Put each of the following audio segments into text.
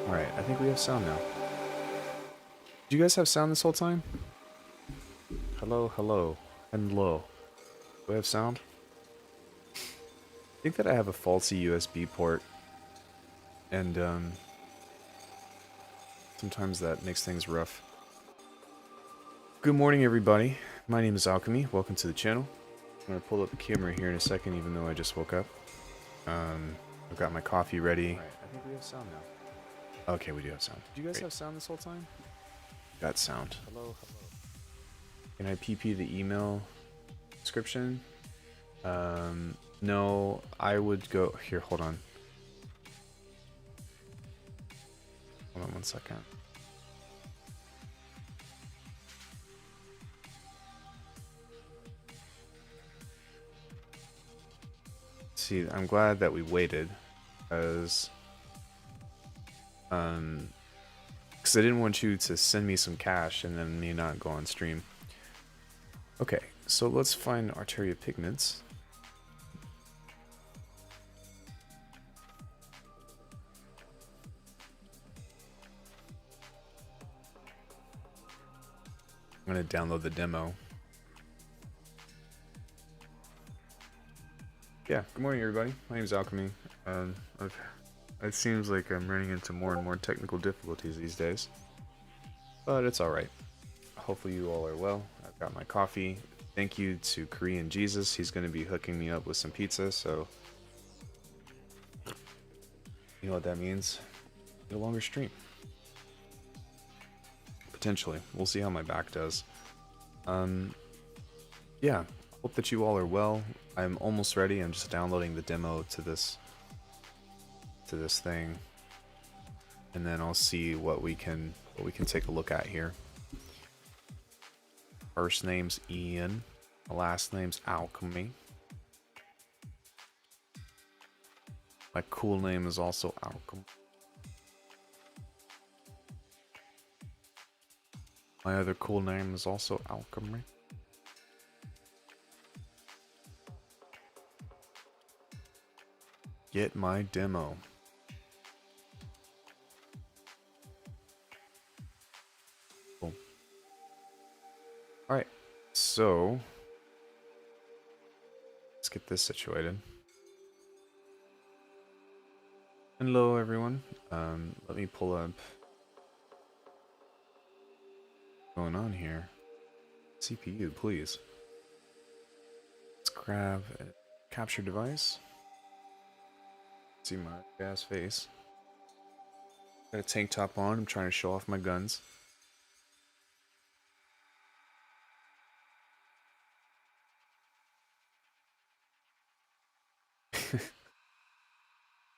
Alright, I think we have sound now. Did you guys have sound this whole time? Hello, hello, and low. Do I have sound? I think that I have a faulty USB port, and sometimes that makes things rough. Good morning, everybody. My name is Alckemy. Welcome to the channel. I'm going to pull up the camera here in a second, even though I just woke up. I've got my coffee ready. Alright, I think we have sound now. Okay, we do have sound. Did you guys have sound this whole time? Got sound. Hello, hello. Can I PP the email description? No, I would go here. Hold on. Hold on 1 second. See, I'm glad that we waited, because I didn't want you to send me some cash and then me not go on stream. Okay, so let's find ARTURIA Pigments. I'm gonna download the demo. Yeah, good morning, everybody. My name is Alckemy. It seems like I'm running into more and more technical difficulties these days, but it's alright. Hopefully you all are well. I've got my coffee. Thank you to Korean Jesus. He's going to be hooking me up with some pizza, so you know what that means. No longer stream. Potentially. We'll see how my back does. Yeah, hope that you all are well. I'm almost ready. I'm just downloading the demo to this thing, and then I'll see what we can take a look at here. First name's Ian. My last name's Alckemy. My cool name is also Alckemy. My other cool name is also Alckemy. Get my demo. Cool. Alright, so let's get this situated. Hello, everyone. Let me pull up what's going on here. CPU, please. Let's grab a capture device. See my ass face. Got a tank top on. I'm trying to show off my guns.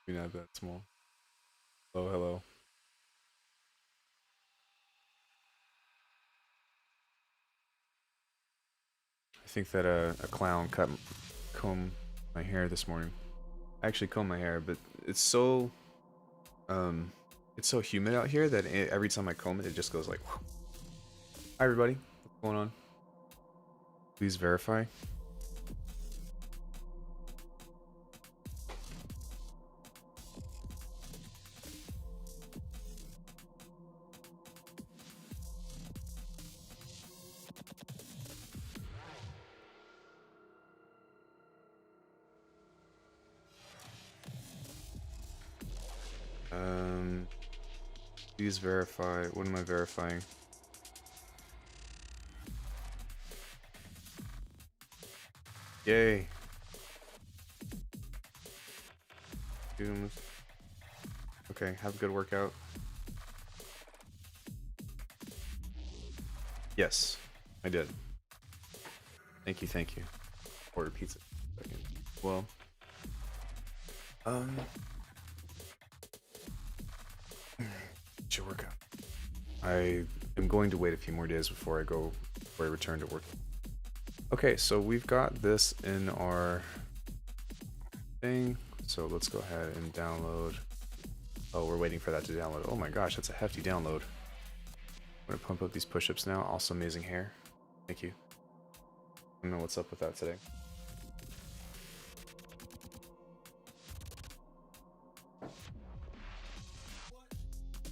Maybe not that small. Hello, hello. I think that a clown combed my hair this morning. I actually combed my hair, but it's so humid out here that every time I comb it, it just goes like, whew. Hi everybody, what's going on? Please verify. Please verify. What am I verifying? Yay. Okay, have a good workout. Yes, I did. Thank you, thank you. Order pizza. Second. Well, should work out. I am going to wait a few more days before I return to work. Okay, so we've got this in our thing. So let's go ahead and download. Oh, we're waiting for that to download. Oh my gosh, that's a hefty download. I'm gonna pump up these push-ups now. Also amazing hair. Thank you. I don't know what's up with that today.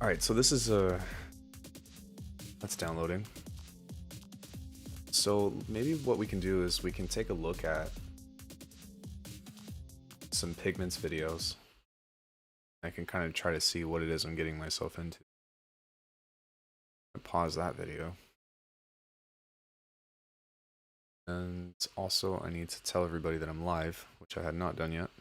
All right, so this is that's downloading. So maybe what we can do is we can take a look at some pigments videos. I can kind of try to see what it is I'm getting myself into. Pause that video. And also I need to tell everybody that I'm live, which I had not done yet.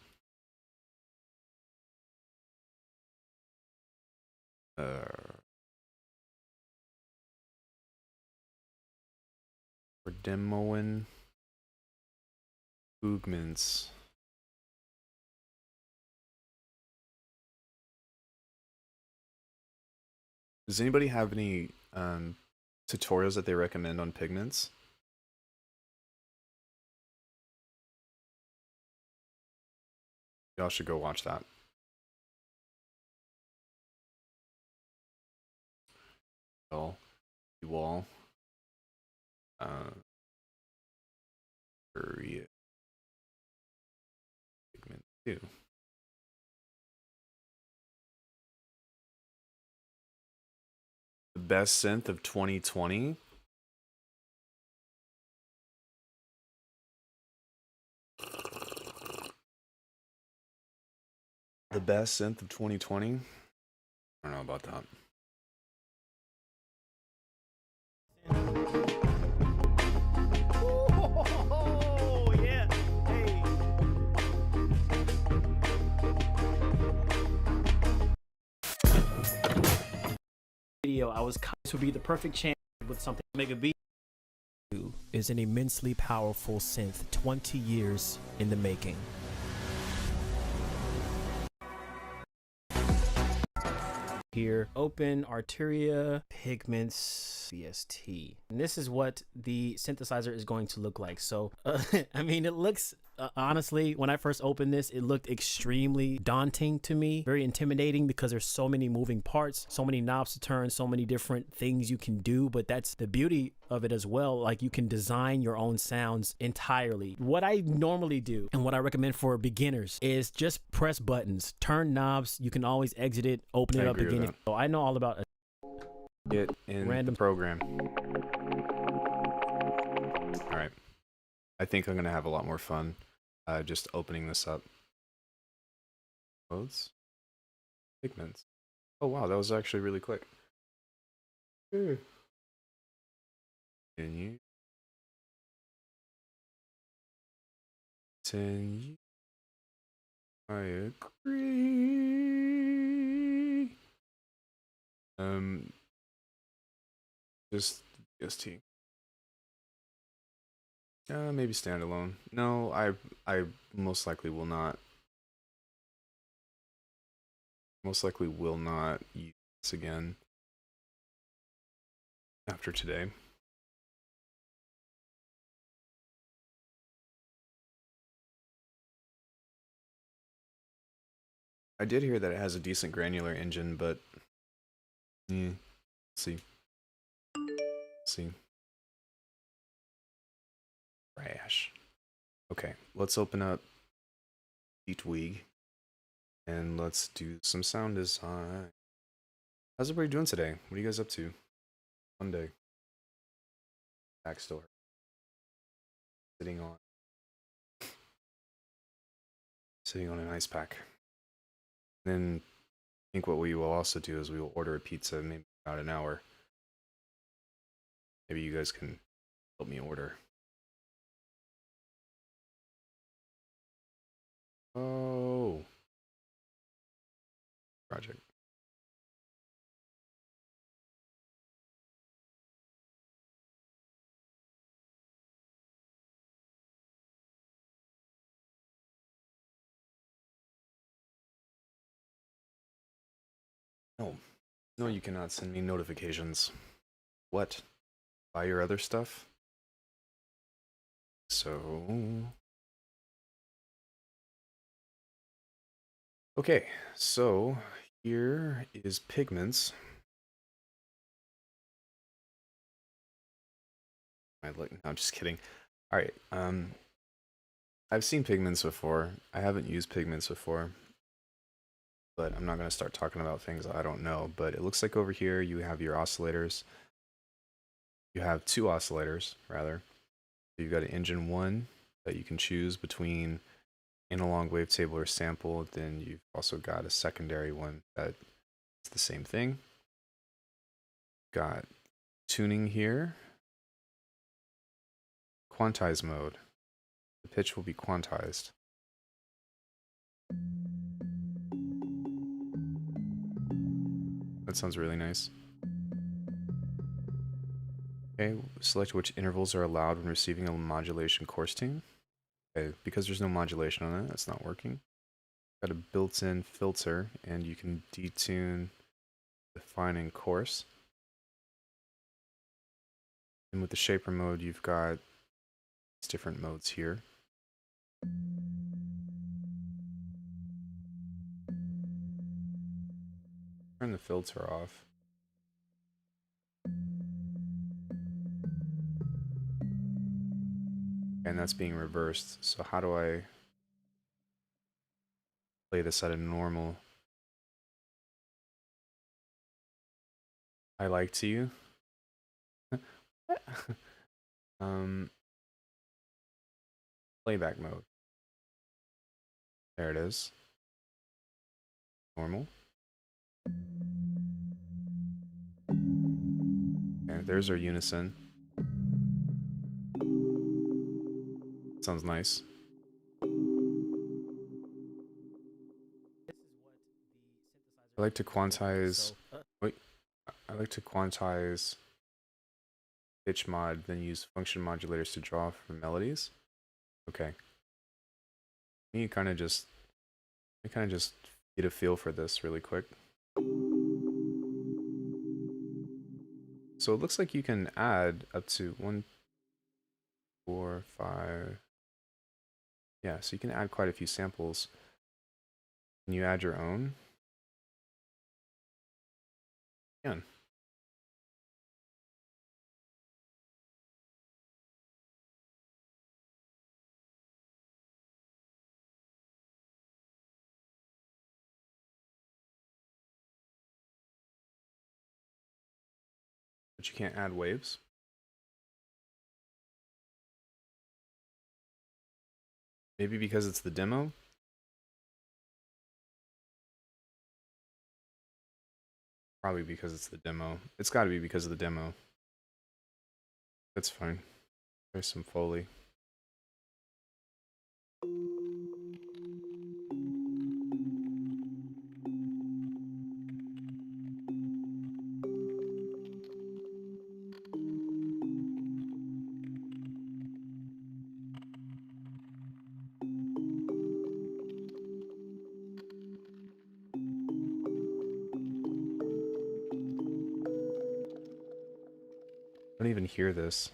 We're demoing pigments. Does anybody have any tutorials that they recommend on pigments? Y'all should go watch that. Well, you all. ARTURIA Pigment 2. The best synth of 2020. The best synth of 2020? I don't know about that. Oh, yeah. Hey. Video, I was this would be the perfect chance with something to make a beat. Is an immensely powerful synth, 20 years in the making. Here, open ARTURIA Pigments CST. And this is what the synthesizer is going to look like. So, I mean, it looks, honestly, when I first opened this, it looked extremely daunting to me. Very intimidating because there's so many moving parts, so many knobs to turn, so many different things you can do. But that's the beauty of it as well. Like, you can design your own sounds entirely. What I normally do and what I recommend for beginners is just press buttons, turn knobs. You can always exit it, open it up again. So I know all about Get in random program. All right. I think I'm going to have a lot more fun just opening this up. Clothes. Pigments. Oh, wow. That was actually really quick. Continue. Continue. I agree. Just ST. Maybe standalone. No, I most likely will not. Most likely will not use this again after today. I did hear that it has a decent granular engine, but let's see. Let's see. Trash. Okay, let's open up Tweeg and let's do some sound design. How's everybody doing today? What are you guys up to? Monday. Back store. Sitting on an ice pack. Then I think what we will also do is we will order a pizza in maybe about an hour. Maybe you guys can help me order. Oh. Project. No. No, you cannot send me notifications. What? Buy your other stuff? So... Okay, so here is Pigments. No, I'm just kidding. All right, I've seen Pigments before. I haven't used Pigments before, but I'm not going to start talking about things I don't know. But it looks like over here you have your oscillators. You have two oscillators, rather. So you've got an engine 1 that you can choose between analog wavetable or sample. Then you've also got a secondary one that's the same thing. Got tuning here. Quantize mode. The pitch will be quantized. That sounds really nice. Okay, select which intervals are allowed when receiving a modulation course tune. Okay, because there's no modulation on it, that's not working. Got a built-in filter, and you can detune, define, and course. And with the shaper mode, you've got these different modes here. Turn the filter off. And that's being reversed. So how do I play this at a normal? I like to you. Playback mode. There it is. Normal. Okay, there's our unison. Sounds nice. I like to quantize. Wait, I like to quantize pitch mod, then use function modulators to draw from melodies. Okay. You kind of just get a feel for this really quick. So it looks like you can add up to 1, 4, 5. Yeah, so you can add quite a few samples. Can you add your own? You can. But you can't add waves. Maybe because it's the demo? Probably because it's the demo. It's got to be because of the demo. That's fine. There's some Foley. I don't even hear this.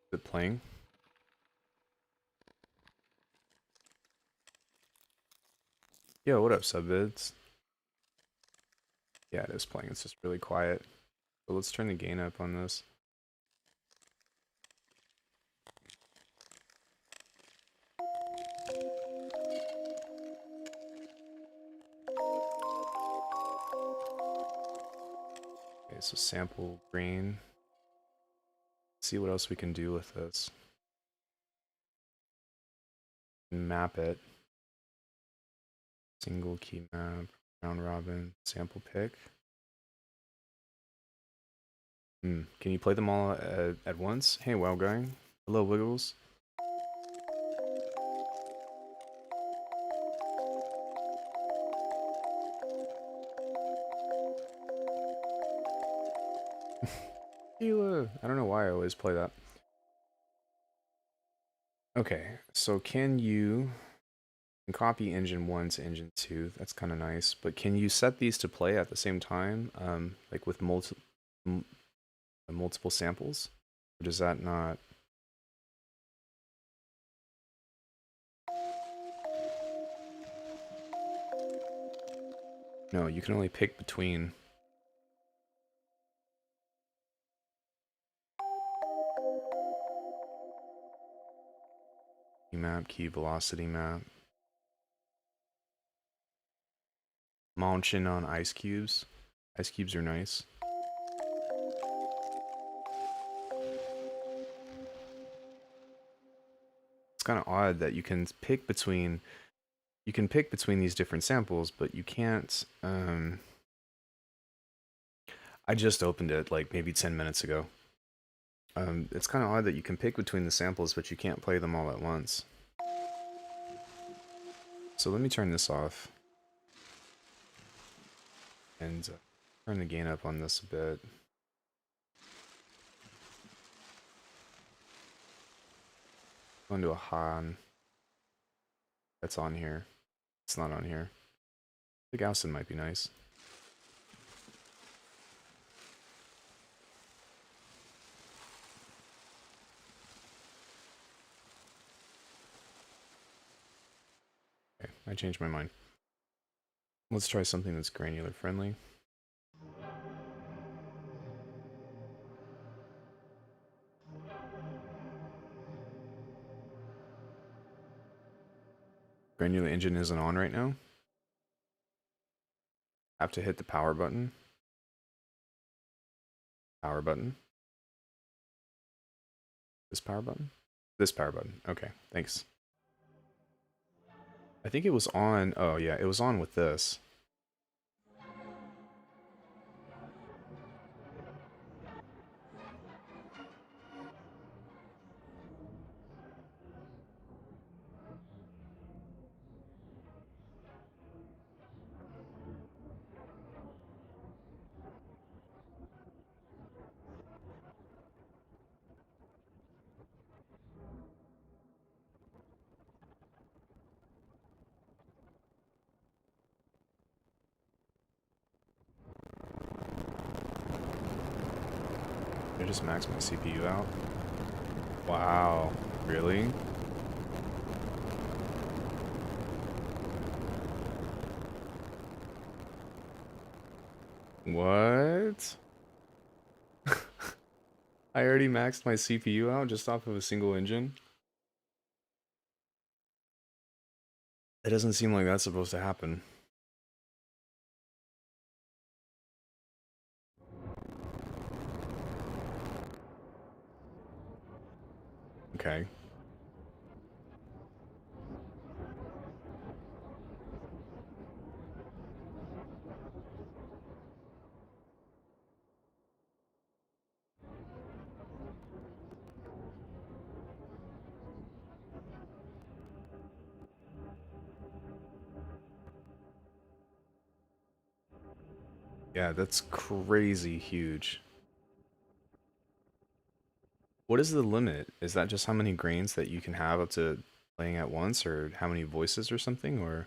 Is it playing? Yo, what up, subvids? Yeah, it is playing. It's just really quiet. So let's turn the gain up on this. Okay, so sample green. Let's see what else we can do with this. Map it. Single key map, round robin, sample pick. Can you play them all at once? Hey, well going. Hello, Wiggles. I don't know why I always play that. Okay, so can you copy engine 1 to engine 2? That's kind of nice, but can you set these to play at the same time, like with multiple samples? Or does that not? No, you can only pick between. Key map, key velocity map. munching on ice cubes. Ice cubes are nice. It's kind of odd that you can pick between these different samples, but you can't. I just opened it like maybe 10 minutes ago. It's kind of odd that you can pick between the samples, but you can't play them all at once. So let me turn this off and turn the gain up on this a bit. Go into a Han. That's on here. It's not on here. The Gaussian might be nice. Okay, I changed my mind. Let's try something that's granular friendly. Granular engine isn't on right now. Have to hit the power button. Power button. This power button? This power button. Okay, thanks. I think it was on. Oh, yeah, it was on with this. I just maxed my CPU out. Wow, really? What? I already maxed my CPU out just off of a single engine? It doesn't seem like that's supposed to happen. Okay. Yeah, that's crazy huge. What is the limit? Is that just how many grains that you can have up to playing at once, or how many voices or something, or?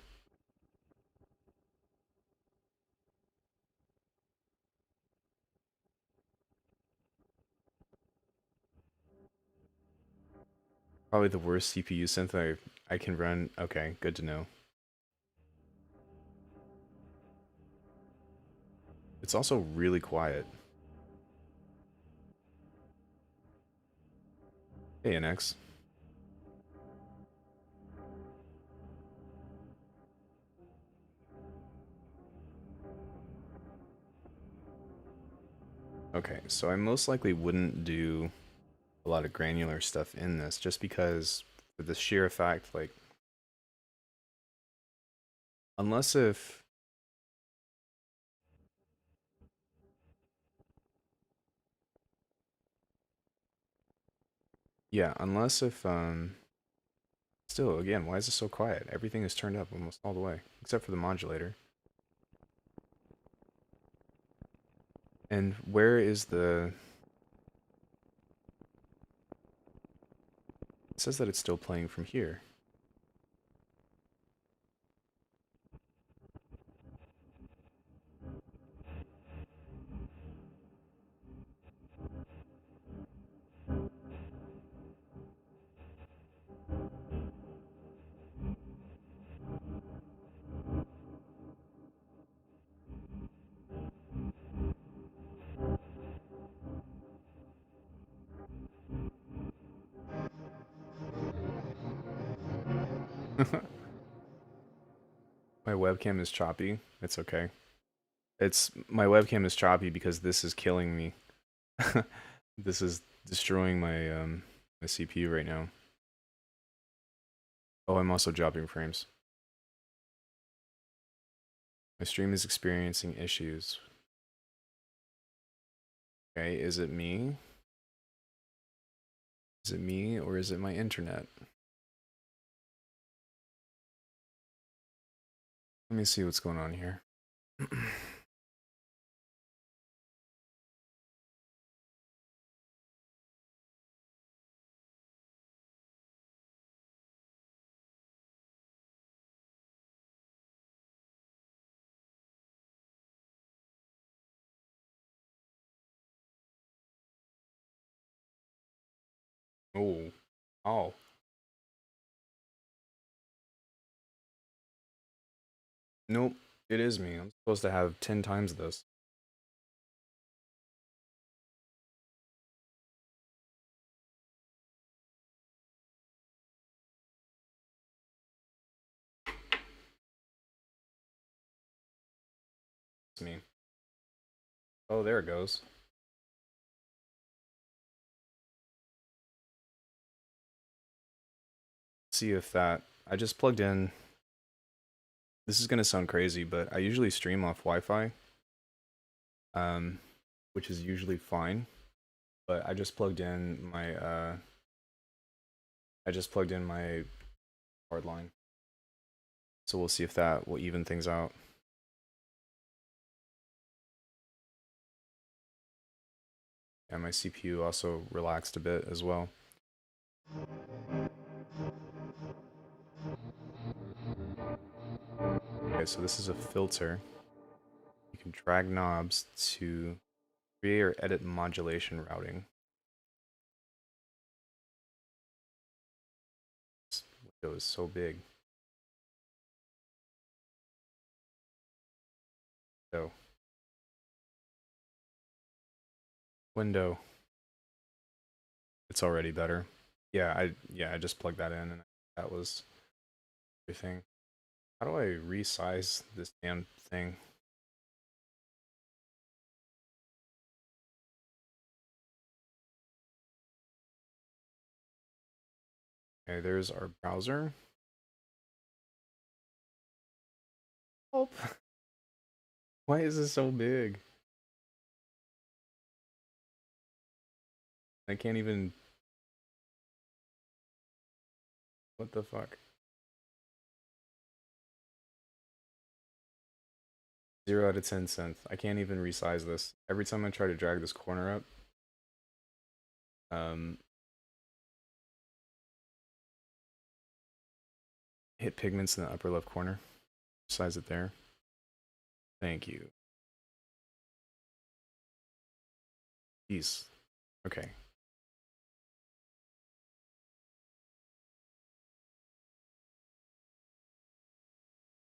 Probably the worst CPU synth I can run. Okay, good to know. It's also really quiet. Hey, NX. Okay, so I most likely wouldn't do a lot of granular stuff in this, just because for the sheer fact, like, unless if, yeah, unless if, still, again, why is it so quiet? Everything is turned up almost all the way, except for the modulator. And where is the... It says that it's still playing from here. My webcam is choppy. It's okay. My webcam is choppy because this is killing me. This is destroying my CPU right now. Oh, I'm also dropping frames. My stream is experiencing issues. Okay, is it me? Is it me or is it my internet? Let me see what's going on here. Oh. Oh. Nope. It is me. I'm supposed to have 10 times this. It's me. Oh, there it goes. See if that... I just plugged in... This is gonna sound crazy, but I usually stream off Wi-Fi. Which is usually fine. But I just plugged in my hard line. So we'll see if that will even things out. And my CPU also relaxed a bit as well. Okay, so this is a filter. You can drag knobs to create or edit modulation routing. This window is so big. So, window. It's already better. Yeah, I just plugged that in and that was everything. How do I resize this damn thing? Okay, there's our browser. Help. Why is this so big? I can't even... What the fuck? 0 out of 10 synth. I can't even resize this. Every time I try to drag this corner up, hit pigments in the upper left corner. Size it there. Thank you. Jeez. Okay.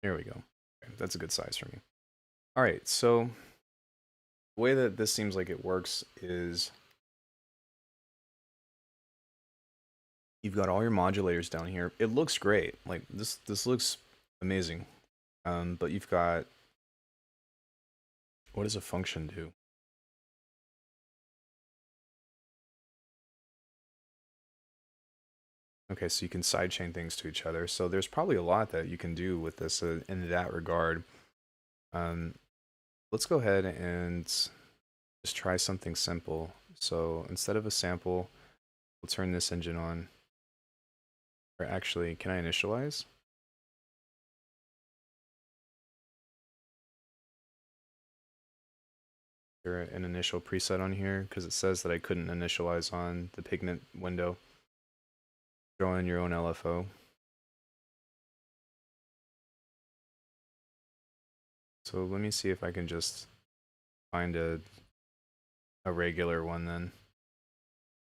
There we go. Okay, that's a good size for me. All right, so the way that this seems like it works is you've got all your modulators down here. It looks great. Like this looks amazing. But you've got, what does a function do? Okay, so you can sidechain things to each other. So there's probably a lot that you can do with this in that regard. Let's go ahead and just try something simple. So instead of a sample, we'll turn this engine on. Or actually, can I initialize? Is there an initial preset on here? Because it says that I couldn't initialize on the pigment window. Throw in your own LFO. So let me see if I can just find a regular one then.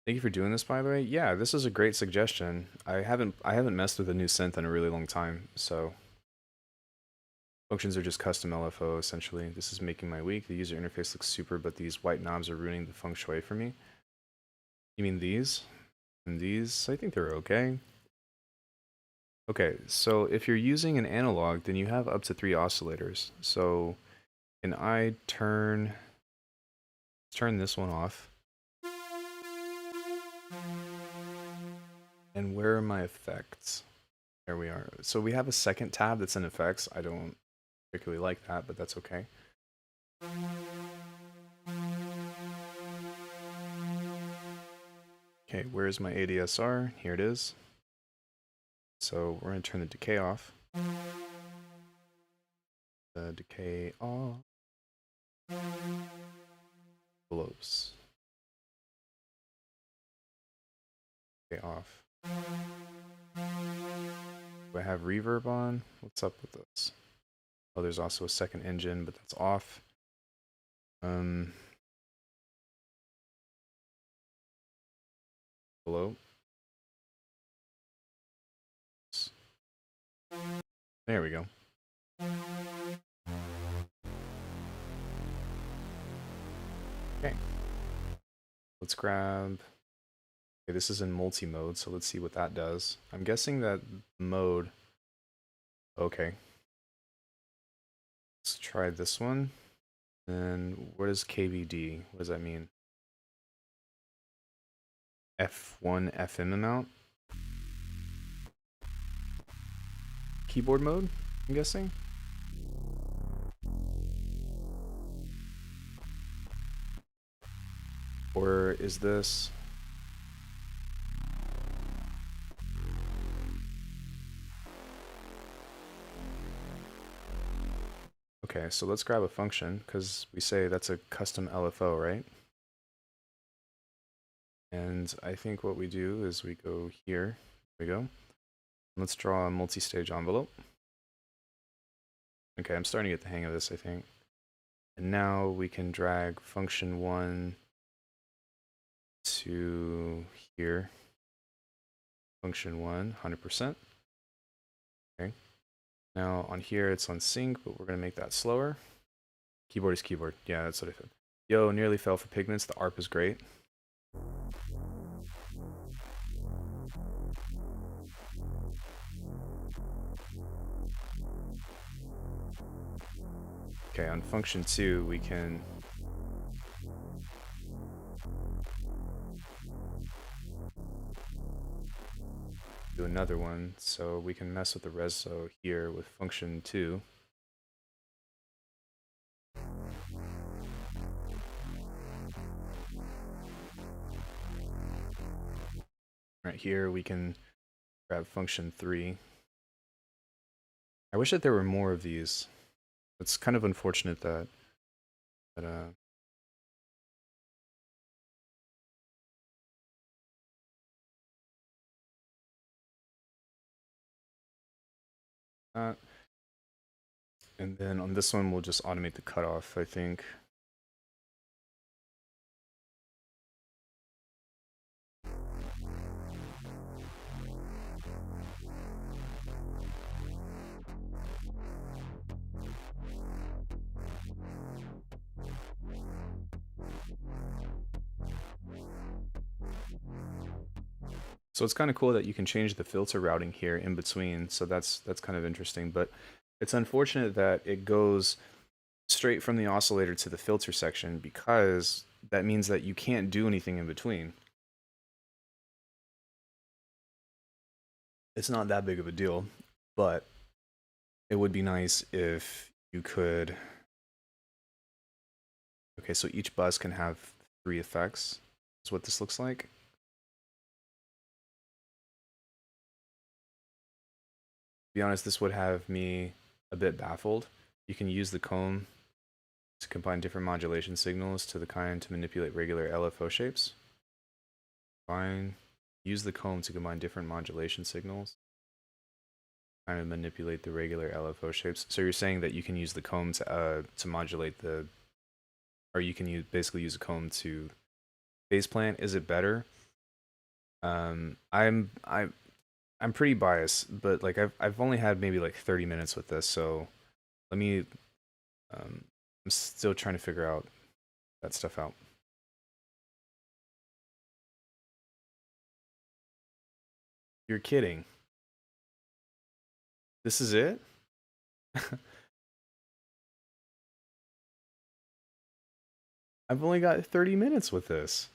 Thank you for doing this, by the way. Yeah, this is a great suggestion. I haven't messed with a new synth in a really long time, so functions are just custom LFO essentially. This is making my week. The user interface looks super, but these white knobs are ruining the feng shui for me. You mean these? And these? I think they're okay. Okay, so if you're using an analog, then you have up to 3 oscillators. So can I turn this one off? And where are my effects? There we are. So we have a second tab that's in effects. I don't particularly like that, but that's okay. Okay, where's my ADSR? Here it is. So we're going to turn the decay off. The decay off. Envelopes. Decay off. Do I have reverb on? What's up with this? Oh, there's also a second engine, but that's off. Hello? There we go. Okay. Let's grab... Okay, this is in multi-mode, so let's see what that does. I'm guessing that mode... Okay. Let's try this one. And what is KBD? What does that mean? F1 FM amount? Keyboard mode, I'm guessing? Or is this... Okay, so let's grab a function, because we say that's a custom LFO, right? And I think what we do is we go here. There we go. Let's draw a multi-stage envelope. Okay, I'm starting to get the hang of this, I think. And now we can drag function 1 to here. Function 1, 100%. Okay. Now on here it's on sync, but we're going to make that slower. Keyboard is keyboard. Yeah, that's what I said. Yo, nearly fell for pigments. The ARP is great. Okay, on function 2 we can do another one, so we can mess with the reso here with function 2. Right here we can grab function 3. I wish that there were more of these. It's kind of unfortunate that and then on this one we'll just automate the cutoff, I think. So it's kind of cool that you can change the filter routing here in between, so that's kind of interesting, but it's unfortunate that it goes straight from the oscillator to the filter section, because that means that you can't do anything in between. It's not that big of a deal, but it would be nice if you could... Okay, so each bus can have 3 effects. That's what this looks like. To be honest, this would have me a bit baffled. You can use the comb to combine different modulation signals to the kind to manipulate regular LFO shapes. Fine. Use the comb to combine different modulation signals. Kind of manipulate the regular LFO shapes. So you're saying that you can use the comb to modulate the, or you can basically use a comb to phase plan. Is it better? I'm pretty biased, but like I've only had maybe like 30 minutes with this, so let me I'm still trying to figure out that stuff out. You're kidding. This is it? I've only got 30 minutes with this.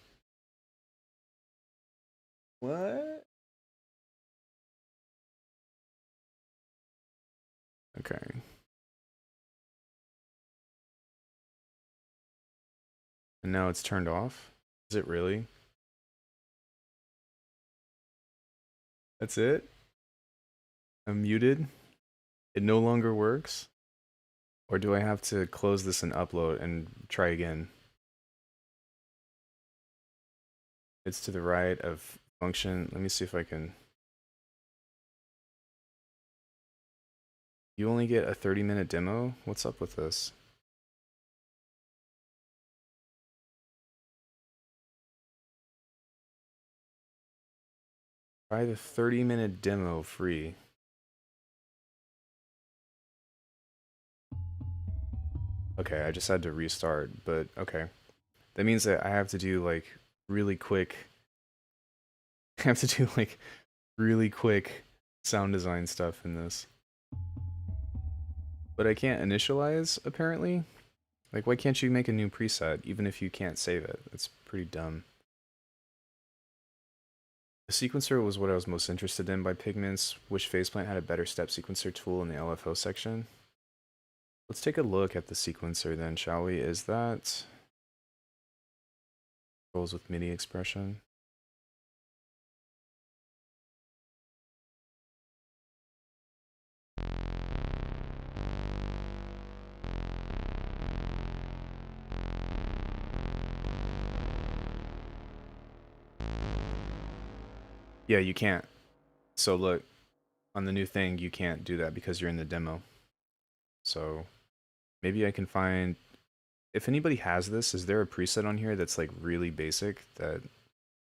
What? Okay. And now it's turned off? Is it really? That's it? I'm muted? It no longer works? Or do I have to close this and upload and try again? It's to the right of function. Let me see if I can. You only get a 30-minute demo? What's up with this? Try the 30-minute demo free. Okay, I just had to restart, but okay. That means that I have to do like really quick. I have to do like really quick sound design stuff in this. But I can't initialize, apparently. Like, why can't you make a new preset, even if you can't save it? That's pretty dumb. The sequencer was what I was most interested in by Pigments. Wish Faceplant had a better step sequencer tool in the LFO section. Let's take a look at the sequencer then, shall we? Is that controls with MIDI expression? Yeah, you can't. So look, on the new thing, you can't do that because you're in the demo. So maybe I can find, if anybody has this, is there a preset on here that's like really basic that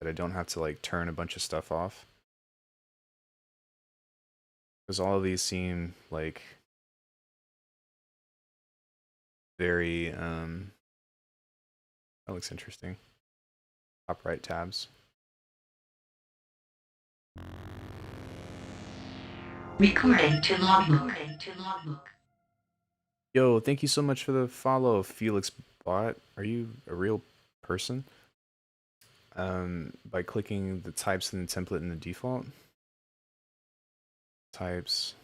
I don't have to like turn a bunch of stuff off? Because all of these seem like very, that looks interesting. Top right tabs. Recording to logbook. Yo, thank you so much for the follow, Felix Bot. Are you a real person? By clicking the types in the template in the default. Types.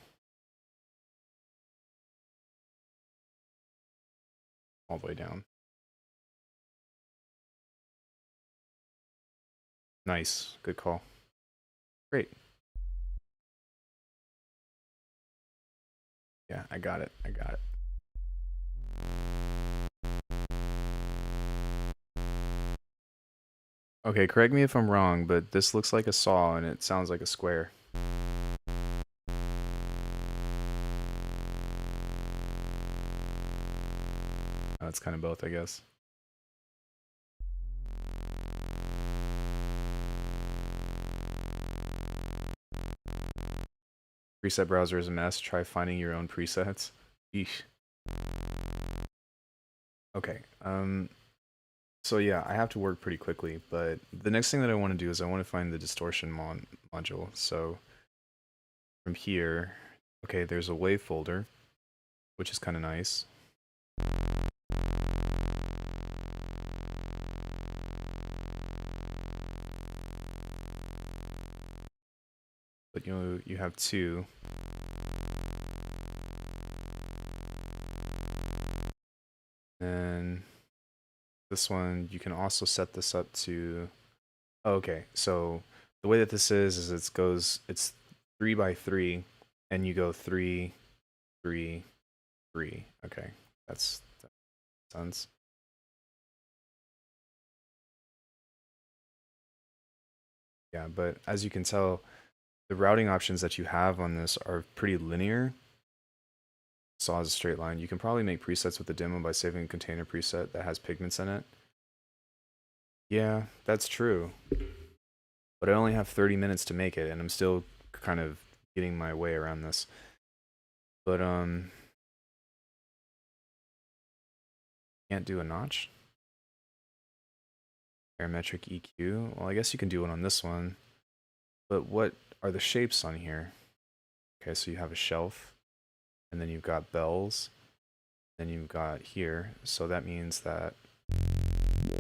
All the way down. Nice. Good call. Great. Yeah, I got it. I got it. Okay, correct me if I'm wrong, but this looks like a saw and it sounds like a square. Oh, it's kind of both, I guess. Preset browser is a mess. Try finding your own presets. Yeesh. Okay. So yeah, I have to work pretty quickly, but the next thing that I want to do is I want to find the distortion module. So from here, okay, there's a wave folder, which is kind of nice. But you have two. And this one, you can also set this up to, oh, okay, so the way that this is it's 3 by 3, and you go 3, 3, 3. Okay, that makes sense. Yeah, but as you can tell, the routing options that you have on this are pretty linear. Saw as a straight line. You can probably make presets with the demo by saving a container preset that has pigments in it. Yeah, that's true. But I only have 30 minutes to make it, and I'm still kind of getting my way around this. But, can't do a notch? Parametric EQ? Well, I guess you can do it on this one. But what are the shapes on here? Okay, so you have a shelf, and then you've got bells, then you've got here. So that means that you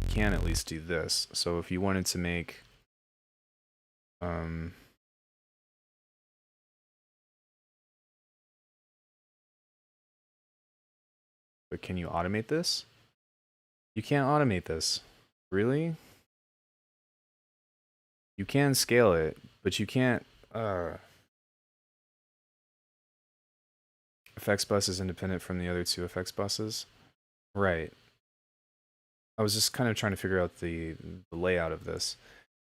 can at least do this. So if you wanted to make but can you automate this? You can't automate this. Really? You can scale it, but you can't effects bus is independent from the other two effects buses. Right. I was just kind of trying to figure out the layout of this.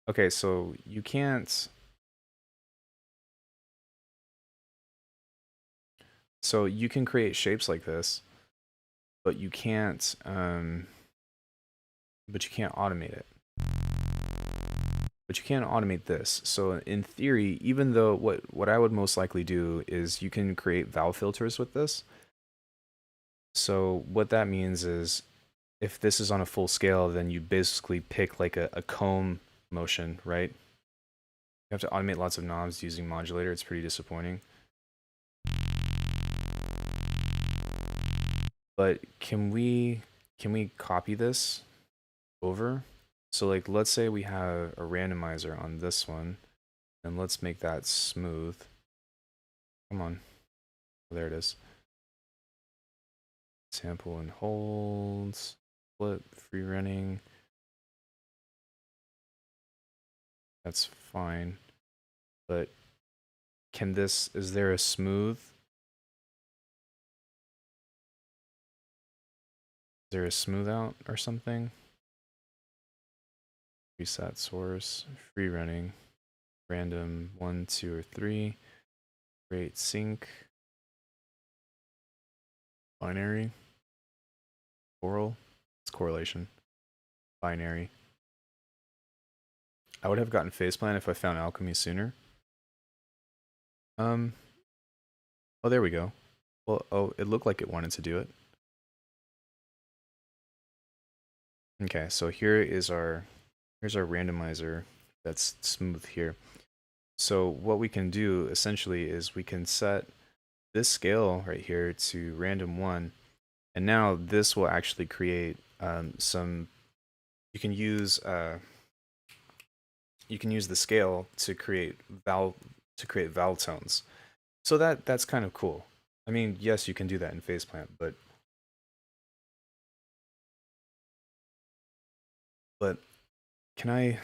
Okay, so you can't. So you can create shapes like this, but you can't. But you can't automate it. But you can't automate this. So in theory, even though what I would most likely do is you can create valve filters with this. So what that means is if this is on a full scale, then you basically pick like a comb motion, right? You have to automate lots of knobs using modulator. It's pretty disappointing. But can we copy this over? So like let's say we have a randomizer on this one, and let's make that smooth. Come on. Oh, there it is. Sample and hold, split, free running. That's fine. But can this, is there a smooth? Is there a smooth out or something? Reset source, free running, random 1, 2, or 3. Create sync. Binary. Oral. It's correlation. Binary. I would have gotten faceplant if I found Alckemy sooner. Oh, there we go. Well, oh, it looked like it wanted to do it. Okay, so here's our randomizer that's smooth here. So what we can do essentially is we can set this scale right here to random 1, and now this will actually create some. You can use the scale to create valve tones. So that's kind of cool. I mean, yes, you can do that in faceplant, but can I?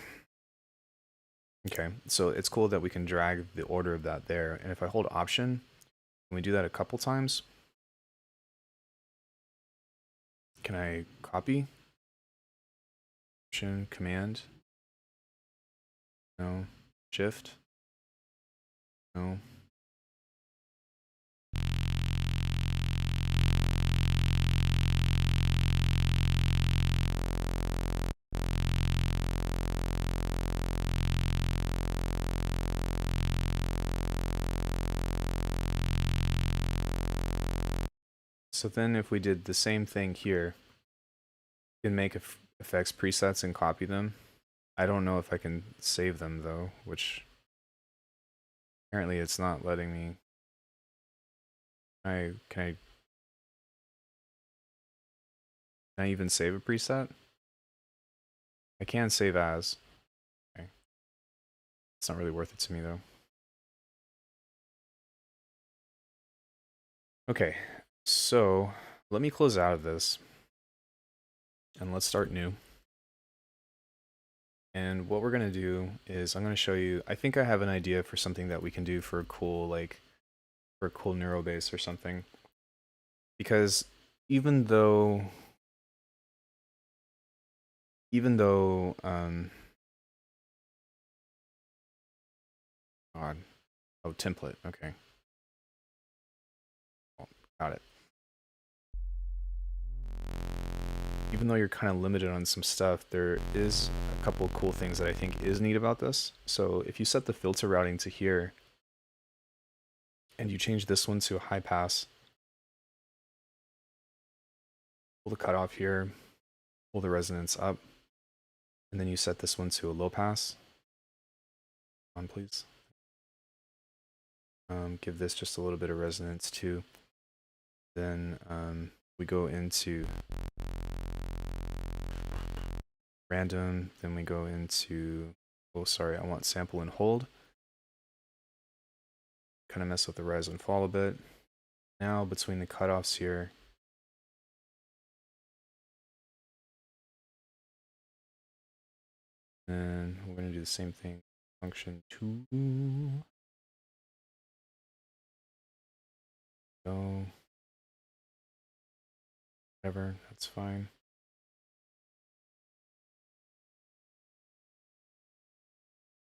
Okay, so it's cool that we can drag the order of that there, and if I hold Option, can we do that a couple times? Can I copy? Option, Command? No. Shift? No. So then if we did the same thing here, we can make effects presets and copy them. I don't know if I can save them though, which apparently it's not letting me. Can I even save a preset? I can save as. Okay. It's not really worth it to me though. Okay, so let me close out of this and let's start new. And what we're going to do is I'm going to show you, I think I have an idea for something that we can do for a cool, neurobase or something. Because even though, God, oh, template, okay. Oh, got it. Even though you're kind of limited on some stuff, there is a couple of cool things that I think is neat about this. So if you set the filter routing to here, and you change this one to a high pass, pull the cutoff here, pull the resonance up, and then you set this one to a low pass. On, please. Give this just a little bit of resonance too. Then we go into random, then we go into, oh sorry, I want sample and hold. Kind of mess with the rise and fall a bit. Now between the cutoffs here, and we're going to do the same thing. Function 2. Go. Whatever, that's fine.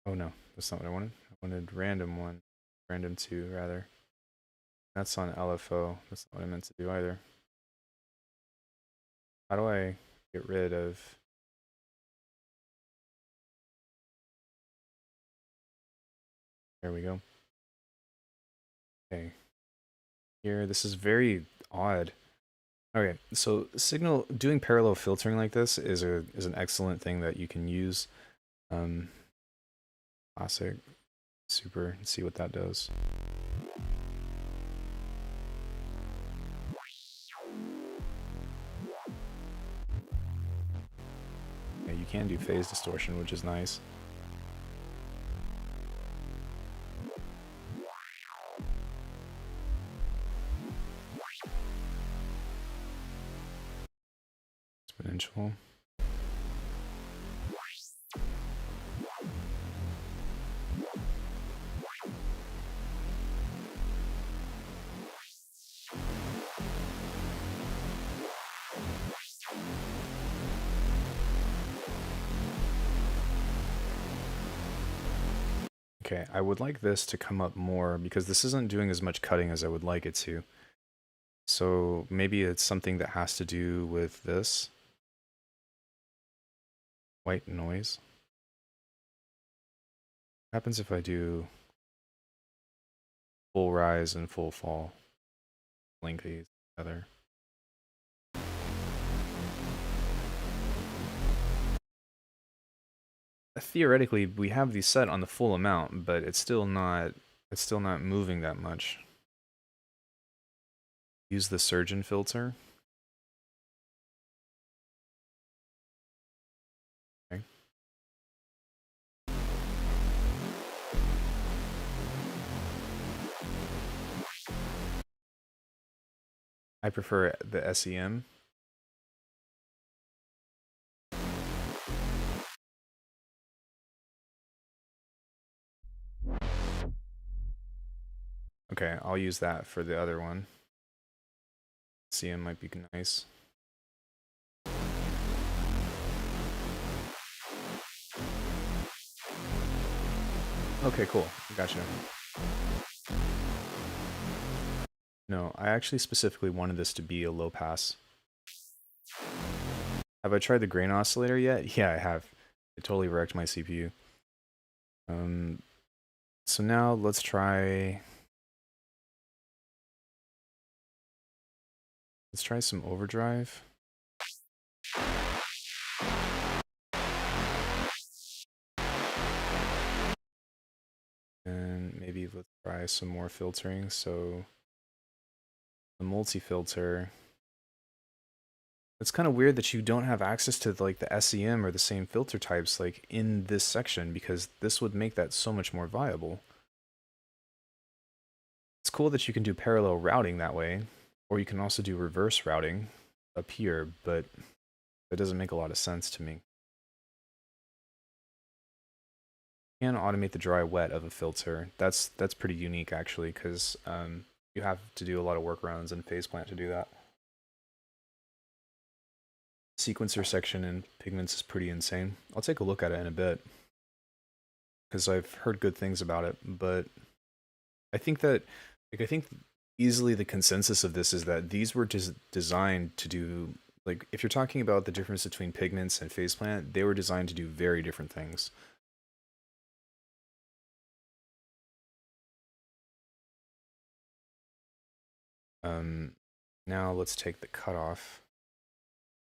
Oh no, that's not what I wanted. I wanted random 1. Random 2, rather. That's on LFO. That's not what I meant to do either. How do I get rid of... There we go. Okay. Here, this is very odd. Okay, so signal doing parallel filtering like this is an excellent thing that you can use. Classic, super. Let's see what that does. Yeah, you can do phase distortion, which is nice. Exponential. Okay, I would like this to come up more because this isn't doing as much cutting as I would like it to. So maybe it's something that has to do with this. White noise. What happens if I do full rise and full fall? Link these together. Theoretically, we have these set on the full amount, but it's still not moving that much. Use the surgeon filter. Okay. I prefer the SEM. Okay, I'll use that for the other one. SEM might be nice. Okay, cool. Gotcha. No, I actually specifically wanted this to be a low pass. Have I tried the grain oscillator yet? Yeah, I have. It totally wrecked my CPU. So now let's try some overdrive. And maybe let's try some more filtering. So the multi-filter. It's kind of weird that you don't have access to like the SEM or the same filter types like in this section, because this would make that so much more viable. It's cool that you can do parallel routing that way, or you can also do reverse routing up here, but that doesn't make a lot of sense to me. You can automate the dry wet of a filter. That's pretty unique actually, because you have to do a lot of workarounds in phase plant to do that. Sequencer section in Pigments is pretty insane. I'll take a look at it in a bit, because I've heard good things about it, but I think that, like, I think easily the consensus of this is that these were just designed to do, like, if you're talking about the difference between Pigments and phase plant, they were designed to do very different things. Now let's take the cutoff,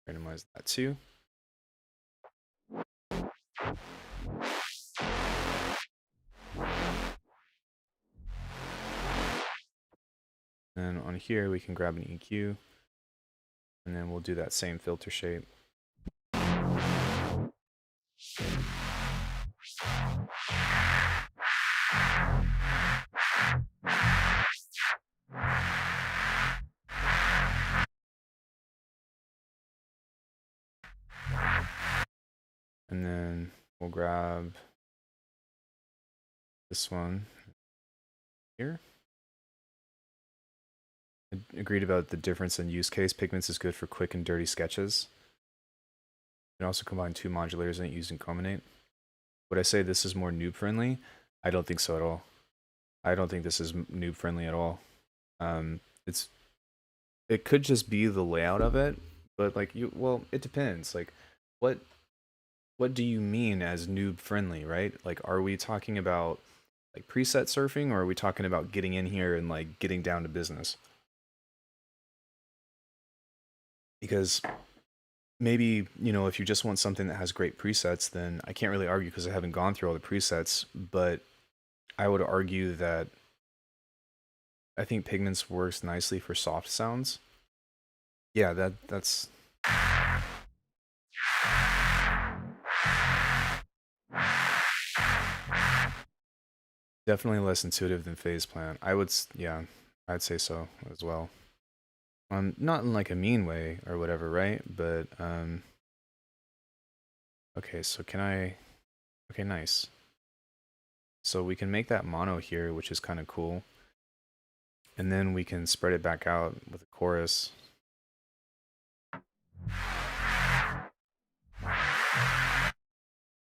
randomize that too. And on here, we can grab an EQ, and then we'll do that same filter shape. And then we'll grab this one here. I agreed about the difference in use case. Pigments is good for quick and dirty sketches. You can also combine two modulators in it using Combinate. Would I say this is more noob friendly? I don't think so at all. I don't think this is noob friendly at all. It could just be the layout of it, but like well, it depends. Like what do you mean as noob friendly, right? Like, are we talking about like preset surfing, or are we talking about getting in here and like getting down to business? Because maybe, you know, if you just want something that has great presets, then I can't really argue because I haven't gone through all the presets, but I would argue that I think Pigments works nicely for soft sounds. Yeah, that's definitely less intuitive than Phase Plant. Yeah, I'd say so as well. Not in like a mean way or whatever, right? But okay, so okay, nice. So we can make that mono here, which is kind of cool. And then we can spread it back out with a chorus.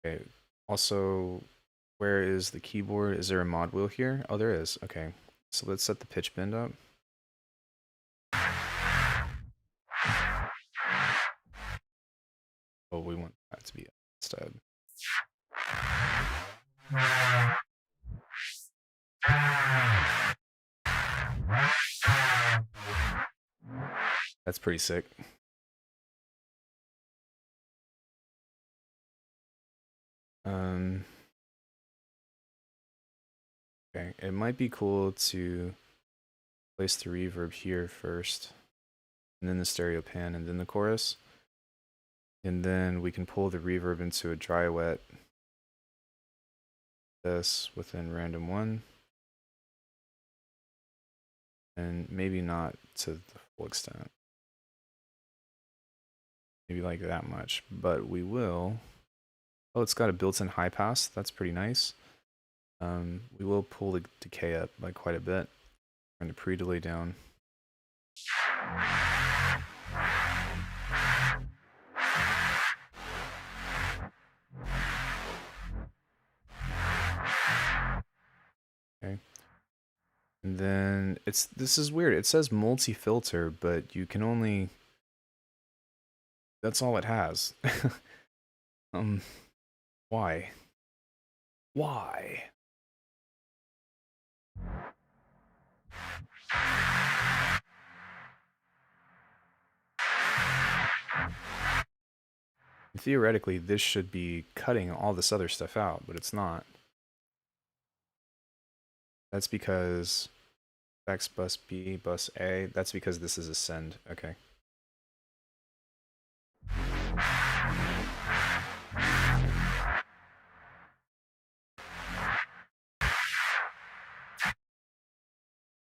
Okay, also, where is the keyboard? Is there a mod wheel here? Oh, there is. Okay, so let's set the pitch bend up. Oh, we want that to be up instead. That's pretty sick. Okay, it might be cool to place the reverb here first, and then the stereo pan, and then the chorus. And then we can pull the reverb into a dry wet. This within random one. And maybe not to the full extent. Maybe like that much, but we will. Oh, it's got a built-in high pass. That's pretty nice. We will pull the decay up by quite a bit. Turn the pre-delay down. Okay. And then this is weird. It says multi-filter, but you can only, that's all it has. Why? Why? Theoretically, this should be cutting all this other stuff out, but it's not. That's because X bus B, bus A, that's because this is a send. Okay.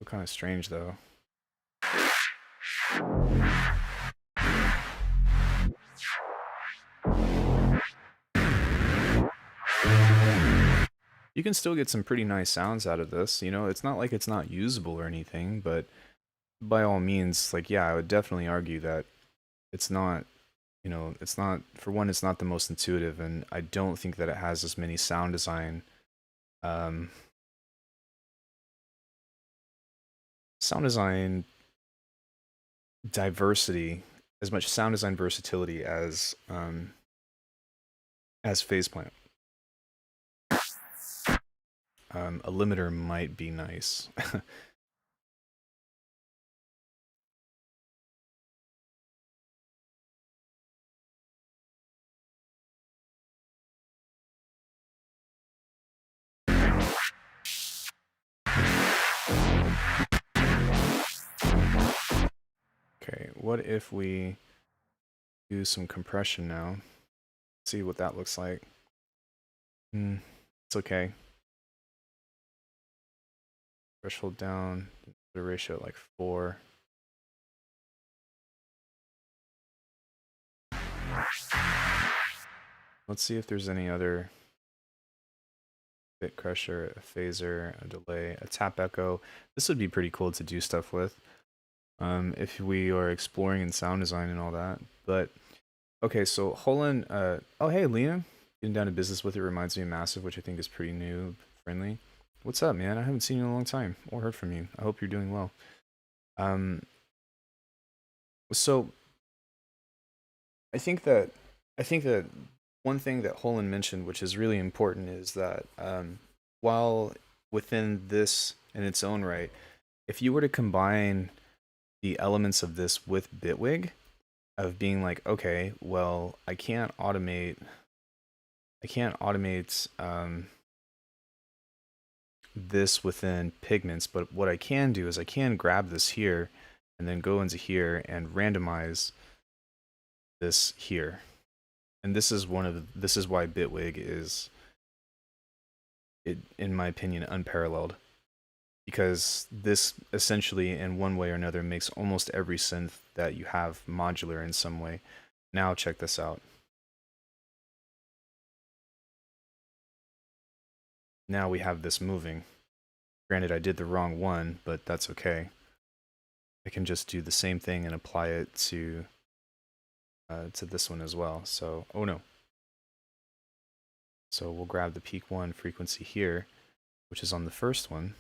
Kind of strange though. You can still get some pretty nice sounds out of this, you know, it's not like it's not usable or anything, but by all means, like, yeah, I would definitely argue that it's not, you know, it's not, for one, it's not the most intuitive, and I don't think that it has as many sound design diversity, as much sound design versatility as Phase Plant. A limiter might be nice. what if we do some compression now? See what that looks like. It's okay. Threshold down, the ratio at like 4. Let's see if there's any other bit crusher, a phaser, a delay, a tap echo. This would be pretty cool to do stuff with if we are exploring in sound design and all that. But okay, so Holland, oh hey Liam, getting down to business with it reminds me of Massive, which I think is pretty new, friendly. What's up, man? I haven't seen you in a long time or heard from you. I hope you're doing well. So I think that one thing that Holland mentioned, which is really important, is that while within this in its own right, if you were to combine the elements of this with Bitwig, of being like, okay, well, I can't automate this within pigments, but what I can do is I can grab this here and then go into here and randomize this here. And this is why Bitwig is, in my opinion, unparalleled, because this essentially in one way or another makes almost every synth that you have modular in some way. Now check this out. Now we have this moving. Granted, I did the wrong one, but that's okay. I can just do the same thing and apply it to this one as well. So, oh no. So we'll grab the peak 1 frequency here, which is on the first one.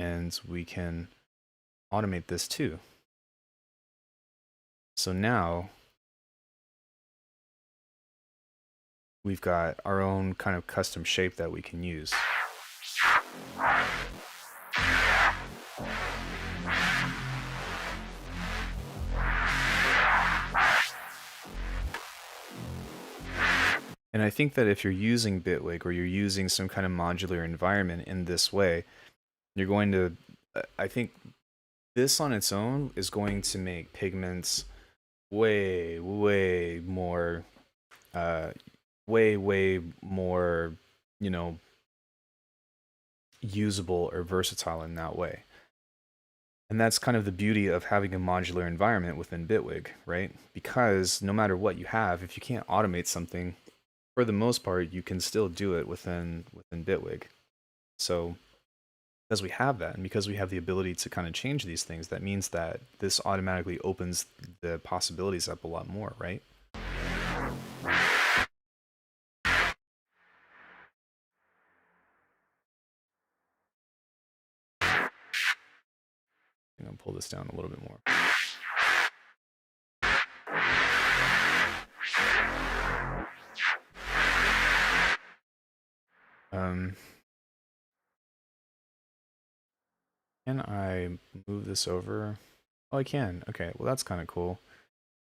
And we can automate this too. So now we've got our own kind of custom shape that we can use. And I think that if you're using Bitwig or you're using some kind of modular environment in this way, you're going to, I think this on its own is going to make pigments way more, way more, you know, usable or versatile in that way. And that's kind of the beauty of having a modular environment within Bitwig, right? Because no matter what you have, if you can't automate something, for the most part, you can still do it within Bitwig. So because we have that, and because we have the ability to kind of change these things, that means that this automatically opens the possibilities up a lot more, right? I'm gonna pull this down a little bit more. Can I move this over? Oh, I can. Okay, well that's kind of cool.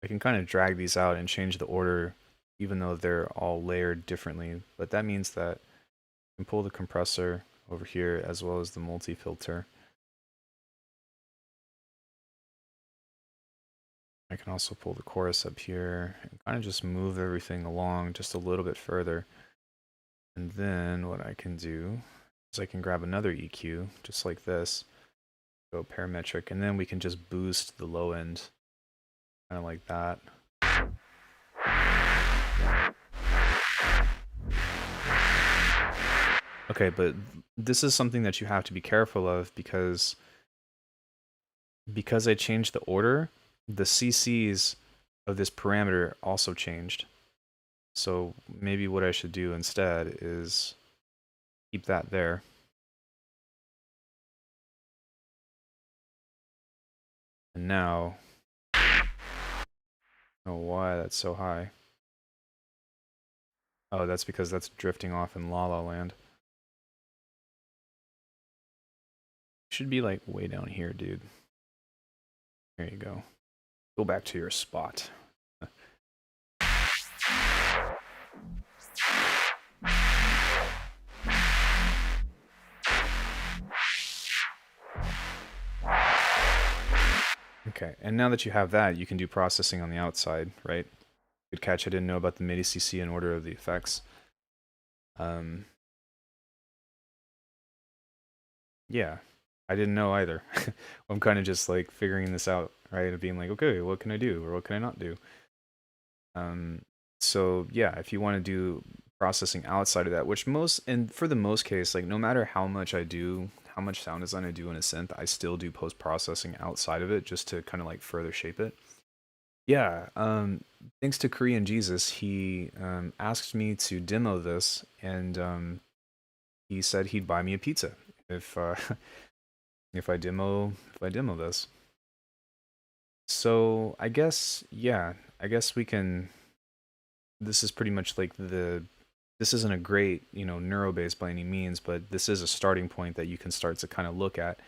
I can kind of drag these out and change the order, even though they're all layered differently. But that means that I can pull the compressor over here as well as the multi-filter. I can also pull the chorus up here and kind of just move everything along just a little bit further. And then what I can do is I can grab another EQ, just like this, go parametric, and then we can just boost the low end, kind of like that. Okay, but this is something that you have to be careful of because I changed the order, the CCs of this parameter also changed. So maybe what I should do instead is keep that there. And now, I don't know why that's so high. Oh, that's because that's drifting off in La La Land. Should be like way down here, dude. There you go. Go back to your spot. Okay, and now that you have that, you can do processing on the outside, right? Good catch, I didn't know about the MIDI CC in order of the effects. Yeah, I didn't know either. I'm kind of just like figuring this out, right? Of being like, okay, what can I do or what can I not do? So yeah, if you want to do processing outside of that, which most, and for the most case, like no matter how much I do, how much sound design I do in a synth, I still do post processing outside of it just to kind of like further shape it. Yeah, thanks to Korean Jesus, he asked me to demo this, and he said he'd buy me a pizza if if I demo this. So I guess, yeah, I guess we can. This is pretty much like this isn't a great, neuro base by any means, but this is a starting point that you can start to kind of look at.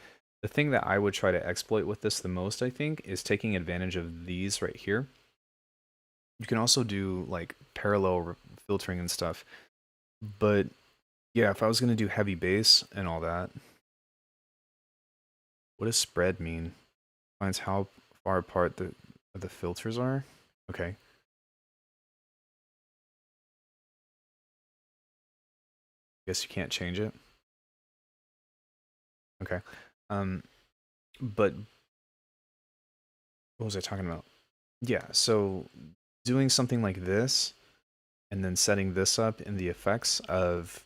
The thing that I would try to exploit with this the most, I think, is taking advantage of these right here. You can also do like parallel filtering and stuff, but yeah, if I was going to do heavy bass and all that, what does spread mean? Finds how far apart the filters are. Okay. Guess you can't change it. Okay. Um, but what was I talking about? Yeah, so doing something like this and then setting this up in the effects of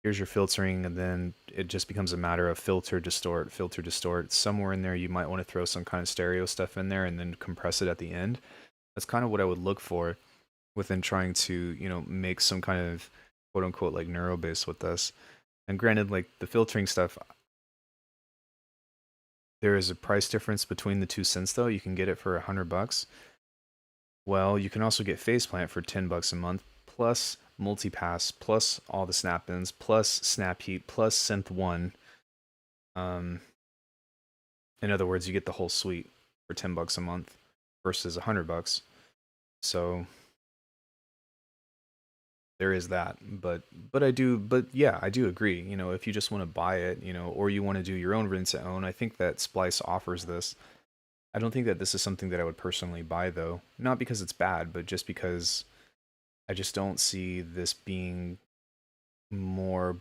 here's your filtering, and then it just becomes a matter of filter, distort. Somewhere in there you might want to throw some kind of stereo stuff in there and then compress it at the end. That's kind of what I would look for within trying to, make some kind of quote unquote like neuro bass with this. And granted, like the filtering stuff, there is a price difference between the two synths though. You can get it for $100. Well, you can also get Faceplant for $10 a month, plus Multipass, plus all the snap-ins, plus Snap Heat, plus Synth One. Um, in other words, you get the whole suite for $10 a month versus $100. So there is that. But yeah, I do agree. If you just want to buy it, or you want to do your own rinse and own, I think that Splice offers this. I don't think that this is something that I would personally buy though. Not because it's bad, but just because I just don't see this being more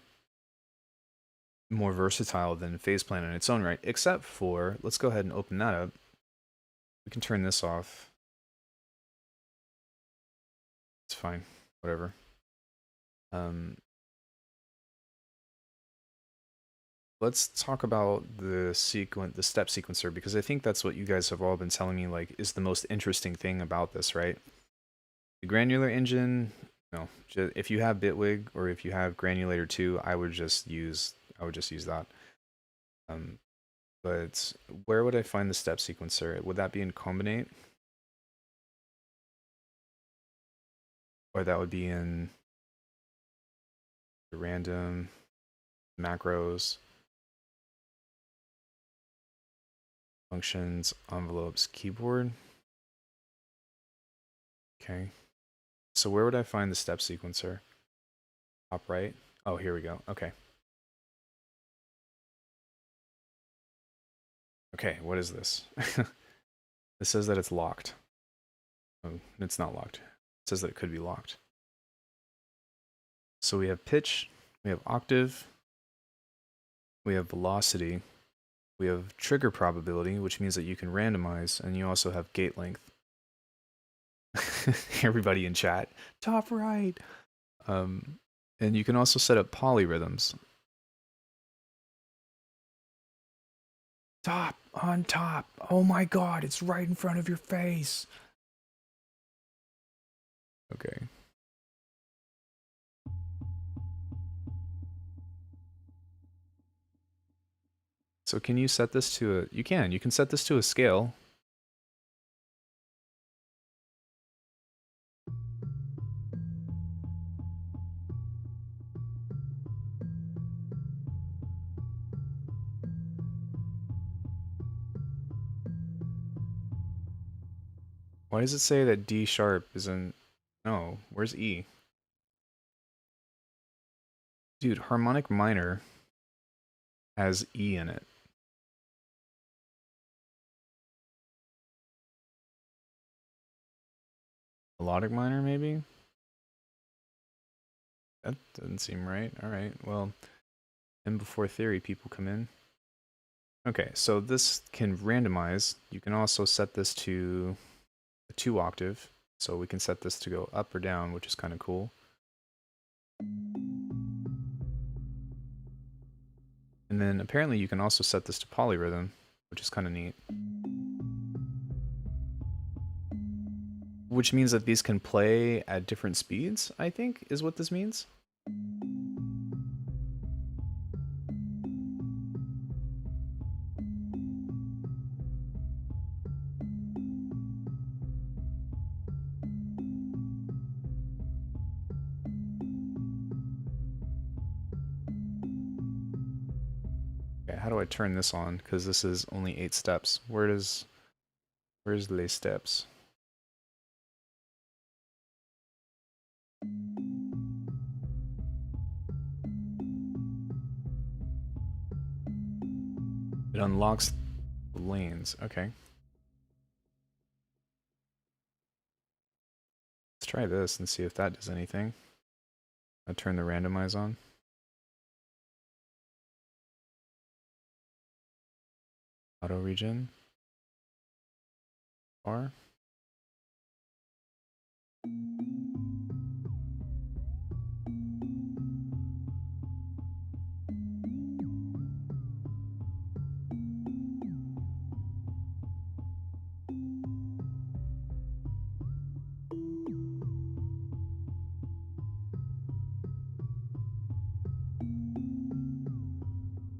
versatile than Faceplant in its own right. Except for, let's go ahead and open that up. We can turn this off. It's fine, whatever. Let's talk about the step sequencer, because I think that's what you guys have all been telling me like is the most interesting thing about this, right? The granular engine, no, if you have Bitwig or if you have Granulator 2, I would just use that. But where would I find the step sequencer? Would that be in Combinate? Or that would be in the random macros, functions, envelopes, keyboard. Okay. So where would I find the step sequencer? Top right? Oh, here we go. Okay. Okay, what is this? It says that it's locked. Oh, it's not locked. It says that it could be locked. So we have pitch, we have octave, we have velocity, we have trigger probability, which means that you can randomize, and you also have gate length. Everybody in chat, top right. And you can also set up polyrhythms. Top, on top. Oh my god, it's right in front of your face. Okay. So can you set this to a... You can set this to a scale. Why does it say that D sharp isn't... No, where's E? Dude, harmonic minor has E in it. Melodic minor, maybe? That doesn't seem right. Alright, well, and before theory people come in. Okay, so this can randomize. You can also set this to a 2 octave. So we can set this to go up or down, which is kind of cool. And then apparently you can also set this to polyrhythm, which is kind of neat. Which means that these can play at different speeds, I think, is what this means. Okay, how do I turn this on? Because this is only 8 steps. Where's les steps? It unlocks the lanes. Okay. Let's try this and see if that does anything. I'll turn the randomize on. Auto regen. R.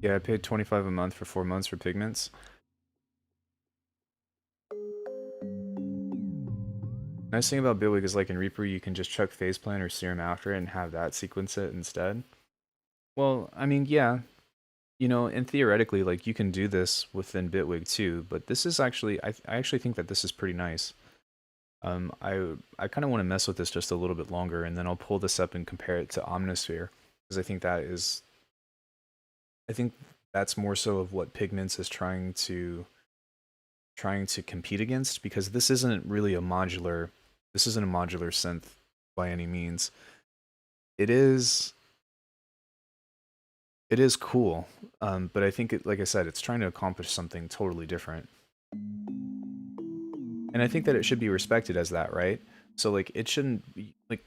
Yeah, I paid $25 a month for 4 months for pigments. Nice thing about Bitwig is like in Reaper, you can just chuck phase plan or serum after it and have that sequence it instead. Well, I mean, yeah, you know, and theoretically, like you can do this within Bitwig too, but this is actually, I actually think that this is pretty nice. I kind of want to mess with this just a little bit longer, and then I'll pull this up and compare it to Omnisphere, because I think that's more so of what Pigments is trying to compete against, because this isn't really a modular synth by any means. It is cool, but I think like I said, it's trying to accomplish something totally different. And I think that it should be respected as that, right? So like it shouldn't be like,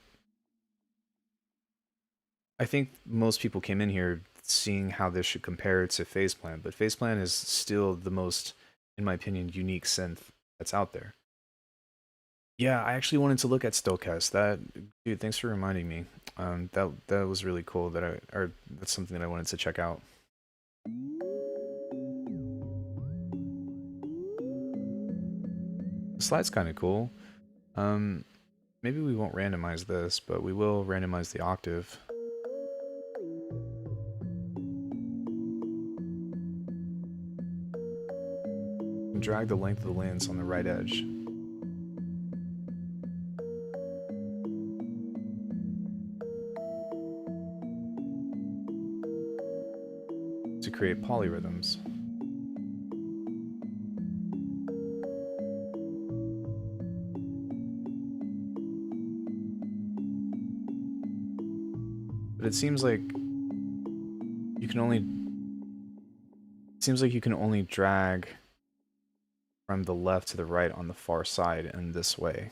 I think most people came in here seeing how this should compare to Phaseplan, but Phaseplan is still the most, in my opinion, unique synth that's out there. Yeah, I actually wanted to look at Stokes. That dude, thanks for reminding me. That was really cool. That's something that I wanted to check out. The slide's kind of cool. Maybe we won't randomize this, but we will randomize the octave. And drag the length of the lens on the right edge. To create polyrhythms. But it seems like you can only drag from the left to the right on the far side in this way.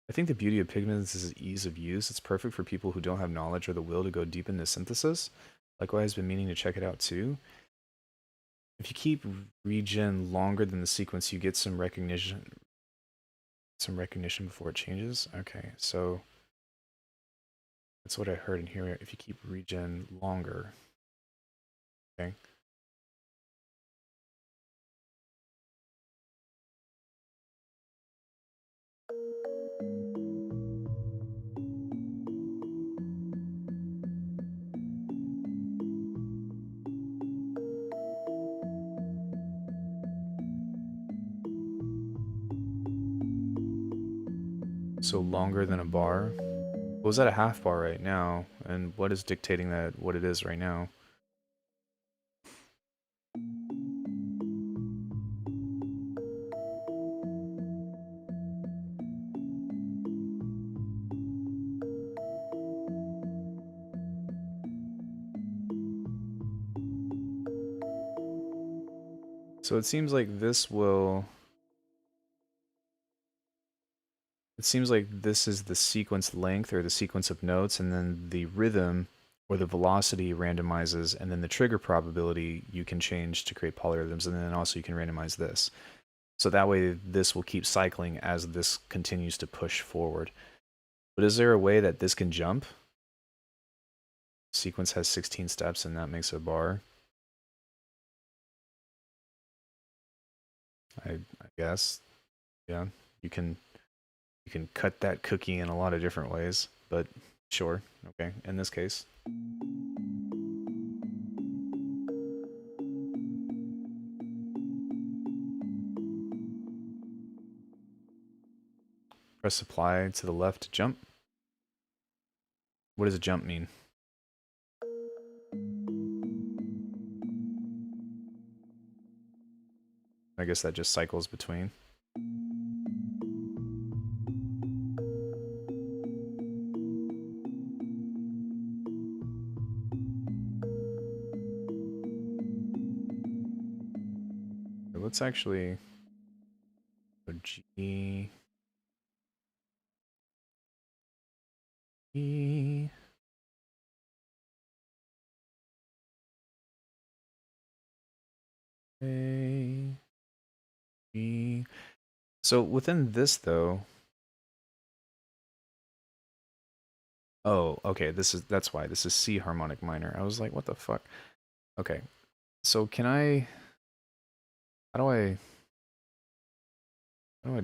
I think the beauty of Pigments is ease of use. It's perfect for people who don't have knowledge or the will to go deep into synthesis. Likewise, been meaning to check it out too. If you keep regen longer than the sequence, you get some recognition before it changes. Okay, so that's what I heard in here. If you keep regen longer. Okay. So longer than a bar. Well, was that a half bar right now? And what is dictating that what it is right now? So it seems like this will... It seems like this is the sequence length or the sequence of notes, and then the rhythm or the velocity randomizes, and then the trigger probability you can change to create polyrhythms, and then also you can randomize this. So that way this will keep cycling as this continues to push forward. But is there a way that this can jump? Sequence has 16 steps and that makes a bar. I guess. Yeah. You can cut that cookie in a lot of different ways, but sure. Okay. In this case. Press apply to the left to jump. What does a jump mean? I guess that just cycles between. Let's actually go G. E. A. G. So within this though, oh, okay, that's why this is C harmonic minor. I was like, what the fuck? Okay. So can I how do I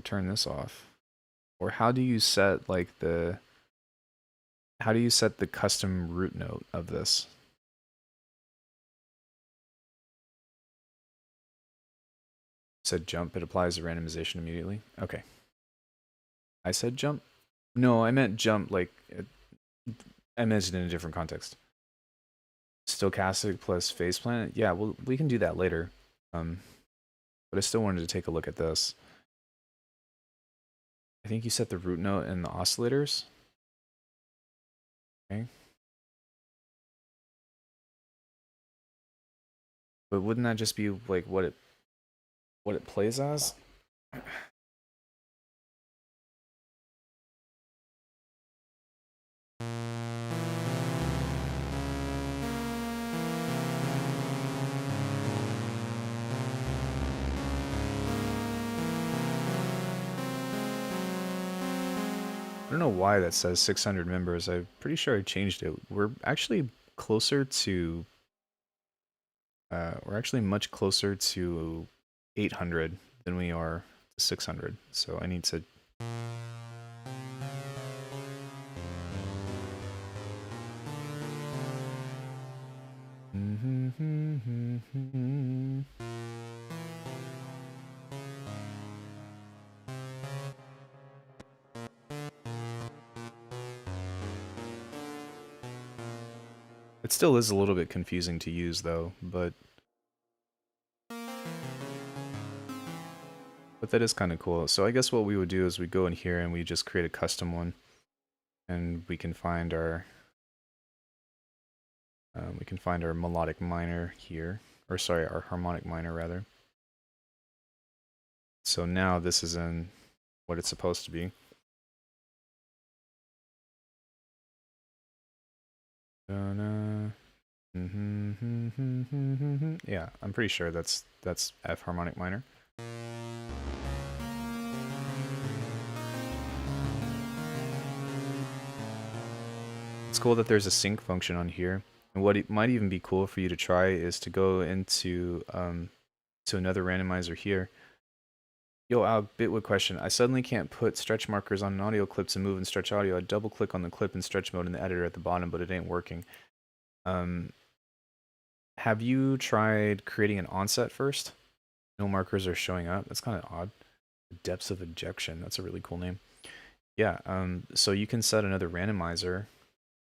turn this off? Or how do you set like how do you set the custom root note of this? Said jump, it applies the randomization immediately. Okay. I said jump? No, I meant jump like I meant it in a different context. Stochastic plus phase planet? Yeah, well, we can do that later. But I still wanted to take a look at this. I think you set the root note in the oscillators. Okay. But wouldn't that just be like what it plays as? I don't know why that says 600 members. I'm pretty sure I changed it. We're actually closer to we're actually much closer to 800 than we are to 600. So I need to It still is a little bit confusing to use though, but that is kind of cool. So I guess what we would do is we go in here and we just create a custom one, and we can find our melodic minor here, or sorry, our harmonic minor rather. So now this is in what it's supposed to be. Yeah, I'm pretty sure that's F harmonic minor. It's cool that there's a sync function on here. And what it might even be cool for you to try is to go into to another randomizer here. Yo, Al, Bitwood question. I suddenly can't put stretch markers on an audio clip to move and stretch audio. I double click on the clip in stretch mode in the editor at the bottom, but it ain't working. Have you tried creating an onset first? No markers are showing up. That's kind of odd. Depths of ejection. That's a really cool name. Yeah, so you can set another randomizer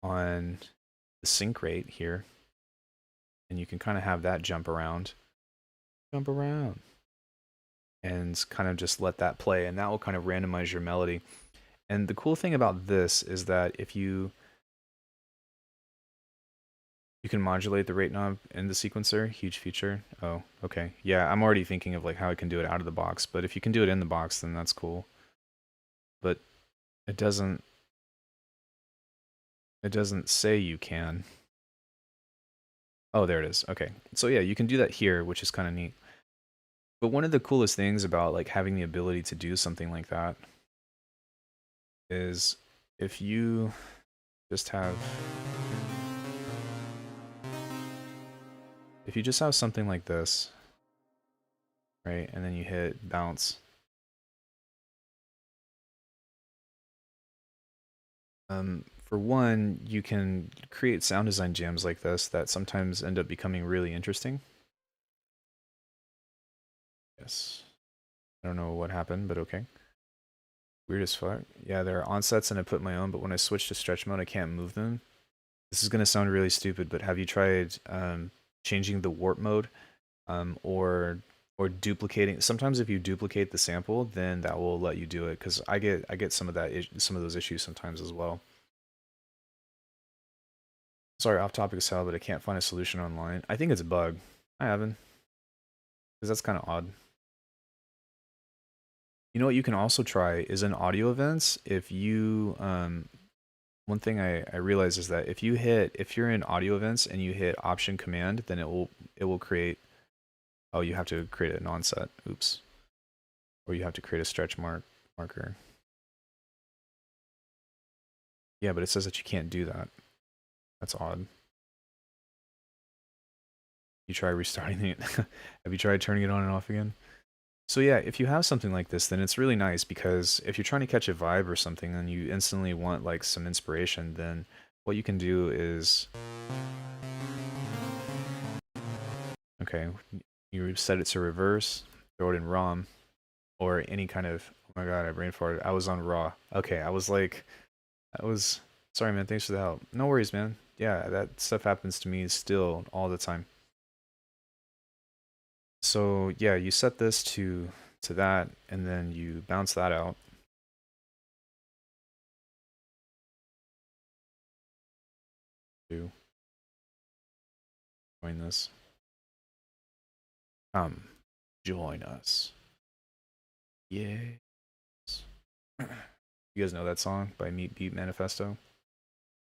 on the sync rate here, and you can kind of have that jump around, and kind of just let that play, and that will kind of randomize your melody. And the cool thing about this is that if you You can modulate the rate knob in the sequencer. Huge feature. Oh, okay. Yeah, I'm already thinking of like how I can do it out of the box, but if you can do it in the box, then that's cool. But it doesn't say you can. Oh, there it is. Okay. So yeah, you can do that here, which is kind of neat. But one of the coolest things about like having the ability to do something like that is if you just have something like this, right? And then you hit bounce. For one, you can create sound design jams like this that sometimes end up becoming really interesting. Yes. I don't know what happened, but okay. Weird as fuck. Yeah, there are onsets and I put my own, but when I switch to stretch mode, I can't move them. This is going to sound really stupid, but have you tried changing the warp mode or duplicating? Sometimes if you duplicate the sample, then that will let you do it, because I get some of those issues sometimes as well. Sorry, off topic as hell, but I can't find a solution online. I think it's a bug. I haven't. Because that's kind of odd. You know what you can also try is in audio events. If you, one thing I realize is that if you're in audio events and you hit Option Command, then it will create, oh, you have to create an onset. Oops. Or you have to create a stretch marker. Yeah, but it says that you can't do that. That's odd. You try restarting it. Have you tried turning it on and off again? So yeah, if you have something like this, then it's really nice, because if you're trying to catch a vibe or something and you instantly want like some inspiration, then what you can do is, okay, you set it to reverse, throw it in ROM, or any kind of, oh my god, I brain farted. I was on RAW. Okay, sorry man, thanks for the help. No worries, man. Yeah, that stuff happens to me still all the time. So yeah, you set this to that, and then you bounce that out. To join this. Come, join us. Yes. You guys know that song by Meat Beat Manifesto?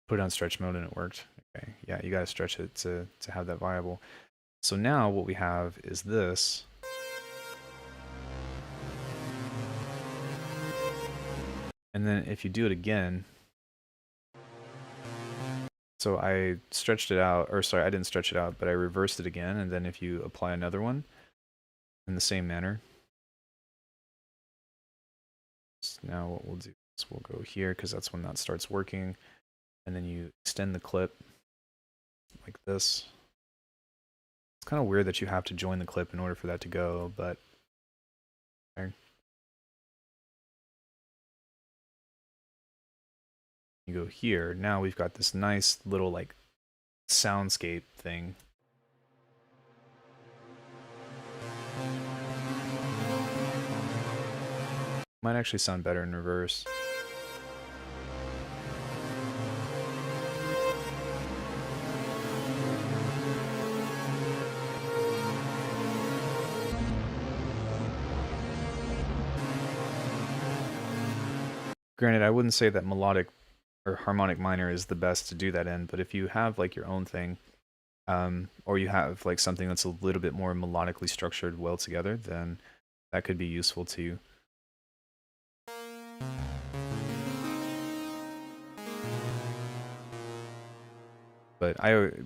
Put it on stretch mode and it worked. Okay, yeah, you gotta stretch it to have that viable. So now what we have is this. And then if you do it again, so I stretched it out, or sorry, I didn't stretch it out, but I reversed it again, and then if you apply another one in the same manner. So now what we'll do is we'll go here, because that's when that starts working, and then you extend the clip like this. It's kind of weird that you have to join the clip in order for that to go, but there. You go here, now we've got this nice little like soundscape thing. Might actually sound better in reverse. Granted, I wouldn't say that melodic or harmonic minor is the best to do that in, but if you have like your own thing, or you have like something that's a little bit more melodically structured well together, then that could be useful to you. But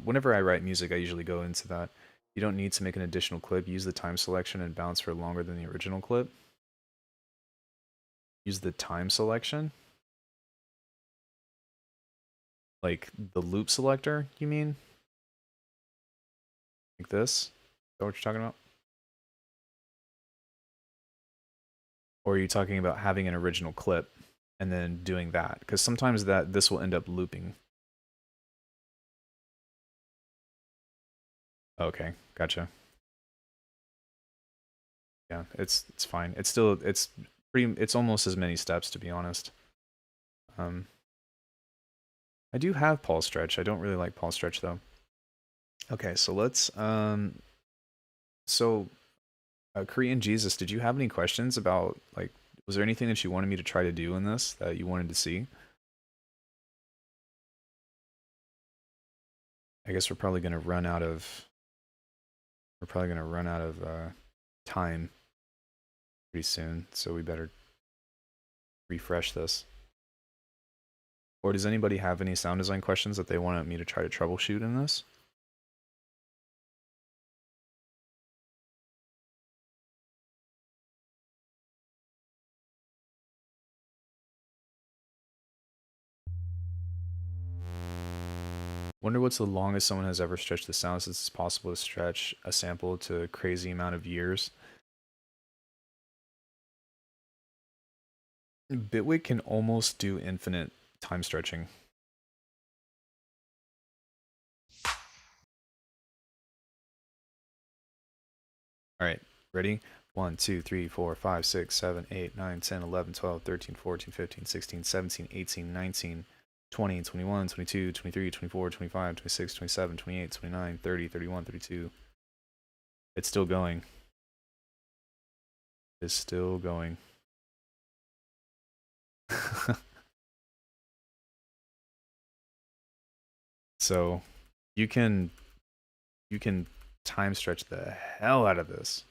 whenever I write music, I usually go into that. You don't need to make an additional clip. Use the time selection and bounce for longer than the original clip. Use the time selection? Like the loop selector, you mean? Like this? Is that what you're talking about? Or are you talking about having an original clip and then doing that? Because sometimes this will end up looping. Okay, gotcha. Yeah, it's fine. It's almost as many steps, to be honest. I do have Paul Stretch. I don't really like Paul Stretch though. Okay, so let's so Korean Jesus, did you have any questions about, like, was there anything that you wanted me to try to do in this that you wanted to see? I guess we're probably gonna run out of time pretty soon, so we better refresh this. Or does anybody have any sound design questions that they wanted me to try to troubleshoot in this? Wonder what's the longest someone has ever stretched the sound, since it's possible to stretch a sample to a crazy amount of years. Bitwig can almost do infinite time stretching. Alright, ready? 1, 2, 3, 4, 5, 6, 7, 8, 9, 10, 11, 12, 13, 14, 15, 16, 17, 18, 19, 20, 21, 22, 23, 24, 25, 26, 27, 28, 29, 30, 31, 32. It's still going. It's still going. So you can time stretch the hell out of this.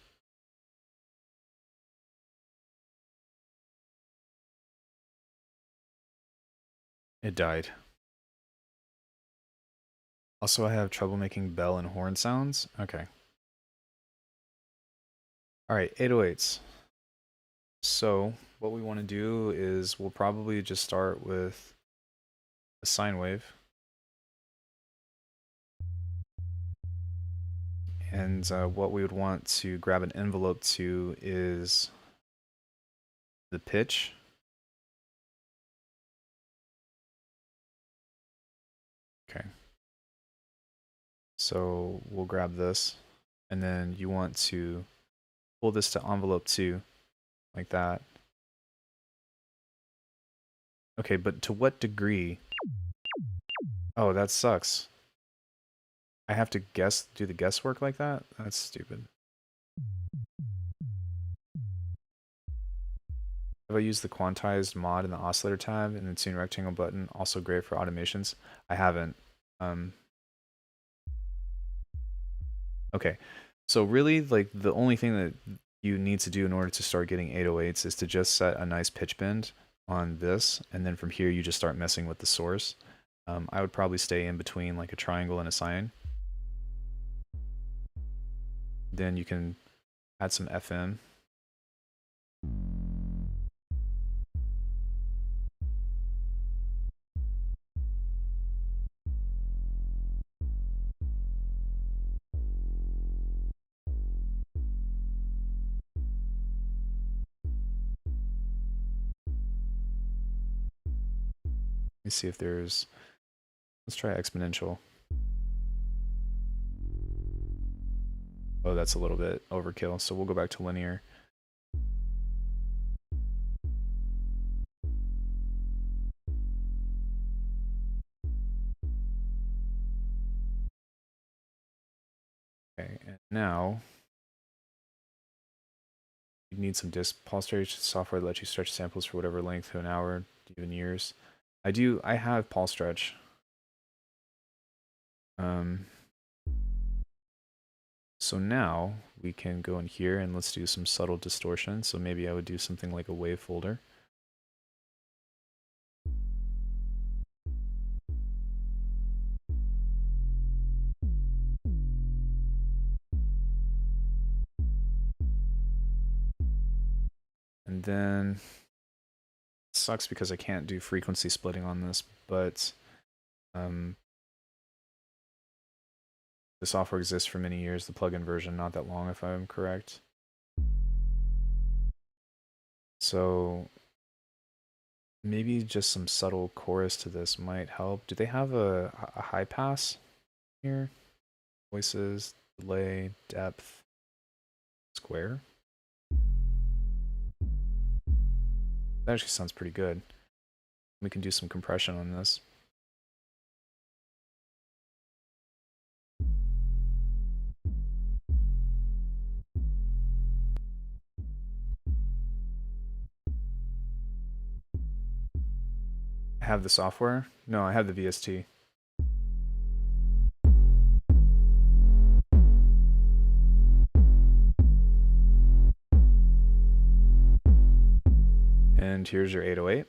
It died. Also, I have trouble making bell and horn sounds. Okay. Alright, 808s. So what we want to do is we'll probably just start with a sine wave. And what we would want to grab an envelope to is the pitch. Okay. So we'll grab this, and then you want to pull this to envelope 2, like that. Okay, but to what degree? Oh, that sucks. I have to do the guesswork like that? That's stupid. Have I used the quantized mod in the oscillator tab and the tune rectangle button? Also great for automations. I haven't. Okay, so really, like, the only thing that you need to do in order to start getting 808s is to just set a nice pitch bend on this, and then from here you just start messing with the source. I would probably stay in between like a triangle and a sine. Then you can add some FM. Let me see if there's, let's try exponential. Oh, that's a little bit overkill, so we'll go back to linear. Okay, and now you need some disk pulse stretch software that lets you stretch samples for whatever length to an hour, even years. I have pulse stretch. So now we can go in here and let's do some subtle distortion. So maybe I would do something like a wave folder. And then it sucks because I can't do frequency splitting on this, but the software exists for many years, the plugin version, not that long if I'm correct. So maybe just some subtle chorus to this might help. Do they have a high pass here? Voices, delay, depth, square? That actually sounds pretty good. We can do some compression on this. I have the software. No, I have the VST. And here's your 808.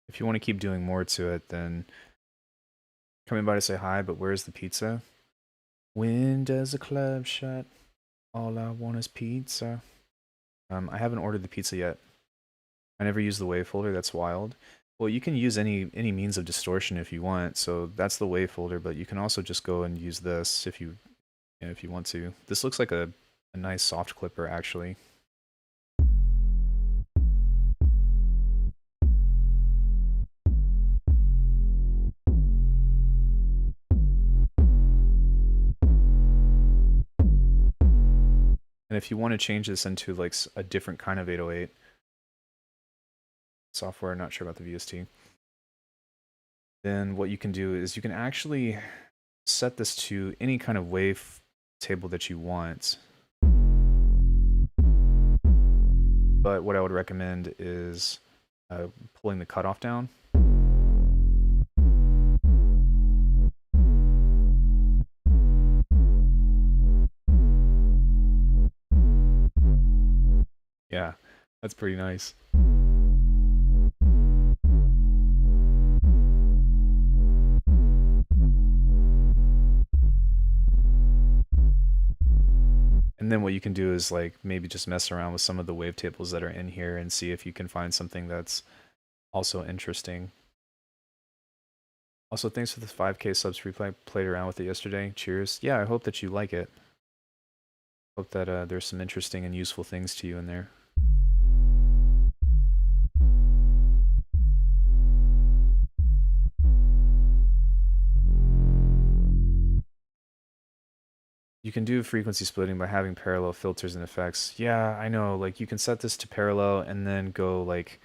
If you want to keep doing more to it, then coming by to say hi, but where's the pizza? When does the club shut? All I want is pizza. I haven't ordered the pizza yet. I never use the wave folder. That's wild. Well, you can use any means of distortion if you want. So that's the wave folder, but you can also just go and use this if you want to. This looks like a nice soft clipper actually. And if you want to change this into like a different kind of 808 software, not sure about the VST, then what you can do is you can actually set this to any kind of wave table that you want. But what I would recommend is pulling the cutoff down. Yeah, that's pretty nice. And then what you can do is like maybe just mess around with some of the wavetables that are in here and see if you can find something that's also interesting. Also, thanks for the 5K subs replay. Played around with it yesterday. Cheers. Yeah, I hope that you like it. Hope that there's some interesting and useful things to you in there. You can do frequency splitting by having parallel filters and effects. Yeah, I know. Like you can set this to parallel and then go like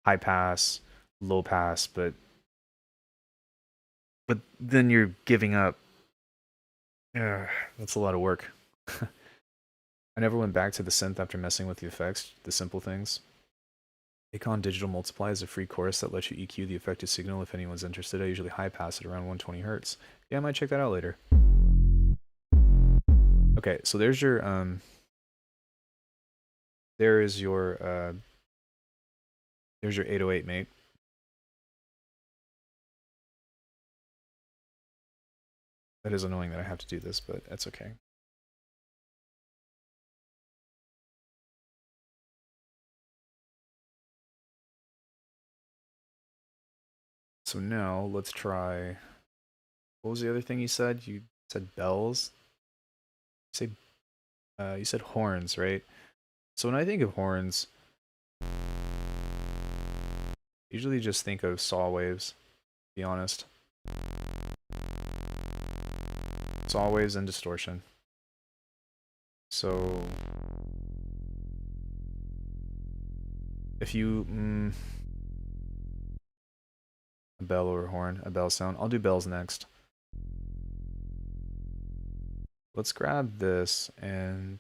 high pass, low pass, but then you're giving up. That's a lot of work. I never went back to the synth after messing with the effects, the simple things. Acon Digital Multiply is a free course that lets you EQ the affected signal if anyone's interested. I usually high pass at around 120 hertz. Yeah, I might check that out later. Okay, so there's your there's your 808, mate. That is annoying that I have to do this, but that's okay. So now let's try. What was the other thing you said? You said bells. You said horns, right? So when I think of horns, I usually just think of saw waves. To be honest, saw waves and distortion. So if you a bell or a horn, a bell sound. I'll do bells next. Let's grab this and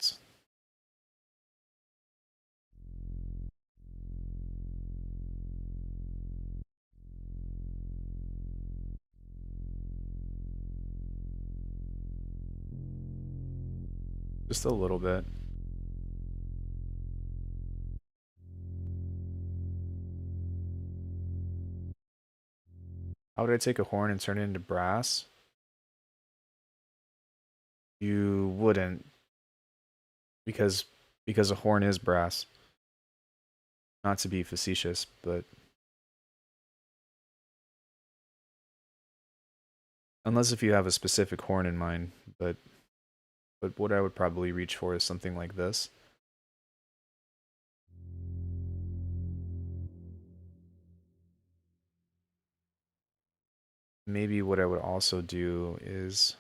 just a little bit. How would I take a horn and turn it into brass? You wouldn't, because a horn is brass. Not to be facetious, but unless if you have a specific horn in mind, but what I would probably reach for is something like this. Maybe what I would also do is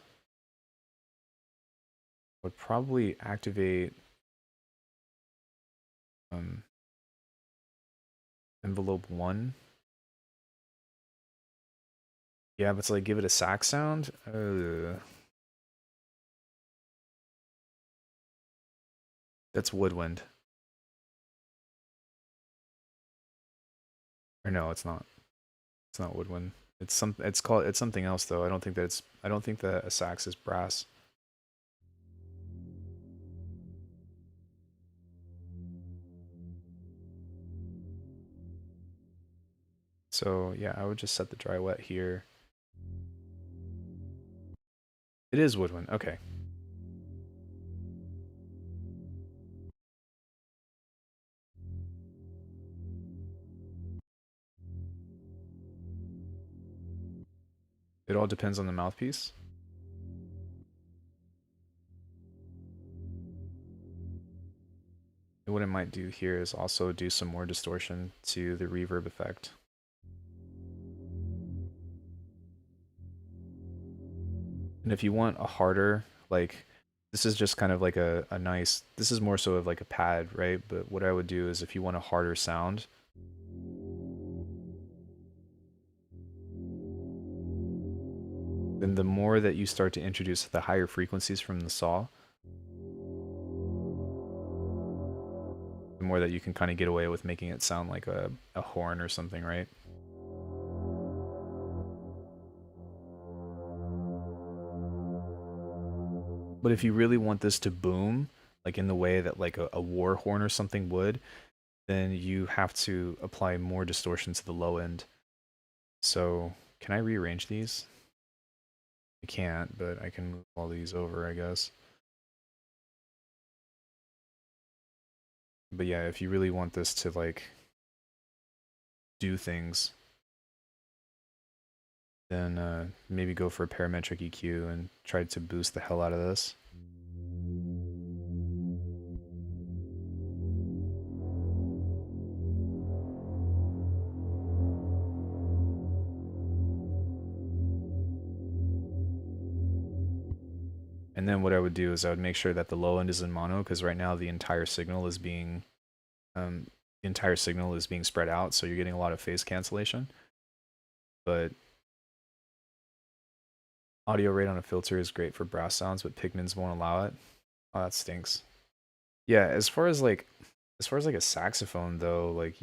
would probably activate Envelope 1. Yeah, but to like give it a sax sound? That's woodwind. Or no, it's not. It's not woodwind. It's something else though. I don't think that a sax is brass. So yeah, I would just set the dry wet here. It is woodwind. Okay. It all depends on the mouthpiece. And what I might do here is also do some more distortion to the reverb effect. And if you want a harder, like, this is just kind of like a nice, this is more so of like a pad, right? But what I would do is if you want a harder sound, then the more that you start to introduce the higher frequencies from the saw, the more that you can kind of get away with making it sound like a horn or something, right? But if you really want this to boom, like in the way that like a war horn or something would, then you have to apply more distortion to the low end. So can I rearrange these? I can't, but I can move all these over, I guess. But yeah, if you really want this to like do things, then maybe go for a parametric EQ and try to boost the hell out of this. And then what I would do is I would make sure that the low end is in mono, because right now the entire signal is being spread out, so you're getting a lot of phase cancellation. But audio rate on a filter is great for brass sounds, but Pigments won't allow it. Oh, that stinks. Yeah, as far as like a saxophone though, like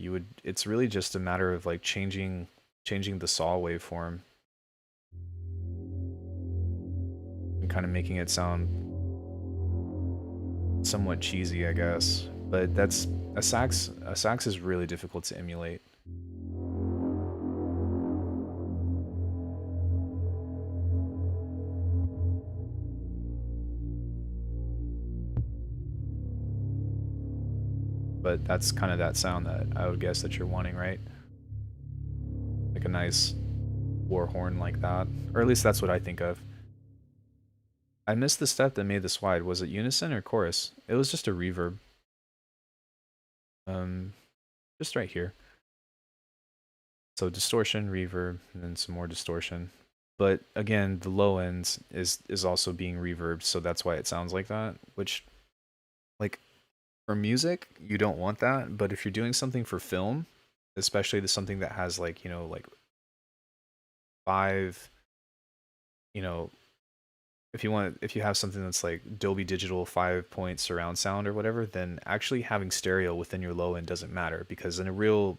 it's really just a matter of like changing the saw waveform and kind of making it sound somewhat cheesy, I guess. But that's a sax is really difficult to emulate. But that's kind of that sound that I would guess that you're wanting, right? Like a nice war horn like that. Or at least that's what I think of. I missed the step that made this wide. Was it unison or chorus? It was just a reverb. Just right here. So distortion, reverb, and then some more distortion. But again, the low end is also being reverbed, so that's why it sounds like that. Which, like, for music, you don't want that. But if you're doing something for film, especially something that has like, you know, like 5, you know, if you have something that's like Dolby Digital 5-point surround sound or whatever, then actually having stereo within your low end doesn't matter, because a real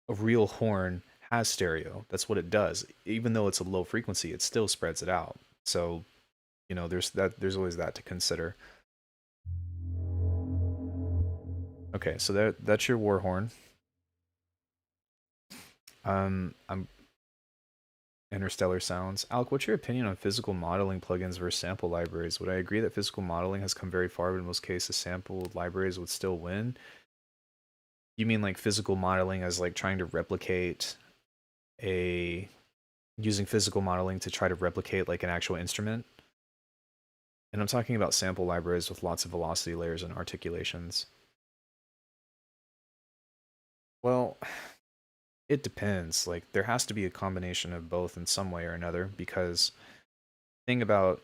horn has stereo. That's what it does. Even though it's a low frequency, it still spreads it out. So, you know, there's always that to consider. Okay, so that's your war horn. I'm Interstellar sounds. Alk, what's your opinion on physical modeling plugins versus sample libraries? Would I agree that physical modeling has come very far, but in most cases, sample libraries would still win? You mean like physical modeling as like trying to replicate using physical modeling to try to replicate like an actual instrument? And I'm talking about sample libraries with lots of velocity layers and articulations. Well, it depends. Like there has to be a combination of both in some way or another, because thing about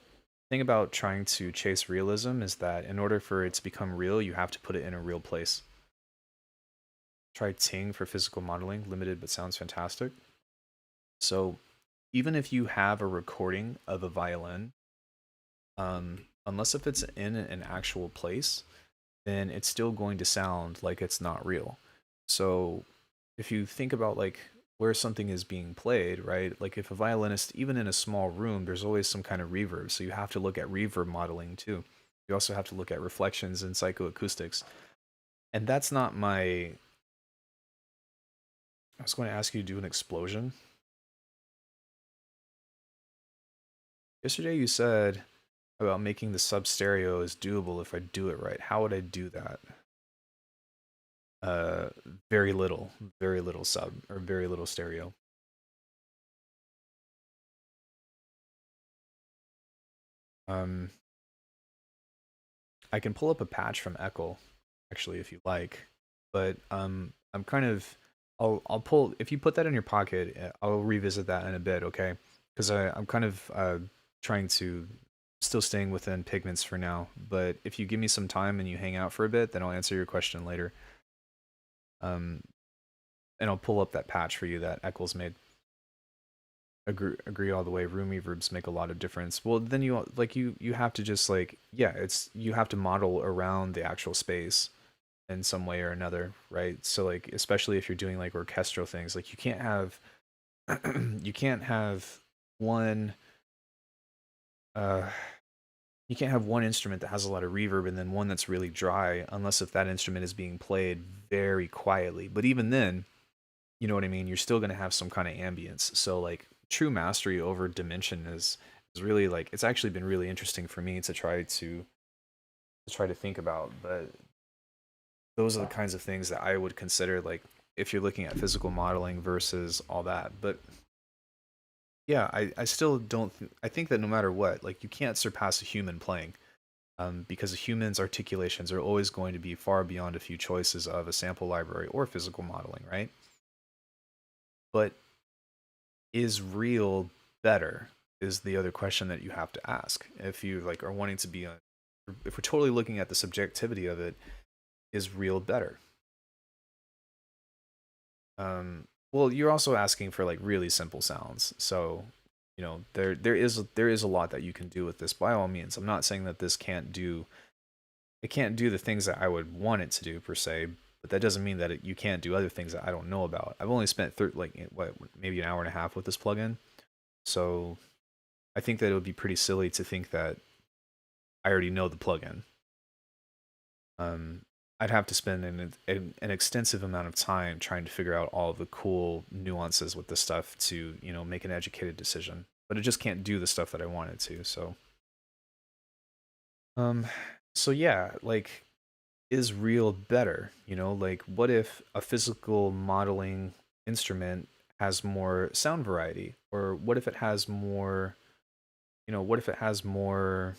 trying to chase realism is that in order for it to become real, you have to put it in a real place. try Ting for physical modeling, limited but sounds fantastic. So even if you have a recording of a violin, unless if it's in an actual place, then it's still going to sound like it's not real. So if you think about like where something is being played, right? Like if a violinist, even in a small room, there's always some kind of reverb. So you have to look at reverb modeling too. You also have to look at reflections and psychoacoustics. And that's not my... I was going to ask you to do an explosion. Yesterday you said about making the sub stereo is doable if I do it right. How would I do that? Very little sub or very little stereo. I can pull up a patch from Echo, actually, if you like, but I'm kind of... I'll pull... if you put that in your pocket, I'll revisit that in a bit, okay? Because I'm kind of trying to... still staying within pigments for now, but if you give me some time and you hang out for a bit, then I'll answer your question later. And I'll pull up that patch for you that Eccles made. Agree all the way. Room reverbs make a lot of difference. Well, then you have to just like, yeah, it's... you have to model around the actual space in some way or another, right? So like, especially if you're doing like orchestral things, like you can't have you can't have one you can't have one instrument that has a lot of reverb and then one that's really dry, unless if that instrument is being played very quietly. But even then, you know what I mean, you're still going to have some kind of ambience. So like true mastery over dimension is really like... it's actually been really interesting for me to try to think about. But those are the kinds of things that I would consider, like, if you're looking at physical modeling versus all that. But yeah, I still don't... I think that no matter what, like, you can't surpass a human playing, because a human's articulations are always going to be far beyond a few choices of a sample library or physical modeling, right? But is real better is the other question that you have to ask. If you like are wanting to be if we're totally looking at the subjectivity of it, is real better? Well, you're also asking for like really simple sounds, so you know there is a lot that you can do with this. By all means, I'm not saying that this can't do... it can't do the things that I would want it to do per se, but that doesn't mean that you can't do other things that I don't know about. I've only spent maybe an hour and a half with this plugin, so I think that it would be pretty silly to think that I already know the plugin. I'd have to spend an extensive amount of time trying to figure out all of the cool nuances with this stuff to, you know, make an educated decision. But it just can't do the stuff that I want it to. So yeah, like, is real better? You know, like, what if a physical modeling instrument has more sound variety, or what if it has more... you know, what if it has more...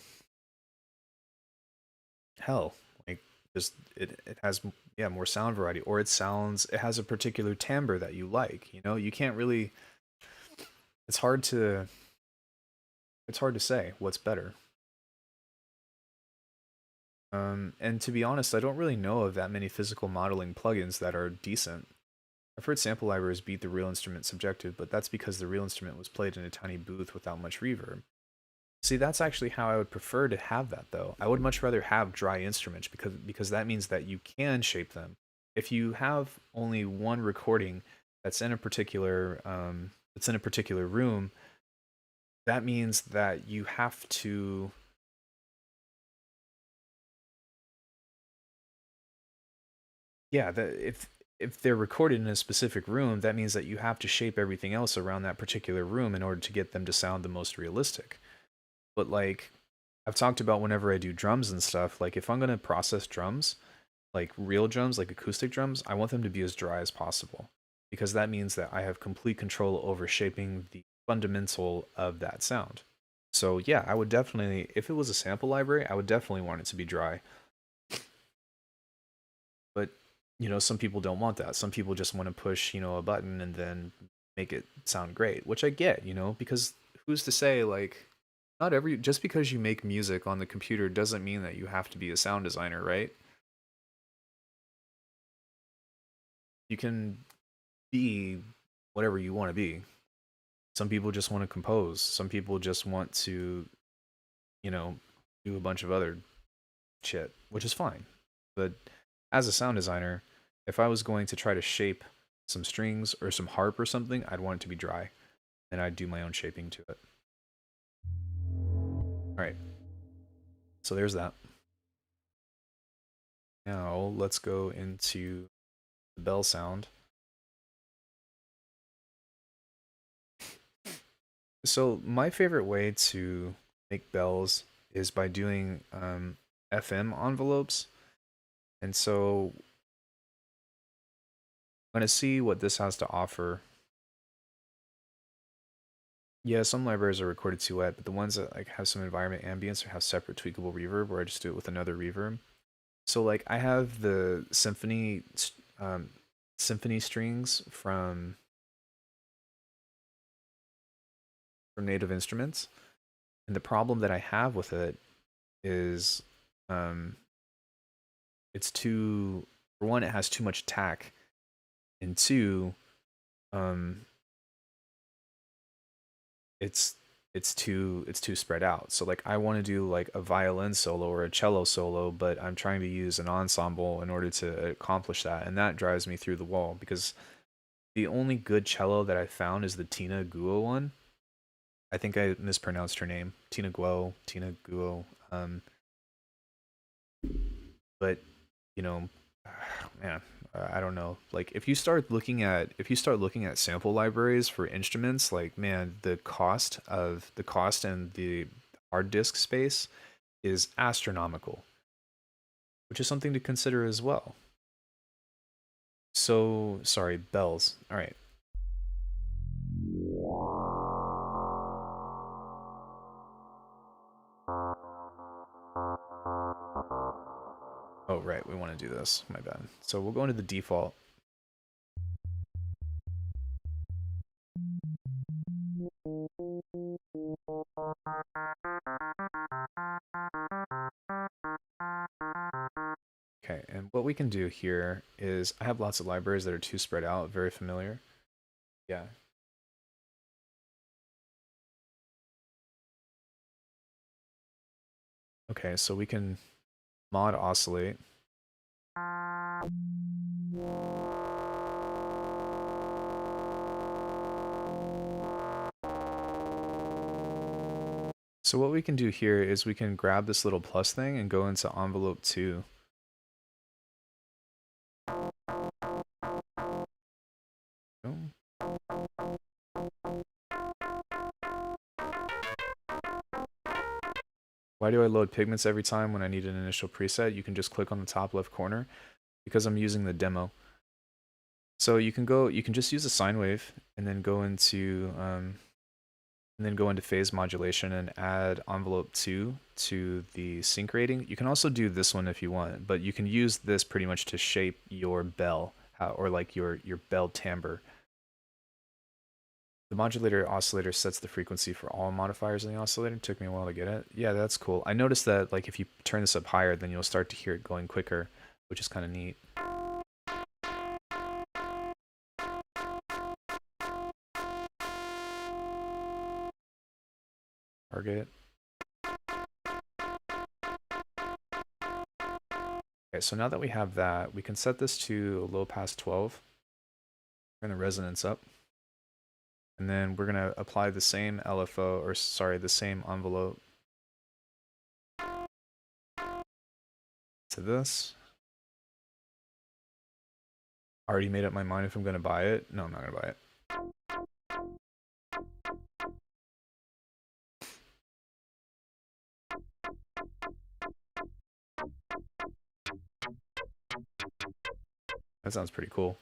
hell, like, just it has, yeah, more sound variety, or it has a particular timbre that you like, you know? You can't really... it's hard to say what's better. And to be honest, I don't really know of that many physical modeling plugins that are decent. I've heard sample libraries beat the real instrument subjective, but that's because the real instrument was played in a tiny booth without much reverb. See, that's actually how I would prefer to have that, though. I would much rather have dry instruments, because that means that you can shape them. If you have only one recording that's in a particular room, that means that you have to... yeah, if they're recorded in a specific room, that means that you have to shape everything else around that particular room in order to get them to sound the most realistic. But like I've talked about, whenever I do drums and stuff, like if I'm going to process drums, like real drums, like acoustic drums, I want them to be as dry as possible, because that means that I have complete control over shaping the fundamental of that sound. So yeah, I would definitely, if it was a sample library, I would definitely want it to be dry. But you know, some people don't want that. Some people just want to push, you know, a button and then make it sound great, which I get, you know, because who's to say, like, not every... just because you make music on the computer doesn't mean that you have to be a sound designer, right? you can be whatever you want to be. Some people just want to compose. Some people just want to, you know, do a bunch of other shit, which is fine. But as a sound designer, if I was going to try to shape some strings or some harp or something, I'd want it to be dry, and I'd do my own shaping to it. All right. So there's that. Now let's go into the bell sound. So my favorite way to make bells is by doing FM envelopes. And so I'm going to see what this has to offer. Yeah, some libraries are recorded too wet, but the ones that like have some environment ambience or have separate tweakable reverb, or I just do it with another reverb. So like I have the symphony strings from Native Instruments, and the problem that I have with it is it's too, for one, it has too much tack, and two, it's too spread out. So like I want to do like a violin solo or a cello solo, but I'm trying to use an ensemble in order to accomplish that, and that drives me through the wall because the only good cello that I found is the Tina Guo one. I think I mispronounced her name, Tina Guo. But you know, man, I don't know. Like if you start looking at sample libraries for instruments, like man, the cost and the hard disk space is astronomical, which is something to consider as well. So sorry, bells. All right. Oh, right, we want to do this. My bad. So we'll go into the default. Okay, and what we can do here is I have lots of libraries that are too spread out, very familiar. Yeah. Okay, so we can mod oscillate. So what we can do here is we can grab this little plus thing and go into envelope 2. Why do I load pigments every time when I need an initial preset? You can just click on the top left corner because I'm using the demo. So you can just use a sine wave and then go into phase modulation and add envelope 2 to the sync rating. You can also do this one if you want, but you can use this pretty much to shape your bell or like your bell timbre. The modulator oscillator sets the frequency for all modifiers in the oscillator. It took me a while to get it. Yeah, that's cool. I noticed that like if you turn this up higher, then you'll start to hear it going quicker, which is kind of neat. Target. Okay, so now that we have that, we can set this to low pass 12. Turn the resonance up. And then we're going to apply the same LFO, or sorry, the same envelope to this. I already made up my mind if I'm going to buy it. No, I'm not going to buy it. That sounds pretty cool.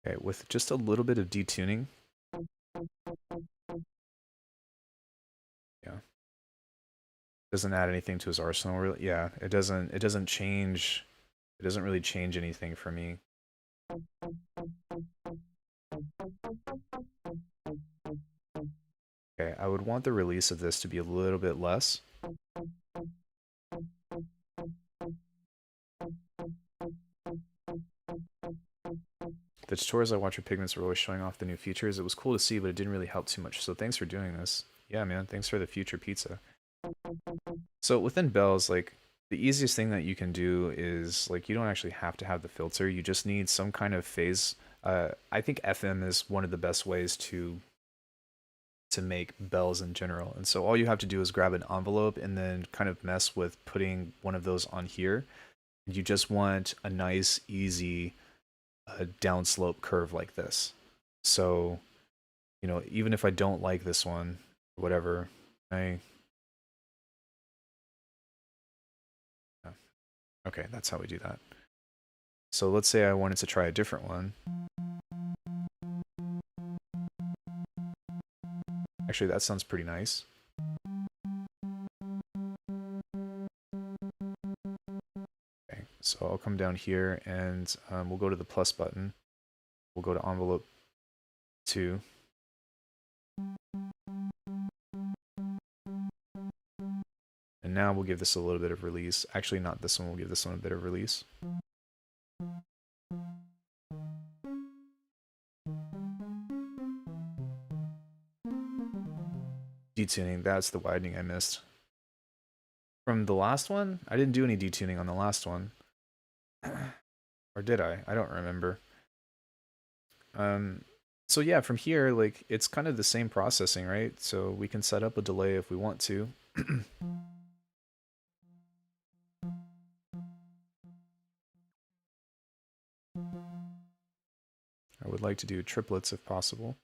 Okay, with just a little bit of detuning. Yeah. Doesn't add anything to his arsenal, really. Yeah, it doesn't change. It doesn't really change anything for me. Okay, I would want the release of this to be a little bit less. The tutorials I watch with Pigments were always showing off the new features. It was cool to see, but it didn't really help too much. So thanks for doing this. Yeah, man, thanks for the future pizza. So within bells, like, the easiest thing that you can do is, like, you don't actually have to have the filter. You just need some kind of phase. I think FM is one of the best ways to make bells in general. And so all you have to do is grab an envelope and then kind of mess with putting one of those on here. And you just want a nice, easy downslope curve like this. So, you know, even if I don't like this one, whatever, okay, that's how we do that. So let's say I wanted to try a different one. Actually, that sounds pretty nice. Okay, so I'll come down here and we'll go to the plus button. We'll go to envelope 2. And now we'll give this a little bit of release. Actually, not this one. We'll give this one a bit of release. Detuning, that's the widening I missed. From the last one? I didn't do any detuning on the last one. Or did I? I don't remember. So yeah, from here, like, it's kind of the same processing, right? So we can set up a delay if we want to. I would like to do triplets if possible.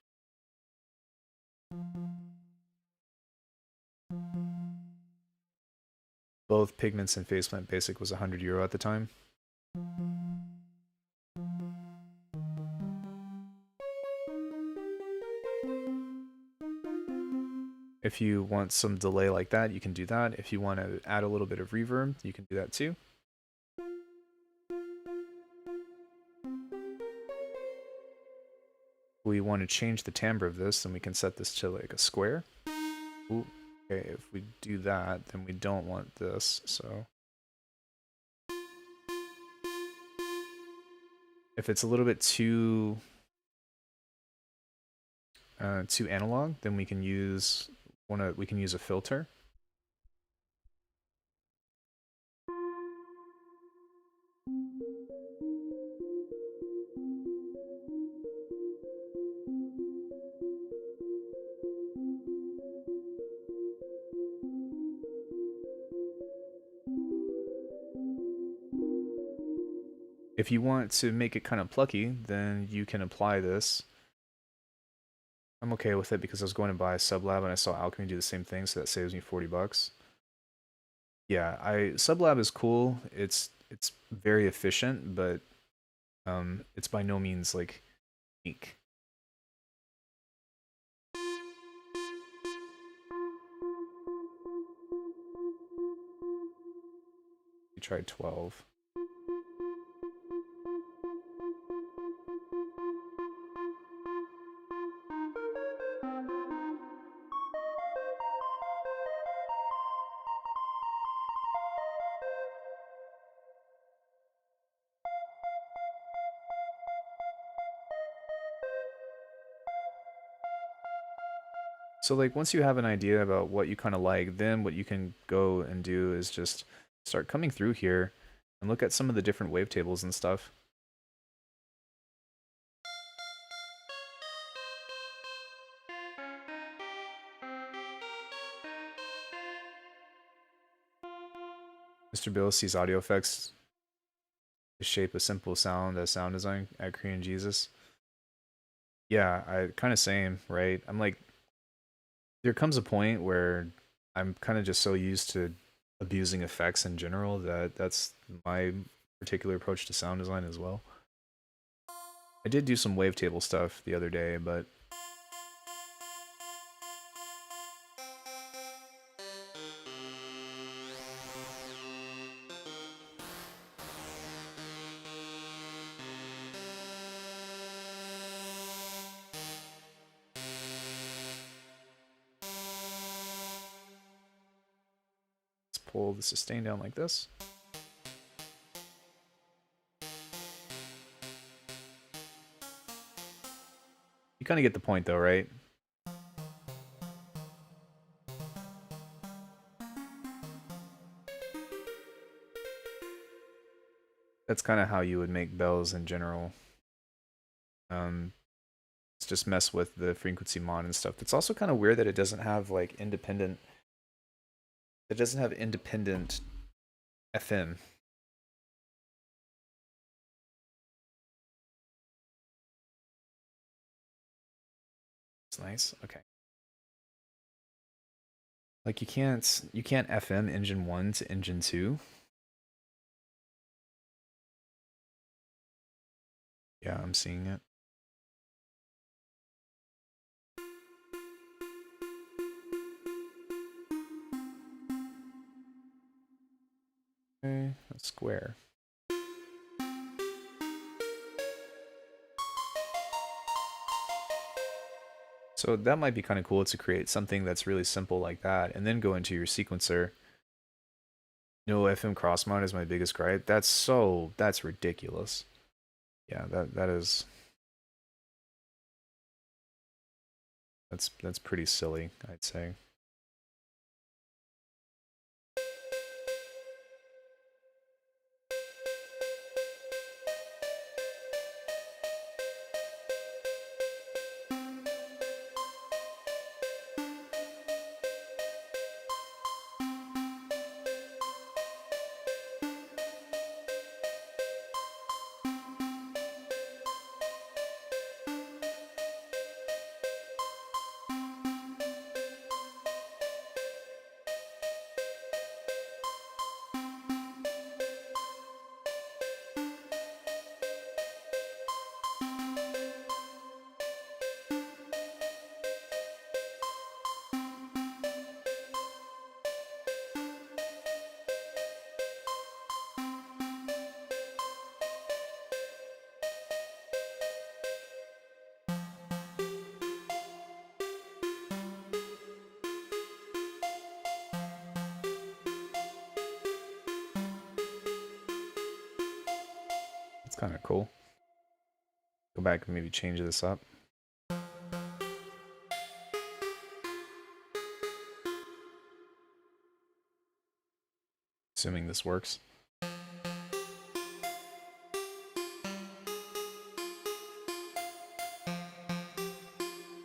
Both Pigments and Faceplant Basic was €100 at the time. If you want some delay like that, you can do that. If you want to add a little bit of reverb, you can do that too. We want to change the timbre of this, then we can set this to like a square. Ooh, okay, if we do that, then we don't want this, so. If it's a little bit too analog, then we can use a filter. If you want to make it kind of plucky, then you can apply this. I'm okay with it because I was going to buy a Sublab and I saw Alckemy do the same thing, so that saves me $40. Yeah, Sublab is cool. It's very efficient, but it's by no means like unique. We tried 12. So like once you have an idea about what you kind of like, then what you can go and do is just start coming through here and look at some of the different wavetables and stuff. Mr. Bill sees audio effects to shape a simple sound as sound design at Korean Jesus. Yeah, I kind of same, right? I'm like, there comes a point where I'm kind of just so used to abusing effects in general that that's my particular approach to sound design as well. I did do some wavetable stuff the other day, but pull the sustain down like this. You kind of get the point though, right? That's kind of how you would make bells in general. It's just mess with the frequency mod and stuff. It's also kind of weird that it doesn't have like independent. It doesn't have independent FM. It's nice. Okay. Like you can't FM engine 1 to engine 2. Yeah, I'm seeing it. Okay, a square. So that might be kind of cool to create something that's really simple like that, and then go into your sequencer. No FM cross mod is my biggest gripe. That's ridiculous. Yeah, that's pretty silly, I'd say. It's kind of cool. Go back and maybe change this up. Assuming this works.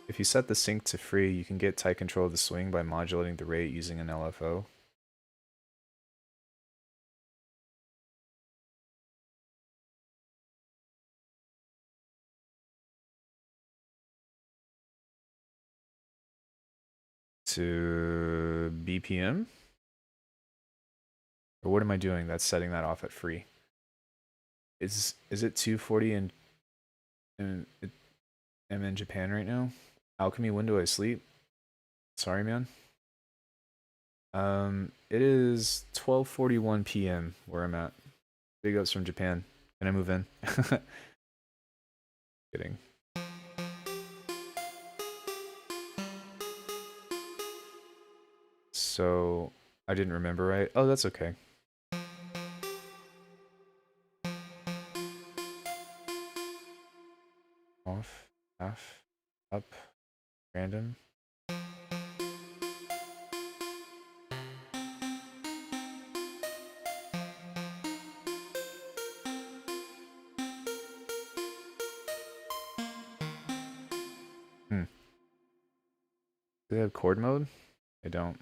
If you set the sync to free, you can get tight control of the swing by modulating the rate using an LFO. To BPM? Or what am I doing that's setting that off at free? Is it 240 and I'm in Japan right now? Alckemy, when do I sleep? Sorry, man. It is 12:41 p.m. where I'm at. Big ups from Japan. Can I move in? Kidding. So I didn't remember right. Oh, that's okay. Off, half, up, random. Do they have chord mode? They don't.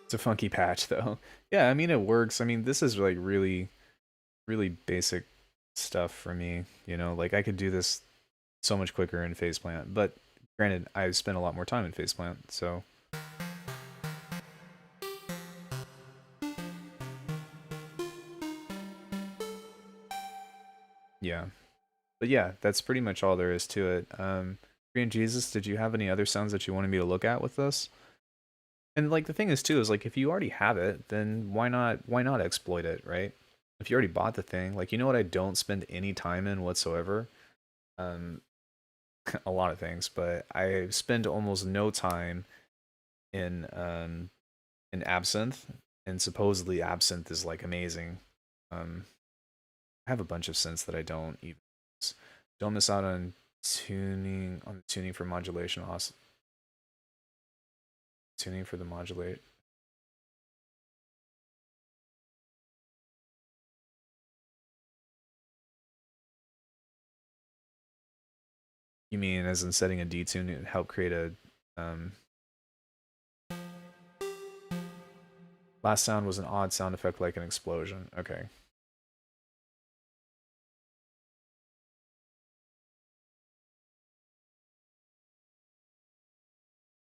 It's a funky patch though. Yeah, I mean it works. I mean this is like really basic stuff for me, you know, like I could do this so much quicker in Faceplant, but granted I've spent a lot more time in Faceplant, so yeah. But yeah, that's pretty much all there is to it. Korean Jesus, did you have any other sounds that you wanted me to look at with this? And like the thing is too is like if you already have it, then why not exploit it, right? If you already bought the thing, like you know what I don't spend any time in whatsoever? a lot of things, but I spend almost no time in Absinthe, and supposedly Absinthe is like amazing. I have a bunch of synths that I don't even use. Don't miss out on tuning for modulation. Tuning for the modulate. You mean as in setting a detune to help create a last sound was an odd sound effect like an explosion. Okay.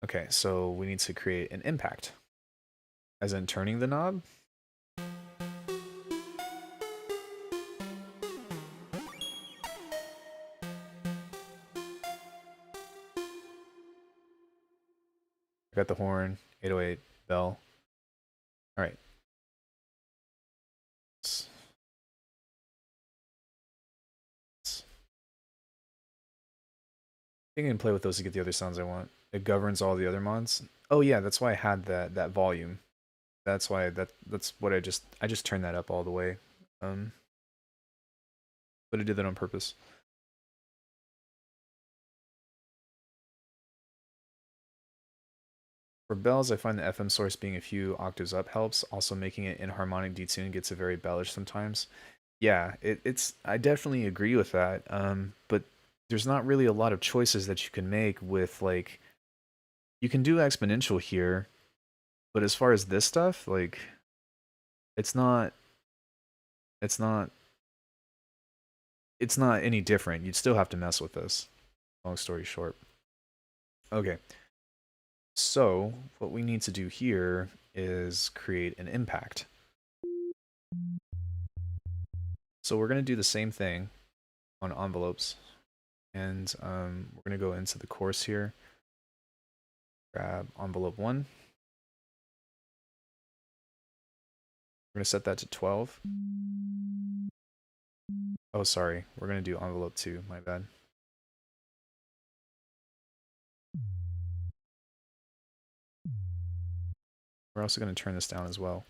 Okay, so we need to create an impact. As in turning the knob. I got the horn, 808, bell. Alright. I think I can play with those to get the other sounds I want. It governs all the other mods. Oh yeah, that's why I had that volume. That's why that's what I just turned that up all the way. But I did that on purpose. For bells, I find the FM source being a few octaves up helps. Also, making it inharmonic detune gets a very bellish sometimes. Yeah, it's I definitely agree with that. But there's not really a lot of choices that you can make with like you can do exponential here, but as far as this stuff, like it's not it's not it's not any different. You'd still have to mess with this. Long story short. Okay. So, what we need to do here is create an impact. So we're going to do the same thing on envelopes. And we're going to go into the course here. Grab envelope 1. We're going to set that to 12. Oh, sorry. We're going to do envelope 2. My bad. We're also going to turn this down as well.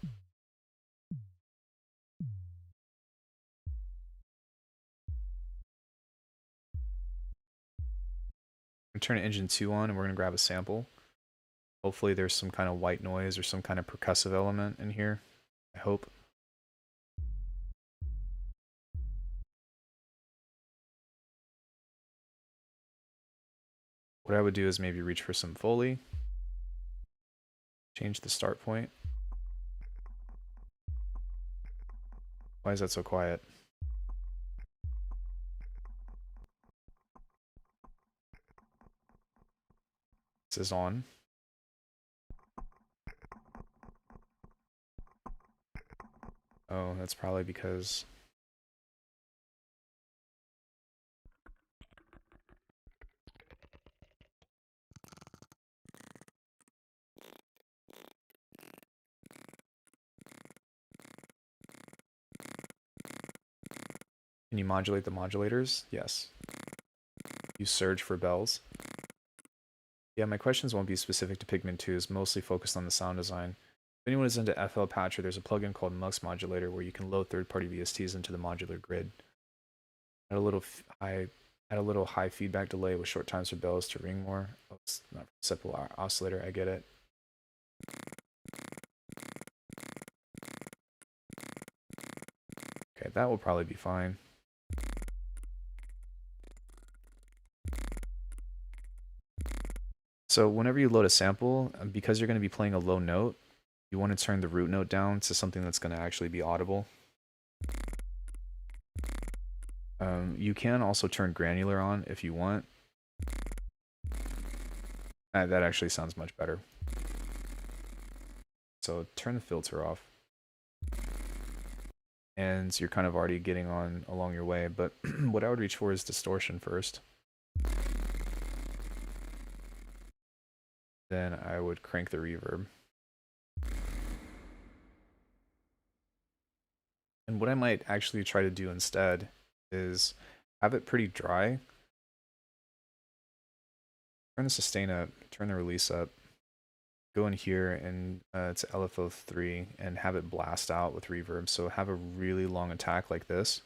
I'm going to turn engine 2 on, and we're going to grab a sample. Hopefully there's some kind of white noise or some kind of percussive element in here. I hope. What I would do is maybe reach for some Foley. Change the start point. Why is that so quiet? This is on. Oh, that's probably because... Can you modulate the modulators? Yes. Use surge for bells. Yeah, my questions won't be specific to Pigment 2, it's mostly focused on the sound design. If anyone is into FL Patcher, there's a plugin called Mux Modulator where you can load third-party VSTs into the modular grid. Add a little high feedback delay with short times for bells to ring more. Oh, it's not simple oscillator, I get it. Okay, that will probably be fine. So whenever you load a sample, because you're going to be playing a low note, you want to turn the root note down to something that's going to actually be audible. You can also turn granular on if you want. That actually sounds much better. So turn the filter off. And you're kind of already getting on along your way, but what I would reach for is distortion first. Then I would crank the reverb. And what I might actually try to do instead is have it pretty dry turn the sustain up, turn the release up, go in here and to LFO3 and have it blast out with reverb. So have a really long attack like this.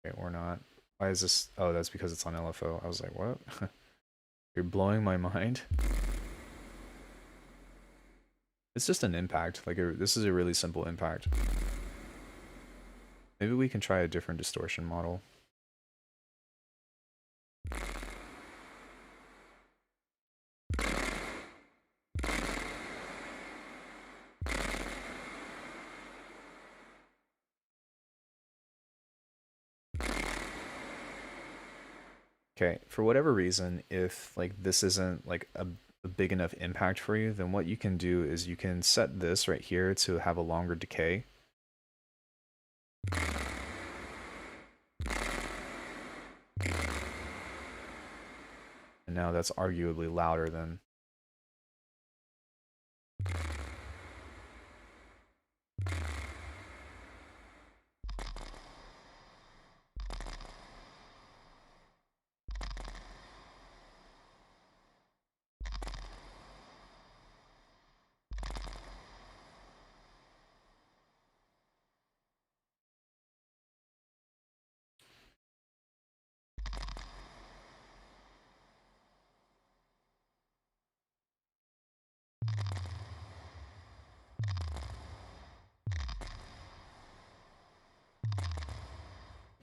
Okay, or not. Why is this? Oh, that's because it's on LFO. I was like, what? You're blowing my mind. It's just an impact. Like this is a really simple impact. Maybe we can try a different distortion model. Okay, for whatever reason, if like this isn't like a big enough impact for you, then what you can do is you can set this right here to have a longer decay. And now that's arguably louder than.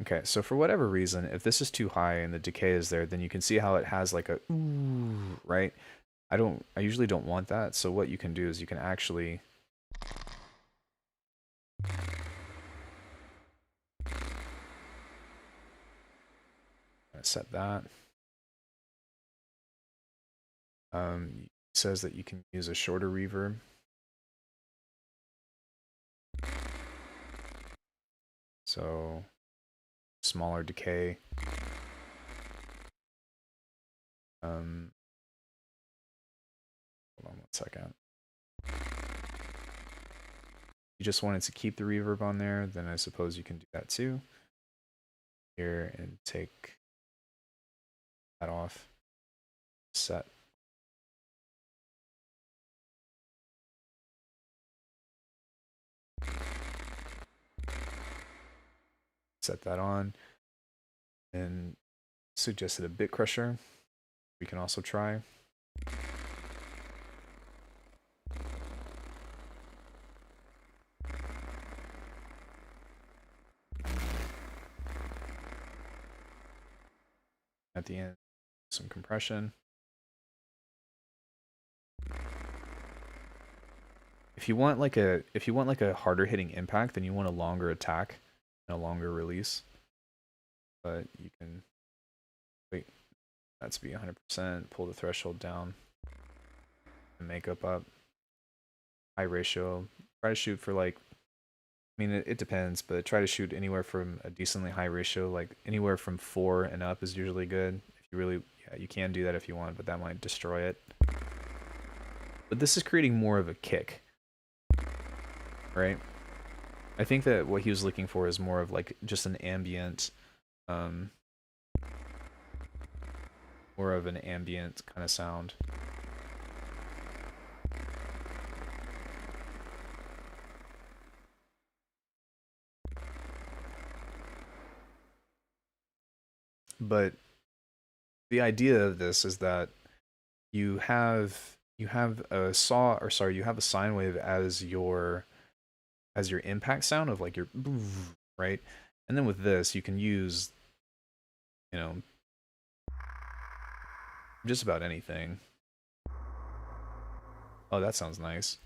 Okay, so for whatever reason, if this is too high and the decay is there, then you can see how it has like a ooh, right? I usually don't want that, so what you can do is you can actually set that. It says that you can use a shorter reverb. So smaller decay. Hold on one second. You just wanted to keep the reverb on there, then I suppose you can do that too. Here and take that off. Set. Set that on. And suggested a bit crusher. We can also try. At the end, some compression. If you want like a harder hitting impact, then you want a longer attack and a longer release. But you can wait that to be 100%, pull the threshold down, and makeup up. High ratio. Try to shoot for like, I mean it depends, but try to shoot anywhere from a decently high ratio, like anywhere from 4 and up is usually good. If you really, yeah, you can do that if you want, but that might destroy it. But this is creating more of a kick, right? I think that what he was looking for is more of like just an ambient, more of an ambient kind of sound. But the idea of this is that you have a saw, or sorry, you have a sine wave as your impact sound of like your right, and then with this you can use, you know, just about anything. Oh, that sounds nice.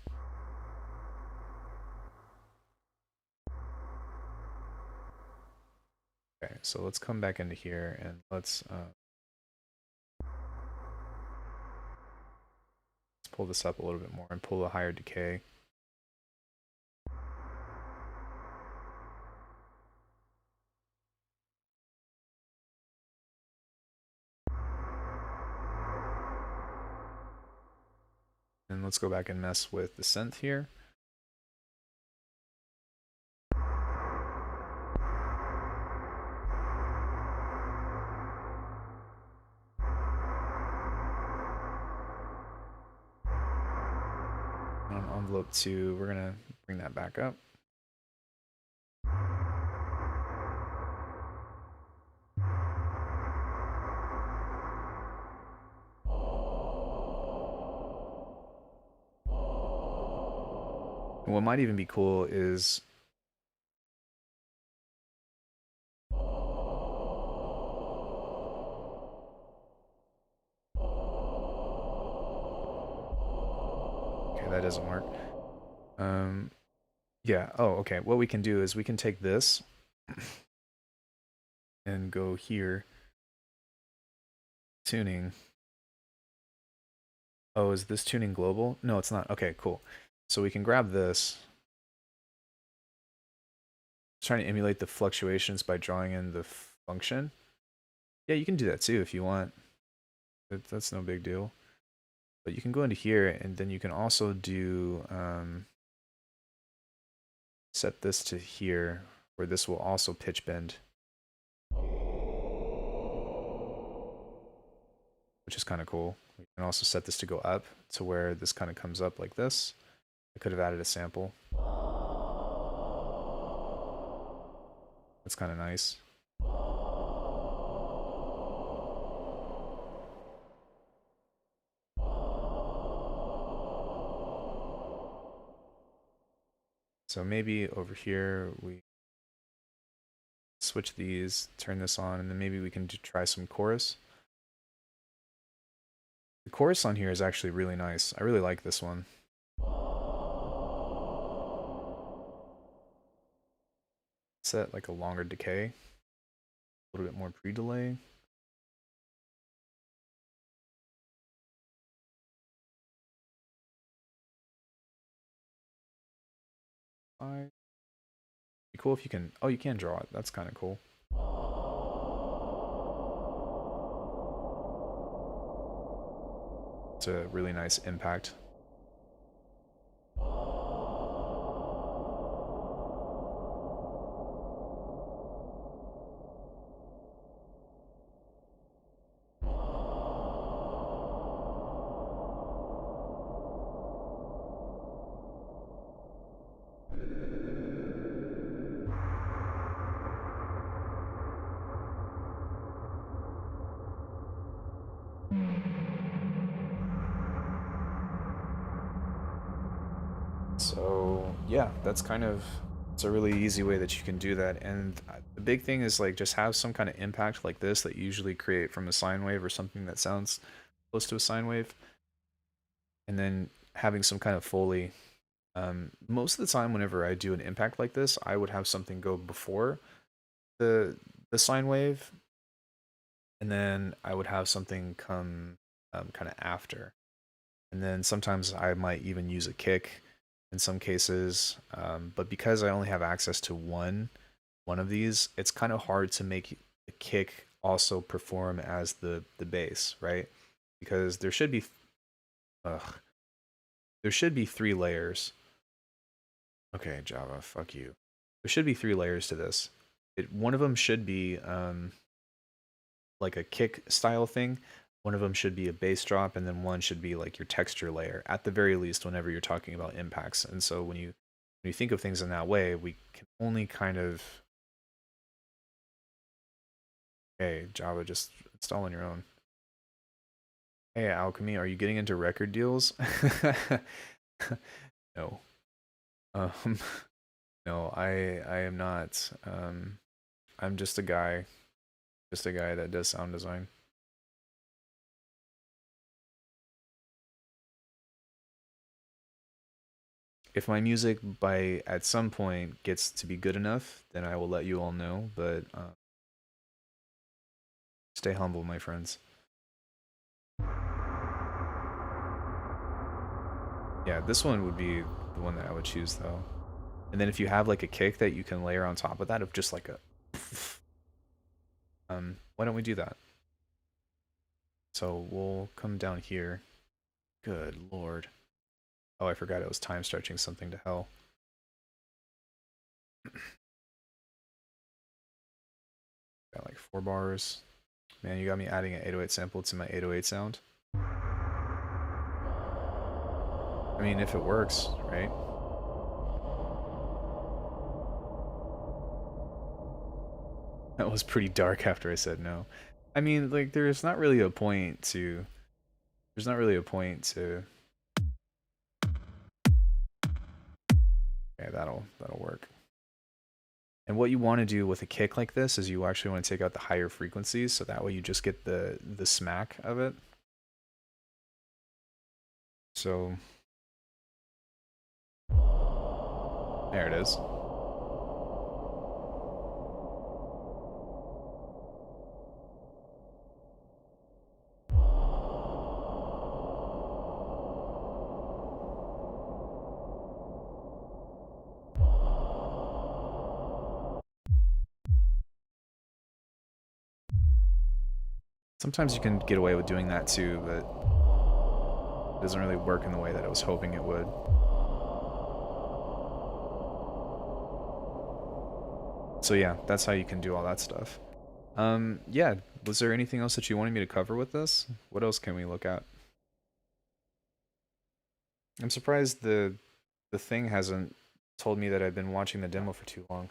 Okay, so let's come back into here and let's pull this up a little bit more and pull a higher decay. And let's go back and mess with the synth here. on envelope 2, we're gonna bring that back up. And what might even be cool is okay, that doesn't work. Yeah, oh, okay. What we can do is we can take this and go here. Tuning. Oh, is this tuning global? No, it's not. Okay, cool. So we can grab this. Trying to emulate the fluctuations by drawing in the function. Yeah, you can do that too if you want. That's no big deal. But you can go into here and then you can also do set this to here where this will also pitch bend, which is kind of cool. We can also set this to go up to where this kind of comes up like this. I could have added a sample. That's kind of nice. So maybe over here we switch these, turn this on, and then maybe we can try some chorus. The chorus on here is actually really nice. I really like this one. Set like a longer decay, a little bit more pre-delay. Be cool if you can. Oh, you can draw it. That's kind of cool. It's a really nice impact. So yeah, that's kind of, it's a really easy way that you can do that. And the big thing is like just have some kind of impact like this that you usually create from a sine wave or something that sounds close to a sine wave. And then having some kind of Foley. Most of the time whenever I do an impact like this, I would have something go before the sine wave, and then I would have something come kind of after. And then sometimes I might even use a kick in some cases, but because I only have access to one of these, it's kind of hard to make the kick also perform as the bass, right? Because there should be there should be 3 layers. Okay, Java, fuck you. There should be 3 layers to this. One of them should be like a kick style thing. One of them should be a bass drop, and then one should be like your texture layer, at the very least, whenever you're talking about impacts. And so when you think of things in that way, we can only kind of... Hey, Java, just install on your own. Hey, Alchemy, are you getting into record deals? No. No, I am not. I'm just a guy that does sound design. If my music at some point gets to be good enough, then I will let you all know, but stay humble, my friends. Yeah, this one would be the one that I would choose though. And then if you have like a kick that you can layer on top of that, of just like a why don't we do that? So we'll come down here. Good lord. Oh, I forgot it was time stretching something to hell. Got like 4 bars. Man, you got me adding an 808 sample to my 808 sound. I mean, if it works, right? That was pretty dark after I said no. I mean, like, there's not really a point to... There's not really a point to... Okay, that'll work. And what you want to do with a kick like this is you actually want to take out the higher frequencies, so that way you just get the smack of it. So... There it is. Sometimes you can get away with doing that too, but it doesn't really work in the way that I was hoping it would. So yeah, that's how you can do all that stuff. Yeah, was there anything else that you wanted me to cover with this? What else can we look at? I'm surprised the thing hasn't told me that I've been watching the demo for too long.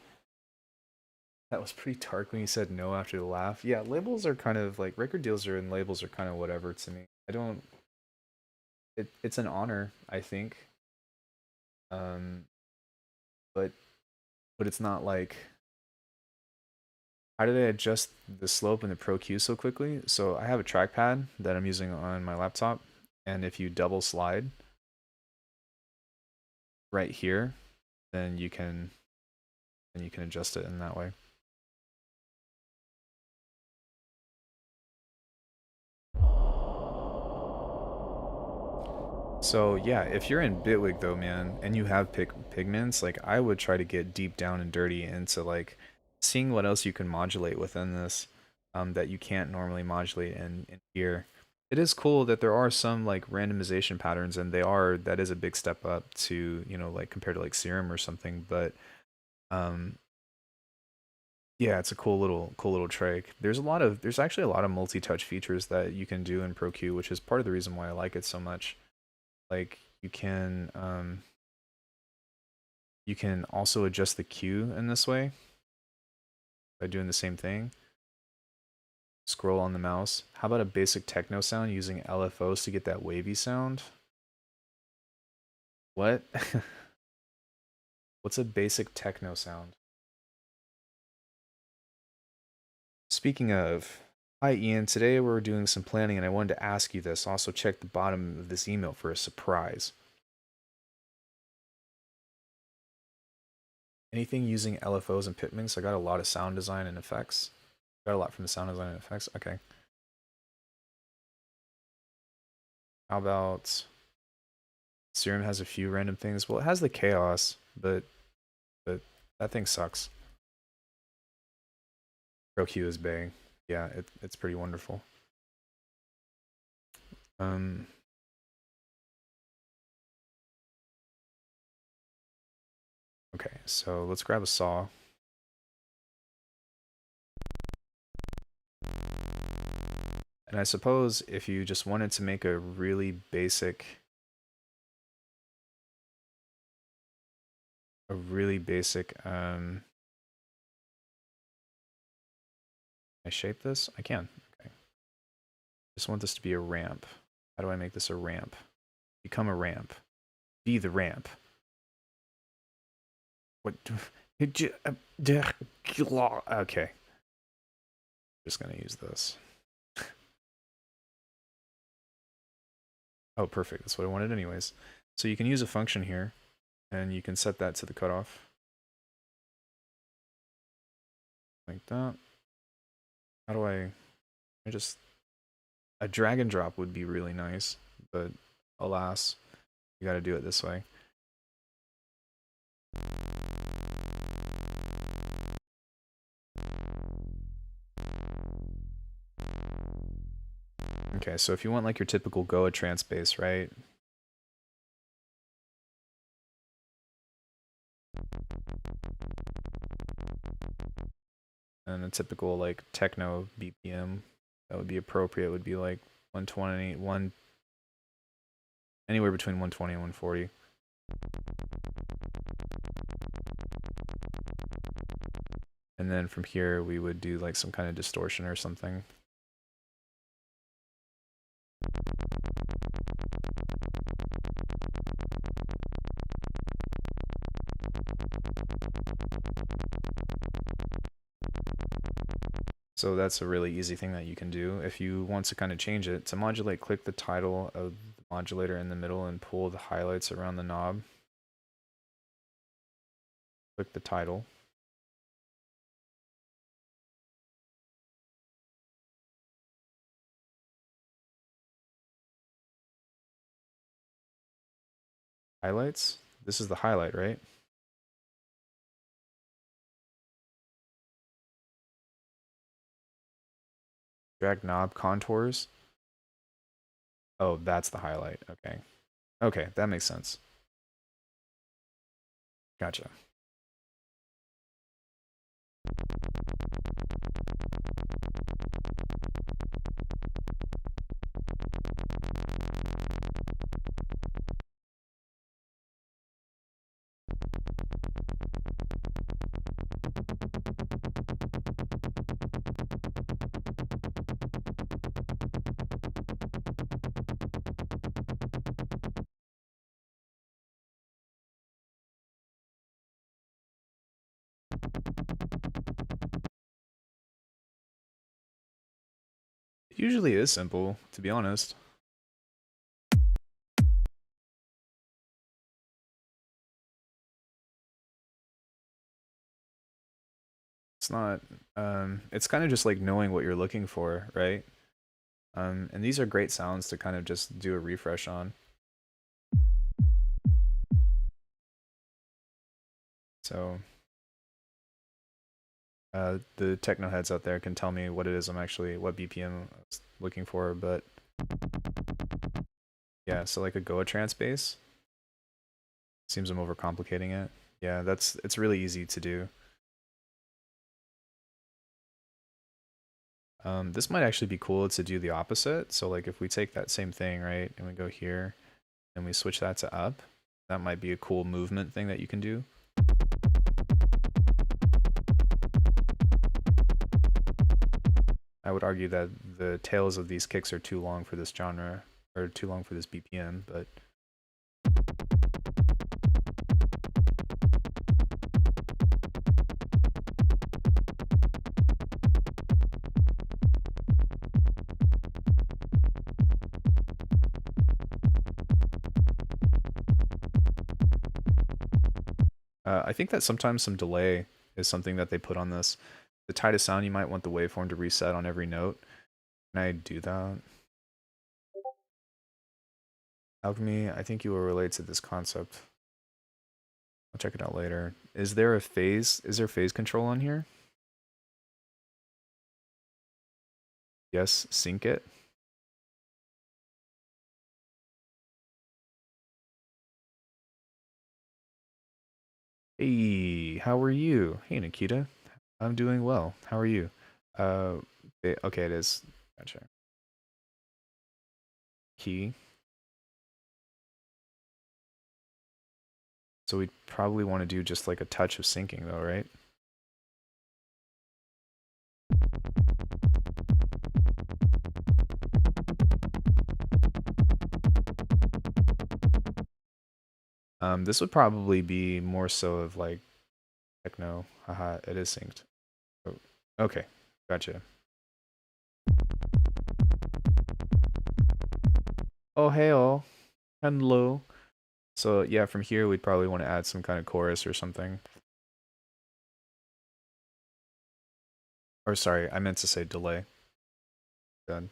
That was pretty dark when you said no after the laugh. Yeah, labels are kind of like record deals and labels are kind of whatever to me. I don't. It's an honor, I think. But it's not like. How did I adjust the slope in the Pro Q so quickly? So I have a trackpad that I'm using on my laptop, and if you double slide right here, then you can adjust it in that way. So yeah, if you're in Bitwig though, man, and you have pigments, like I would try to get deep down and dirty into like seeing what else you can modulate within this that you can't normally modulate in here. It is cool that there are some like randomization patterns, and that is a big step up to, you know, like compared to like Serum or something, but um yeah, it's a cool little trick. There's actually a lot of multi-touch features that you can do in ProQ, which is part of the reason why I like it so much. Like you can also adjust the Q in this way by doing the same thing. Scroll on the mouse. How about a basic techno sound using LFOs to get that wavy sound? What? What's a basic techno sound? Speaking of, hi Ian, today we're doing some planning and I wanted to ask you this. Also check the bottom of this email for a surprise. Anything using LFOs and pigments? I got a lot of sound design and effects. Got a lot from the sound design and effects. Okay. How about Serum has a few random things. Well, it has the chaos, but that thing sucks. ProQ is bang. Yeah, it's pretty wonderful. Okay, so let's grab a saw. And I suppose if you just wanted to make a really basic I shape this? I can. Okay. Just want this to be a ramp. How do I make this a ramp? Become a ramp. Be the ramp. What? Okay. Just gonna use this. Oh, perfect. That's what I wanted anyways. So you can use a function here, and you can set that to the cutoff. Like that. How do I just... A drag and drop would be really nice, but alas, you gotta do it this way. Okay, so if you want like your typical Goa trance bass, right? And a typical like techno BPM that would be appropriate would be like 120, anywhere between 120 and 140. And then from here, we would do like some kind of distortion or something. So that's a really easy thing that you can do. If you want to kind of change it, to modulate, click the title of the modulator in the middle and pull the highlights around the knob. Click the title. Highlights. This is the highlight, right? Drag knob contours. Oh, that's the highlight. Okay. Okay, that makes sense. Gotcha. It usually is simple, to be honest. It's not, it's kind of just like knowing what you're looking for, right? And these are great sounds to kind of just do a refresh on. So, the techno heads out there can tell me what it is what BPM I was looking for, but yeah, so like a Goa trance bass. Seems I'm overcomplicating it. Yeah, it's really easy to do. This might actually be cool to do the opposite. So like if we take that same thing, right, and we go here, and we switch that to up, that might be a cool movement thing that you can do. I would argue that the tails of these kicks are too long for this genre, or too long for this BPM, but I think that sometimes some delay is something that they put on this. The tightest sound, you might want the waveform to reset on every note. Can I do that? Alckemy, I think you will relate to this concept. I'll check it out later. Is there phase control on here? Yes, sync it. Hey, how are you? Hey, Nikita. I'm doing well. How are you? Okay, it is. Gotcha. Key. So we'd probably want to do just like a touch of syncing though, right? This would probably be more so of like techno. Haha, it is synced. Oh, okay, gotcha. Oh, hey all. Hello. So yeah, from here we'd probably want to add some kind of chorus or something. Or sorry, I meant to say delay. Good.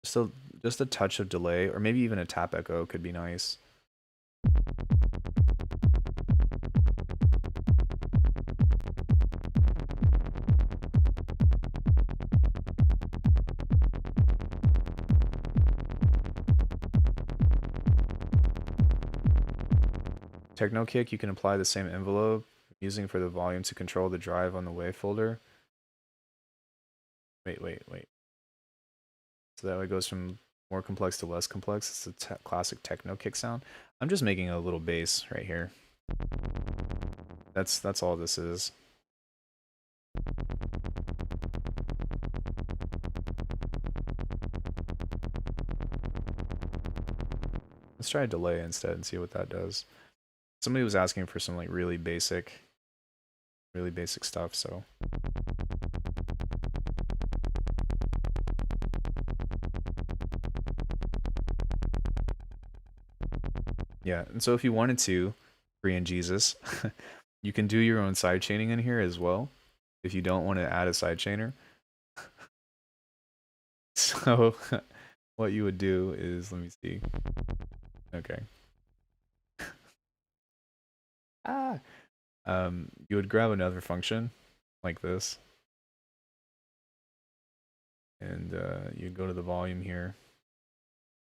Just a touch of delay, or maybe even a tap echo could be nice. Techno kick, you can apply the same envelope using for the volume to control the drive on the wave folder. Wait. So that way it goes from more complex to less complex. It's a classic techno kick sound. I'm just making a little bass right here. That's all this is. Let's try a delay instead and see what that does. Somebody was asking for some like really basic stuff, so yeah. And so if you wanted to, Korean Jesus, you can do your own sidechaining in here as well if you don't want to add a sidechainer. So what you would do is, let me see. Okay. You would grab another function like this, and you'd go to the volume here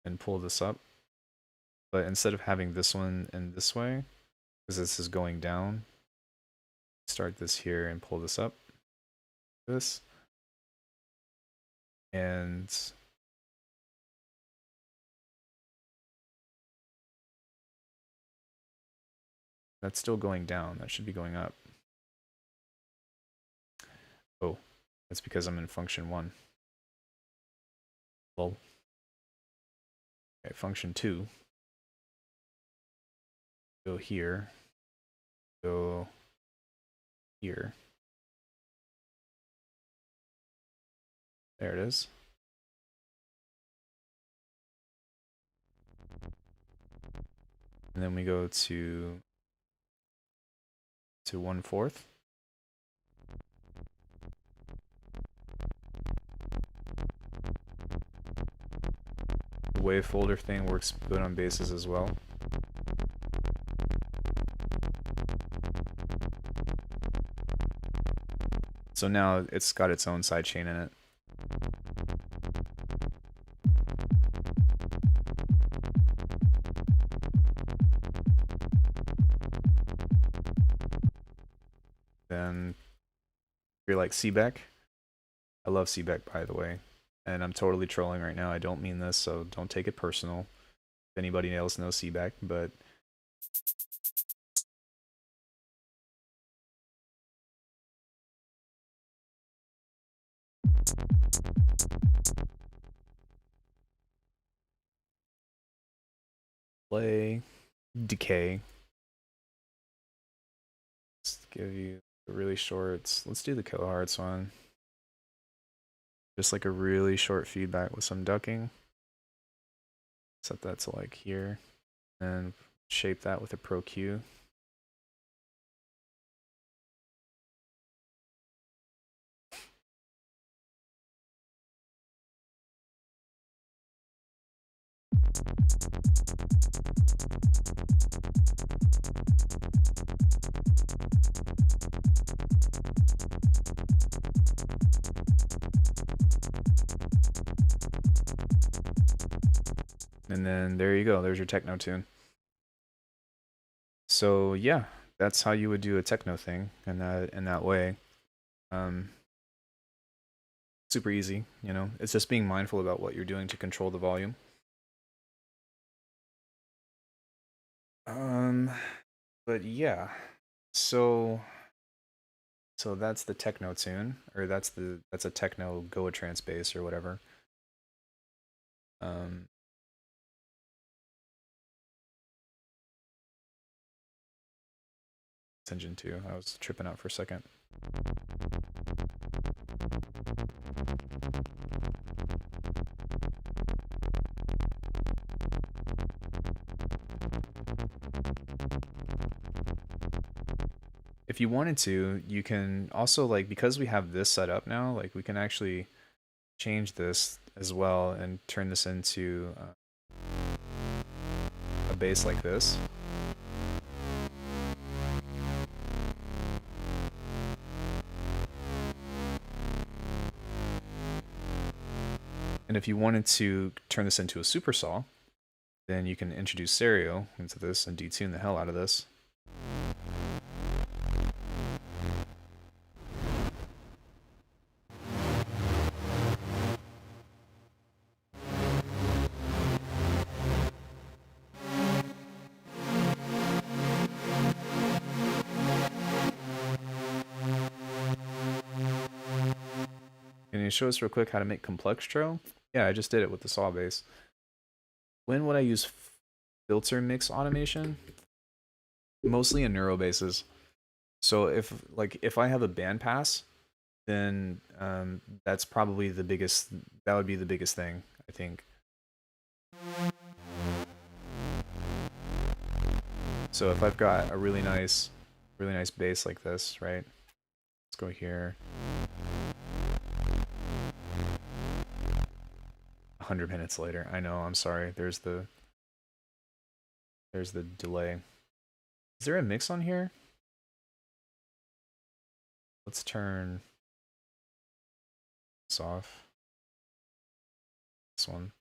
and pull this up. But instead of having this one in this way, because this is going down, start this here and pull this up. This. And that's still going down. That should be going up. Oh, that's because I'm in function 1. Lol. Okay, function 2. Go here. Go here. There it is. And then we go to 1/4. The wave folder thing works good on basses as well. So now it's got its own sidechain in it. Then if you're like Seebeck, I love Seebeck, by the way, and I'm totally trolling right now. I don't mean this, so don't take it personal. If anybody else knows Seebeck, but play decay. Let's give you a really short. Let's do the kilohertz one. Just like a really short feedback with some ducking. Set that to like here, and shape that with a Pro Q. And then there you go. There's your techno tune. So yeah, that's how you would do a techno thing in that way. Super easy, you know. It's just being mindful about what you're doing to control the volume. But yeah, so that's the techno tune, or that's a techno Goa-trance bass or whatever. Engine 2. I was tripping out for a second. If you wanted to, you can also, like, because we have this set up now, like, we can actually change this as well and turn this into a bass like this. And if you wanted to turn this into a super saw, then you can introduce stereo into this and detune the hell out of this. Can you show us real quick how to make complextro? Yeah, I just did it with the saw base. When would I use filter mix automation? Mostly in neural bases. So if I have a bandpass, then that's probably the biggest. That would be the biggest thing, I think. So if I've got a really nice bass like this, right? Let's go here. 100 minutes later. I know, I'm sorry. There's the delay. Is there a mix on here? Let's turn this off. This one.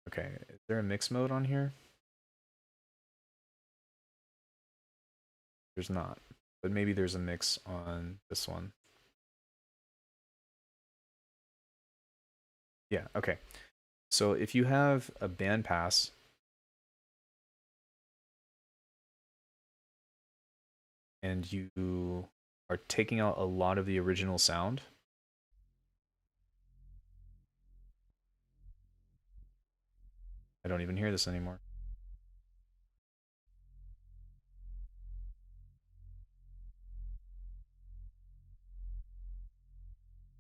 Okay, is there a mix mode on here? There's not, but maybe there's a mix on this one. Yeah, okay. So if you have a bandpass, and you are taking out a lot of the original sound, I don't even hear this anymore.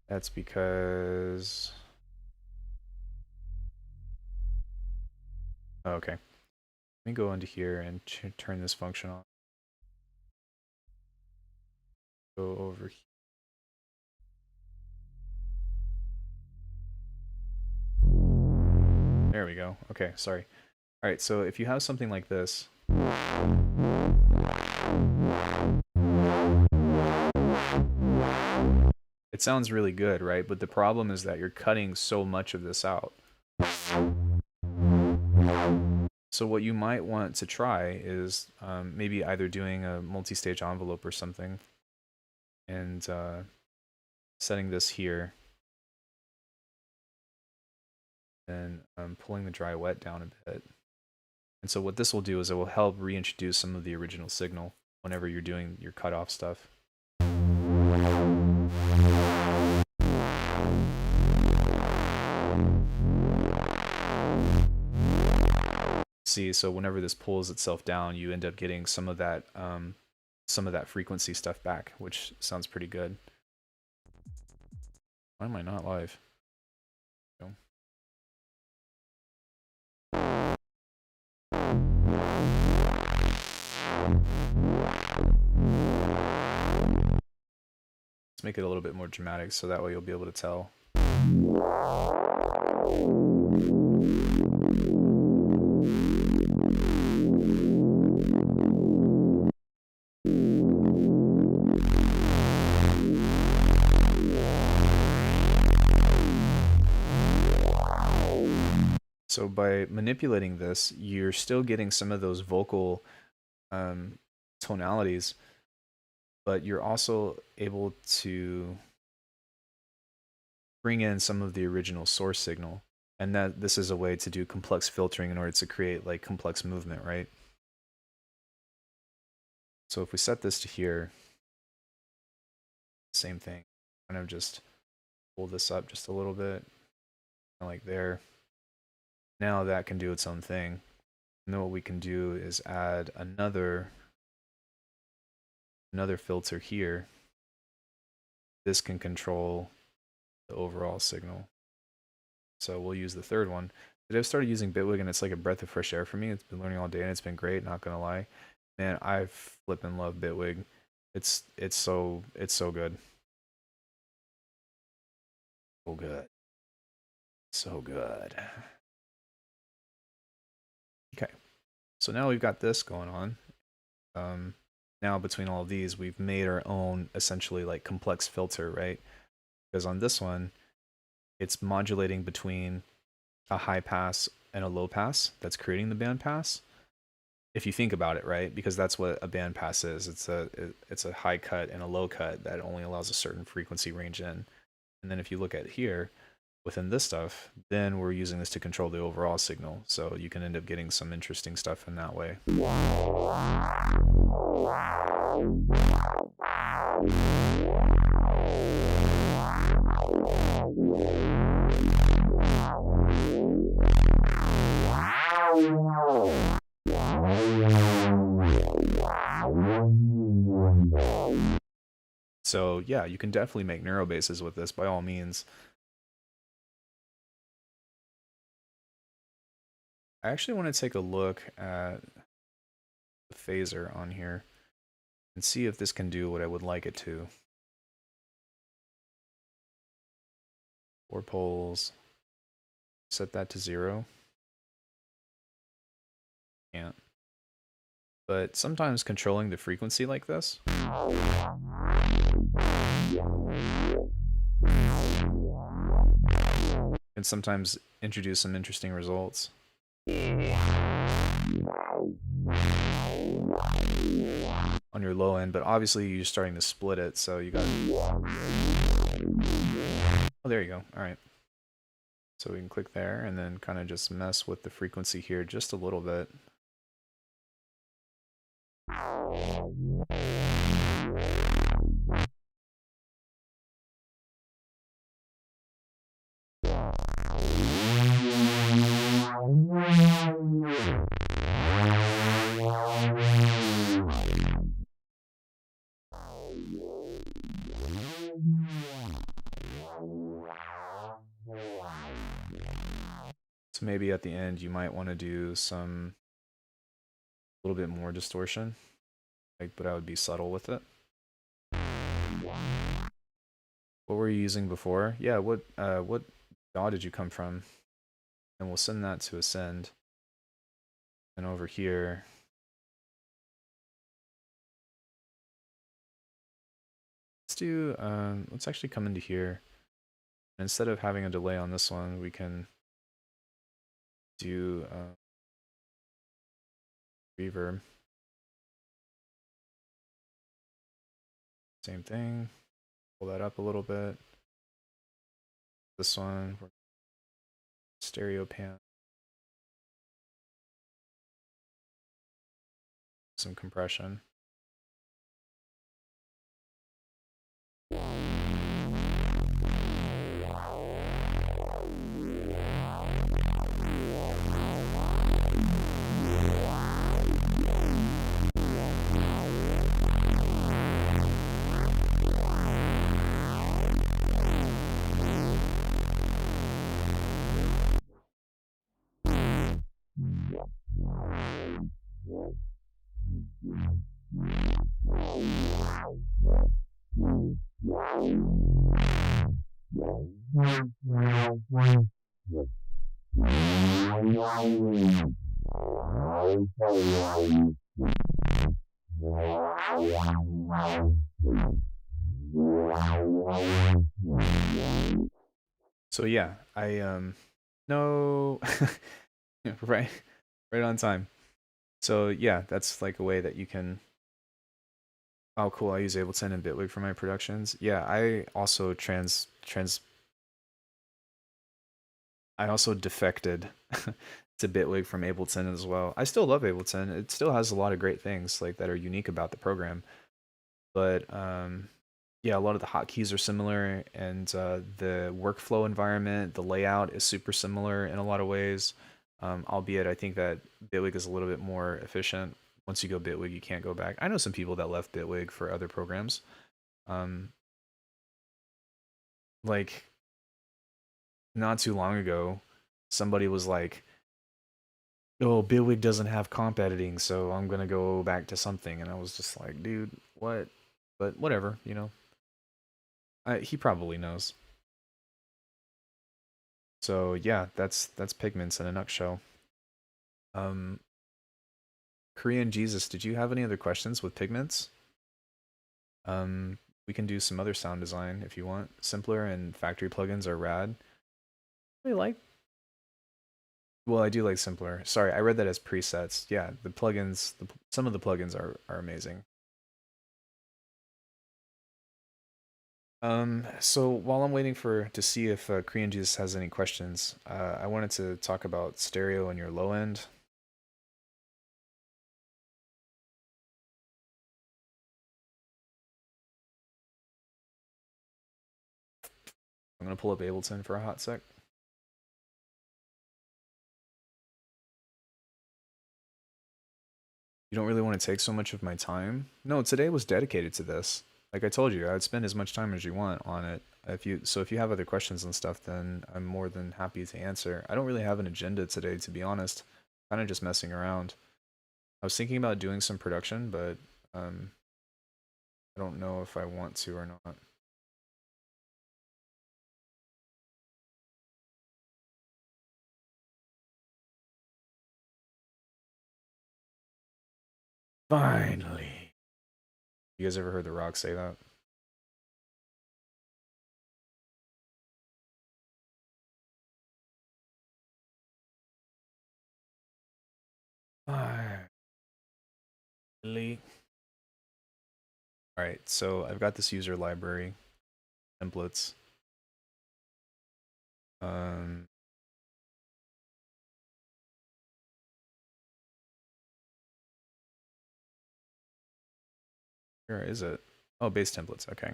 That's because... Oh, okay. Let me go into here and turn this function on. Go over here. There we go. Okay, sorry. All right, so if you have something like this, it sounds really good, right? But the problem is that you're cutting so much of this out. So what you might want to try is maybe either doing a multi-stage envelope or something, and setting this here, and pulling the dry wet down a bit. And so what this will do is it will help reintroduce some of the original signal whenever you're doing your cutoff stuff. See, so whenever this pulls itself down, you end up getting some of that frequency stuff back, which sounds pretty good. Why am I not live? No. Let's make it a little bit more dramatic so that way you'll be able to tell. So by manipulating this, you're still getting some of those vocal tonalities, but you're also able to bring in some of the original source signal. And that this is a way to do complex filtering in order to create like complex movement, right? So if we set this to here, same thing. Kind of just pull this up just a little bit, like there. Now that can do its own thing. And then what we can do is add another filter here. This can control the overall signal. So we'll use the third one. I've started using Bitwig and it's like a breath of fresh air for me. It's been learning all day and it's been great, not gonna lie. Man, I flippin' love Bitwig. It's so good. So good. So good. Okay. So now we've got this going on. Now between all of these, we've made our own essentially like complex filter, right? Because on this one, it's modulating between a high pass and a low pass that's creating the band pass. If you think about it, right? Because that's what a band pass is. It's a high cut and a low cut that only allows a certain frequency range in. And then if you look at here, within this stuff, then we're using this to control the overall signal. So you can end up getting some interesting stuff in that way. So yeah, you can definitely make neurobases with this by all means. I actually want to take a look at the phaser on here and see if this can do what I would like it to. 4 poles. Set that to 0. Can't. But sometimes controlling the frequency like this can sometimes introduce some interesting results. On your low end, but obviously you're starting to split it, so you got. Oh, there you go. All right. So we can click there and then kind of just mess with the frequency here just a little bit. So maybe at the end you might want to do some a little bit more distortion, like, but I would be subtle with it. What were you using before? Yeah, what DAW did you come from? And we'll send that to Ascend. And over here, let's actually come into here. And instead of having a delay on this one, we can do reverb. Same thing. Pull that up a little bit. This one, stereo pan. Some compression. So yeah, I no right on time. So yeah, that's like a way that you can. Oh cool, I use Ableton and Bitwig for my productions. Yeah, I also I also defected to Bitwig from Ableton as well. I still love Ableton. It still has a lot of great things like that are unique about the program. But yeah, a lot of the hotkeys are similar, and the workflow environment, the layout is super similar in a lot of ways. Albeit, I think that Bitwig is a little bit more efficient. Once you go Bitwig, you can't go back. I know some people that left Bitwig for other programs. Like, not too long ago, somebody was like, "Oh, Bitwig doesn't have comp editing, so I'm gonna go back to something," and I was just like, "Dude, what?" But whatever, you know. He probably knows. So yeah, that's Pigments in a nutshell. Um, Korean Jesus, did you have any other questions with Pigments? We can do some other sound design if you want. Simpler and factory plugins are rad. I like. Well, I do like simpler. Sorry, I read that as presets. Yeah, the plugins, some of the plugins are amazing. So while I'm waiting to see if Korean Jesus has any questions, I wanted to talk about stereo and your low end. I'm gonna pull up Ableton for a hot sec. You don't really want to take so much of my time? No, today was dedicated to this. Like I told you, I'd spend as much time as you want on it. If you have other questions and stuff, then I'm more than happy to answer. I don't really have an agenda today, to be honest. Kind of just messing around. I was thinking about doing some production, but I don't know if I want to or not. Finally. You guys ever heard The Rock say that? Finally. Alright, so I've got this user library, templates. Where is it? Oh, base templates, okay.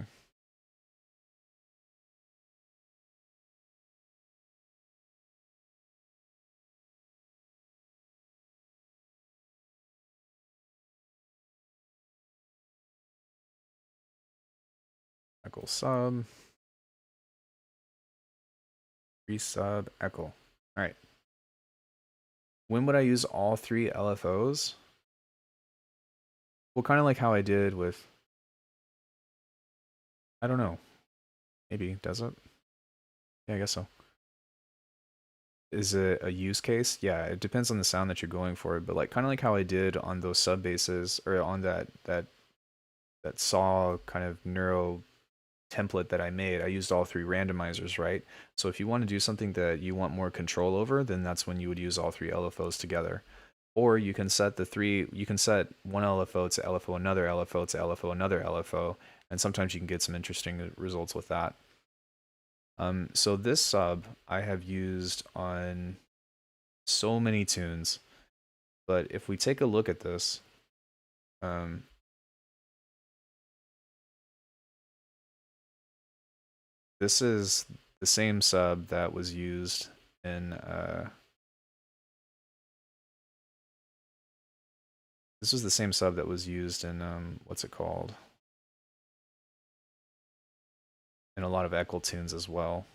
Echo sub. Resub echo. Alright. When would I use all three LFOs? Well, kind of like how I did with... I don't know. Maybe, does it? Yeah, I guess so. Is it a use case? Yeah, it depends on the sound that you're going for, but like kind of like how I did on those sub basses, or on that saw kind of neuro template that I made. I used all three randomizers, right? So if you want to do something that you want more control over, then that's when you would use all three LFOs together. Or you can set one LFO to LFO another LFO to LFO another LFO, and sometimes you can get some interesting results with that. So this sub I have used on so many tunes, but if we take a look at this, this is the same sub that was used in this was the same sub that was used in what's it called? In a lot of Echo tunes as well.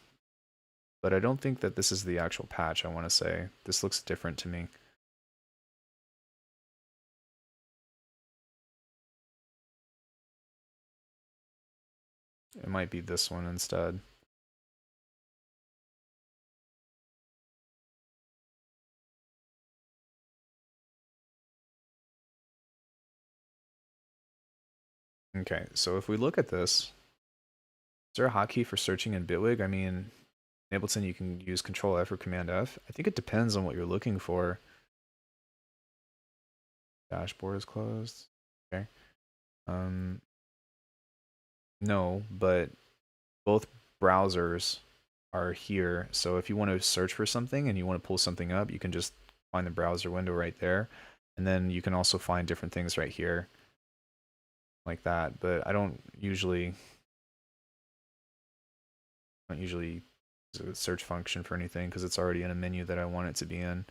But I don't think that this is the actual patch, I want to say. This looks different to me. It might be this one instead. Okay, so if we look at this, is there a hotkey for searching in Bitwig? I mean, in Ableton you can use Control F or Command F. I think it depends on what you're looking for. Dashboard is closed. Okay. No, but both browsers are here. So if you want to search for something and you want to pull something up, you can just find the browser window right there. And then you can also find different things right here like that. But I don't usually use a search function for anything because it's already in a menu that I want it to be in.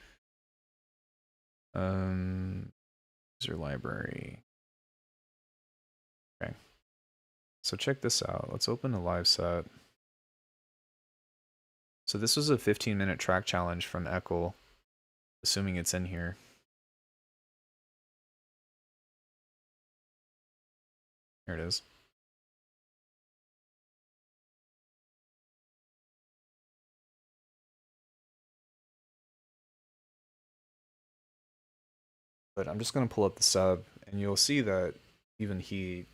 User library. Okay. So check this out. Let's open a live set. So this was a 15-minute track challenge from Echo, assuming it's in here. Here it is. But I'm just going to pull up the sub, and you'll see that even he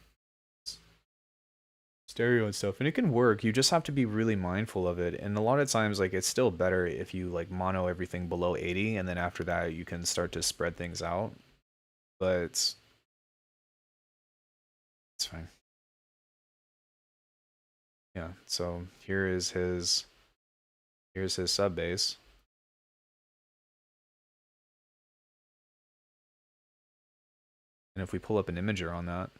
stereo and stuff, and it can work. You just have to be really mindful of it. And a lot of times, like, it's still better if you like mono everything below 80, and then after that you can start to spread things out. But it's fine. Yeah. So here's his sub bass. And if we pull up an imager on that,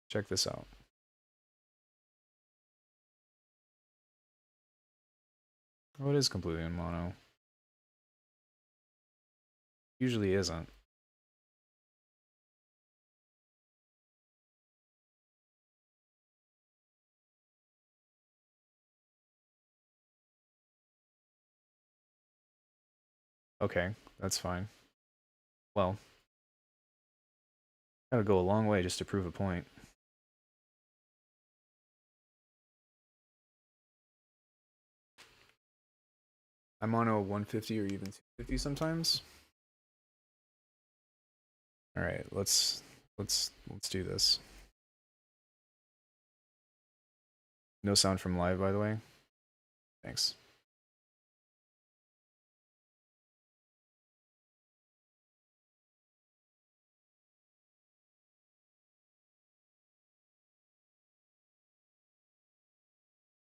check this out. Oh, it is completely in mono. Usually isn't. Okay, that's fine. Well, gotta go a long way just to prove a point. I'm on a 150 or even 250 sometimes. All right, let's do this. No sound from live, by the way. Thanks.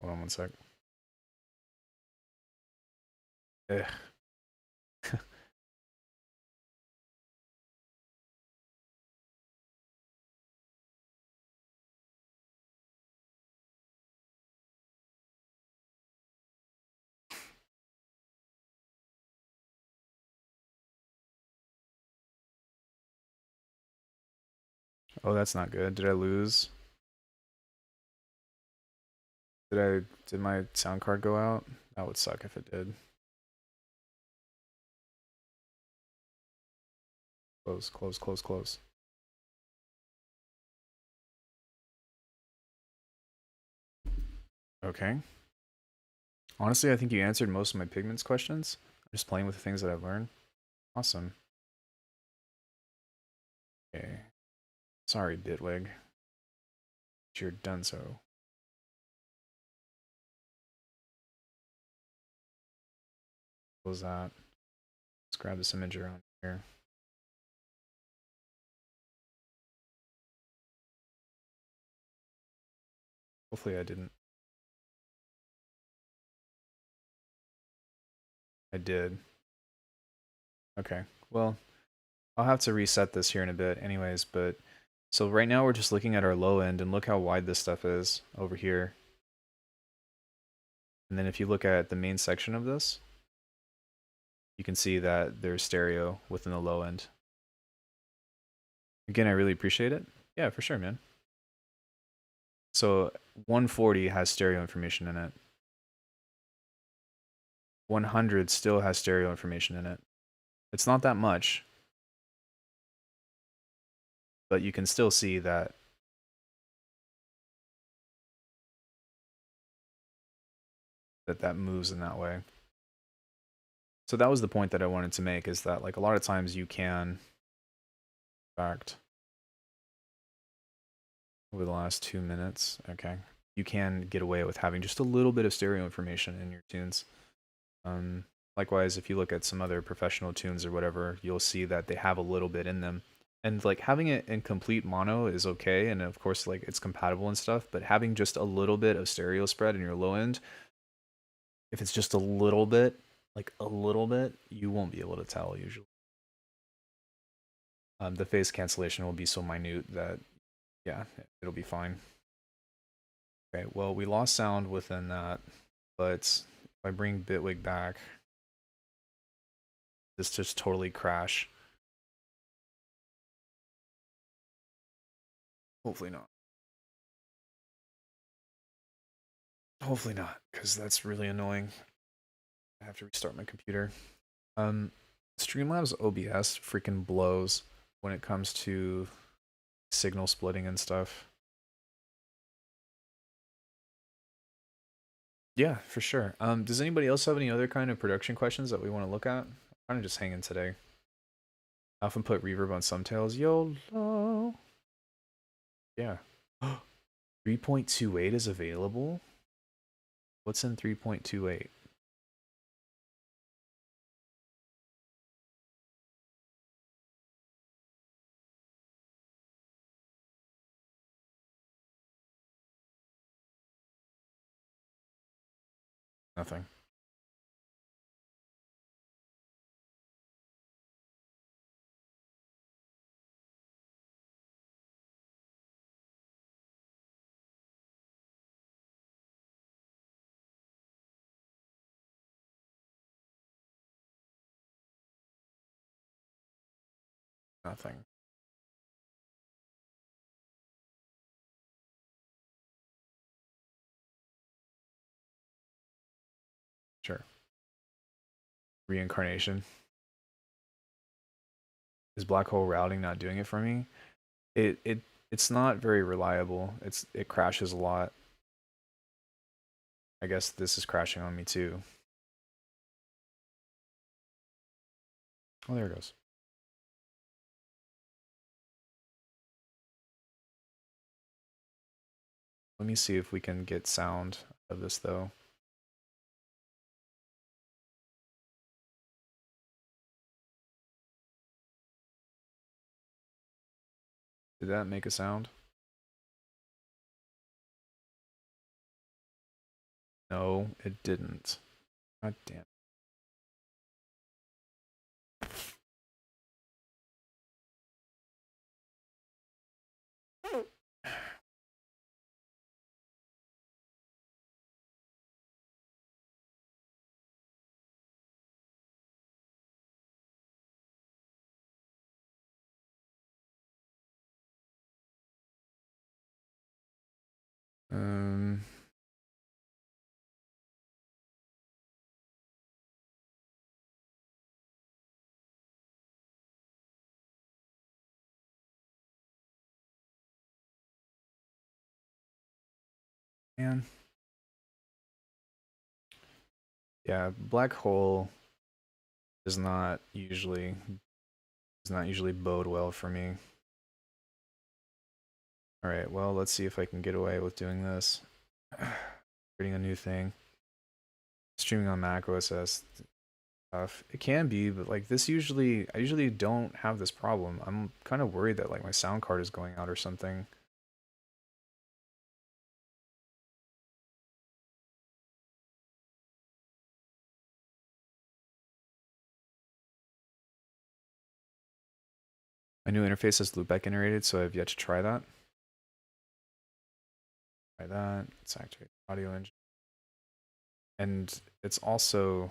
Hold on one sec. Ugh. Oh, that's not good. Did I lose? Did my sound card go out? That would suck if it did. Close, close, close, close. Okay. Honestly, I think you answered most of my pigments questions. I'm just playing with the things that I've learned. Awesome. Okay. Sorry, Bitwig. You're done so. Close that. Let's grab this image around here. Hopefully I didn't. I did. Okay. Well, I'll have to reset this here in a bit anyways, but so right now we're just looking at our low end and look how wide this stuff is over here. And then if you look at the main section of this, you can see that there's stereo within the low end. Again, I really appreciate it. Yeah, for sure, man. So 140 has stereo information in it. 100 still has stereo information in it. It's not that much, but you can still see that that moves in that way. So that was the point that I wanted to make, is that like a lot of times you can, in fact, over the last 2 minutes, okay, you can get away with having just a little bit of stereo information in your tunes. Likewise, if you look at some other professional tunes or whatever, you'll see that they have a little bit in them. And like having it in complete mono is okay, and of course like it's compatible and stuff, but having just a little bit of stereo spread in your low end, if it's just a little bit, like a little bit, you won't be able to tell usually. The phase cancellation will be so minute that, yeah, it'll be fine. Okay, well, we lost sound within that, but if I bring Bitwig back, this just totally crash. Hopefully not. Hopefully not, because that's really annoying. I have to restart my computer. Streamlabs OBS freaking blows when it comes to signal splitting and stuff. Yeah, for sure. Does anybody else have any other kind of production questions that we want to look at? I'm kind of just hanging today. I often put reverb on some tails. YOLO. Yeah. 3.28 is available? What's in 3.28? Nothing. Nothing. Sure. Reincarnation. Is black hole routing not doing it for me? It's not very reliable. It crashes a lot. I guess this is crashing on me too. Oh, there it goes. Let me see if we can get sound of this though. Did that make a sound? No, it didn't. God damn. Um, man. Yeah, black hole does not usually bode well for me. All right, well, let's see if I can get away with doing this. Creating a new thing. Streaming on Mac OS stuff. It can be, but like this I usually don't have this problem. I'm kind of worried that like my sound card is going out or something. My new interface is loopback integrated, so I've yet to try that. Try that. Let's activate audio engine. And it's also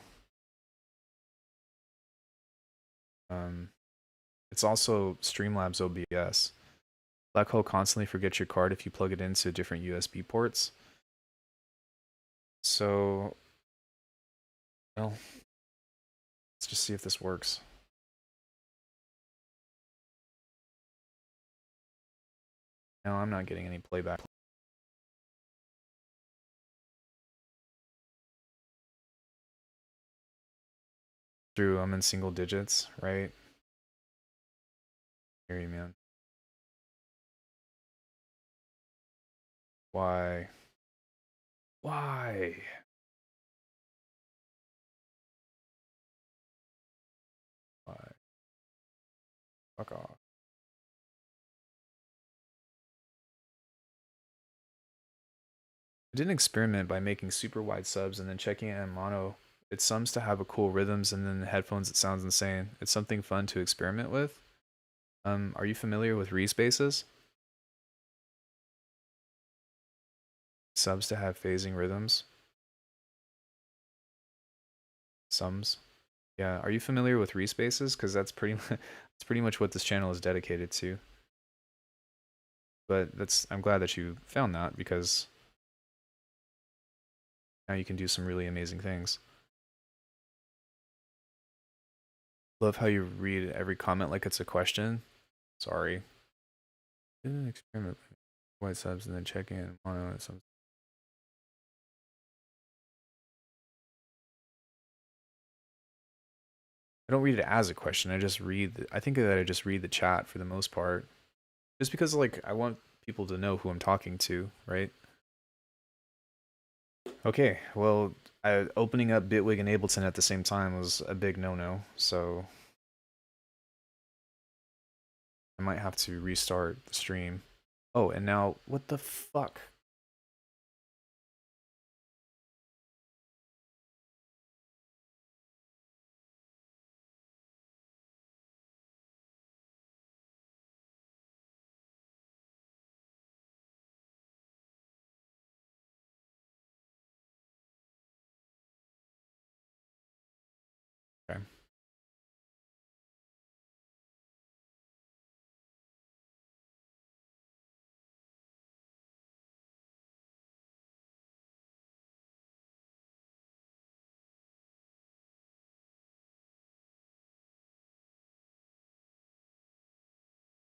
Streamlabs OBS. Black hole constantly forgets your card if you plug it into different USB ports. So, well, let's just see if this works. No, I'm not getting any playback. I'm in single digits, right? Hear you, man. Why? Why? Why? Fuck off. I did an experiment by making super wide subs and then checking it in mono. It sums to have a cool rhythms, and then the headphones it sounds insane. It's something fun to experiment with. Are you familiar with respaces? Subs to have phasing rhythms. Sums. Yeah, are you familiar with respaces? Because that's pretty much what this channel is dedicated to. But I'm glad that you found that, because now you can do some really amazing things. Love how you read every comment like it's a question. Sorry. Did an experiment with white subs and then check in mono and some. I don't read it as a question. I think that I just read the chat for the most part. Just because like I want people to know who I'm talking to, right? Okay, well, opening up Bitwig and Ableton at the same time was a big no-no, so I might have to restart the stream. Oh, and now, what the fuck?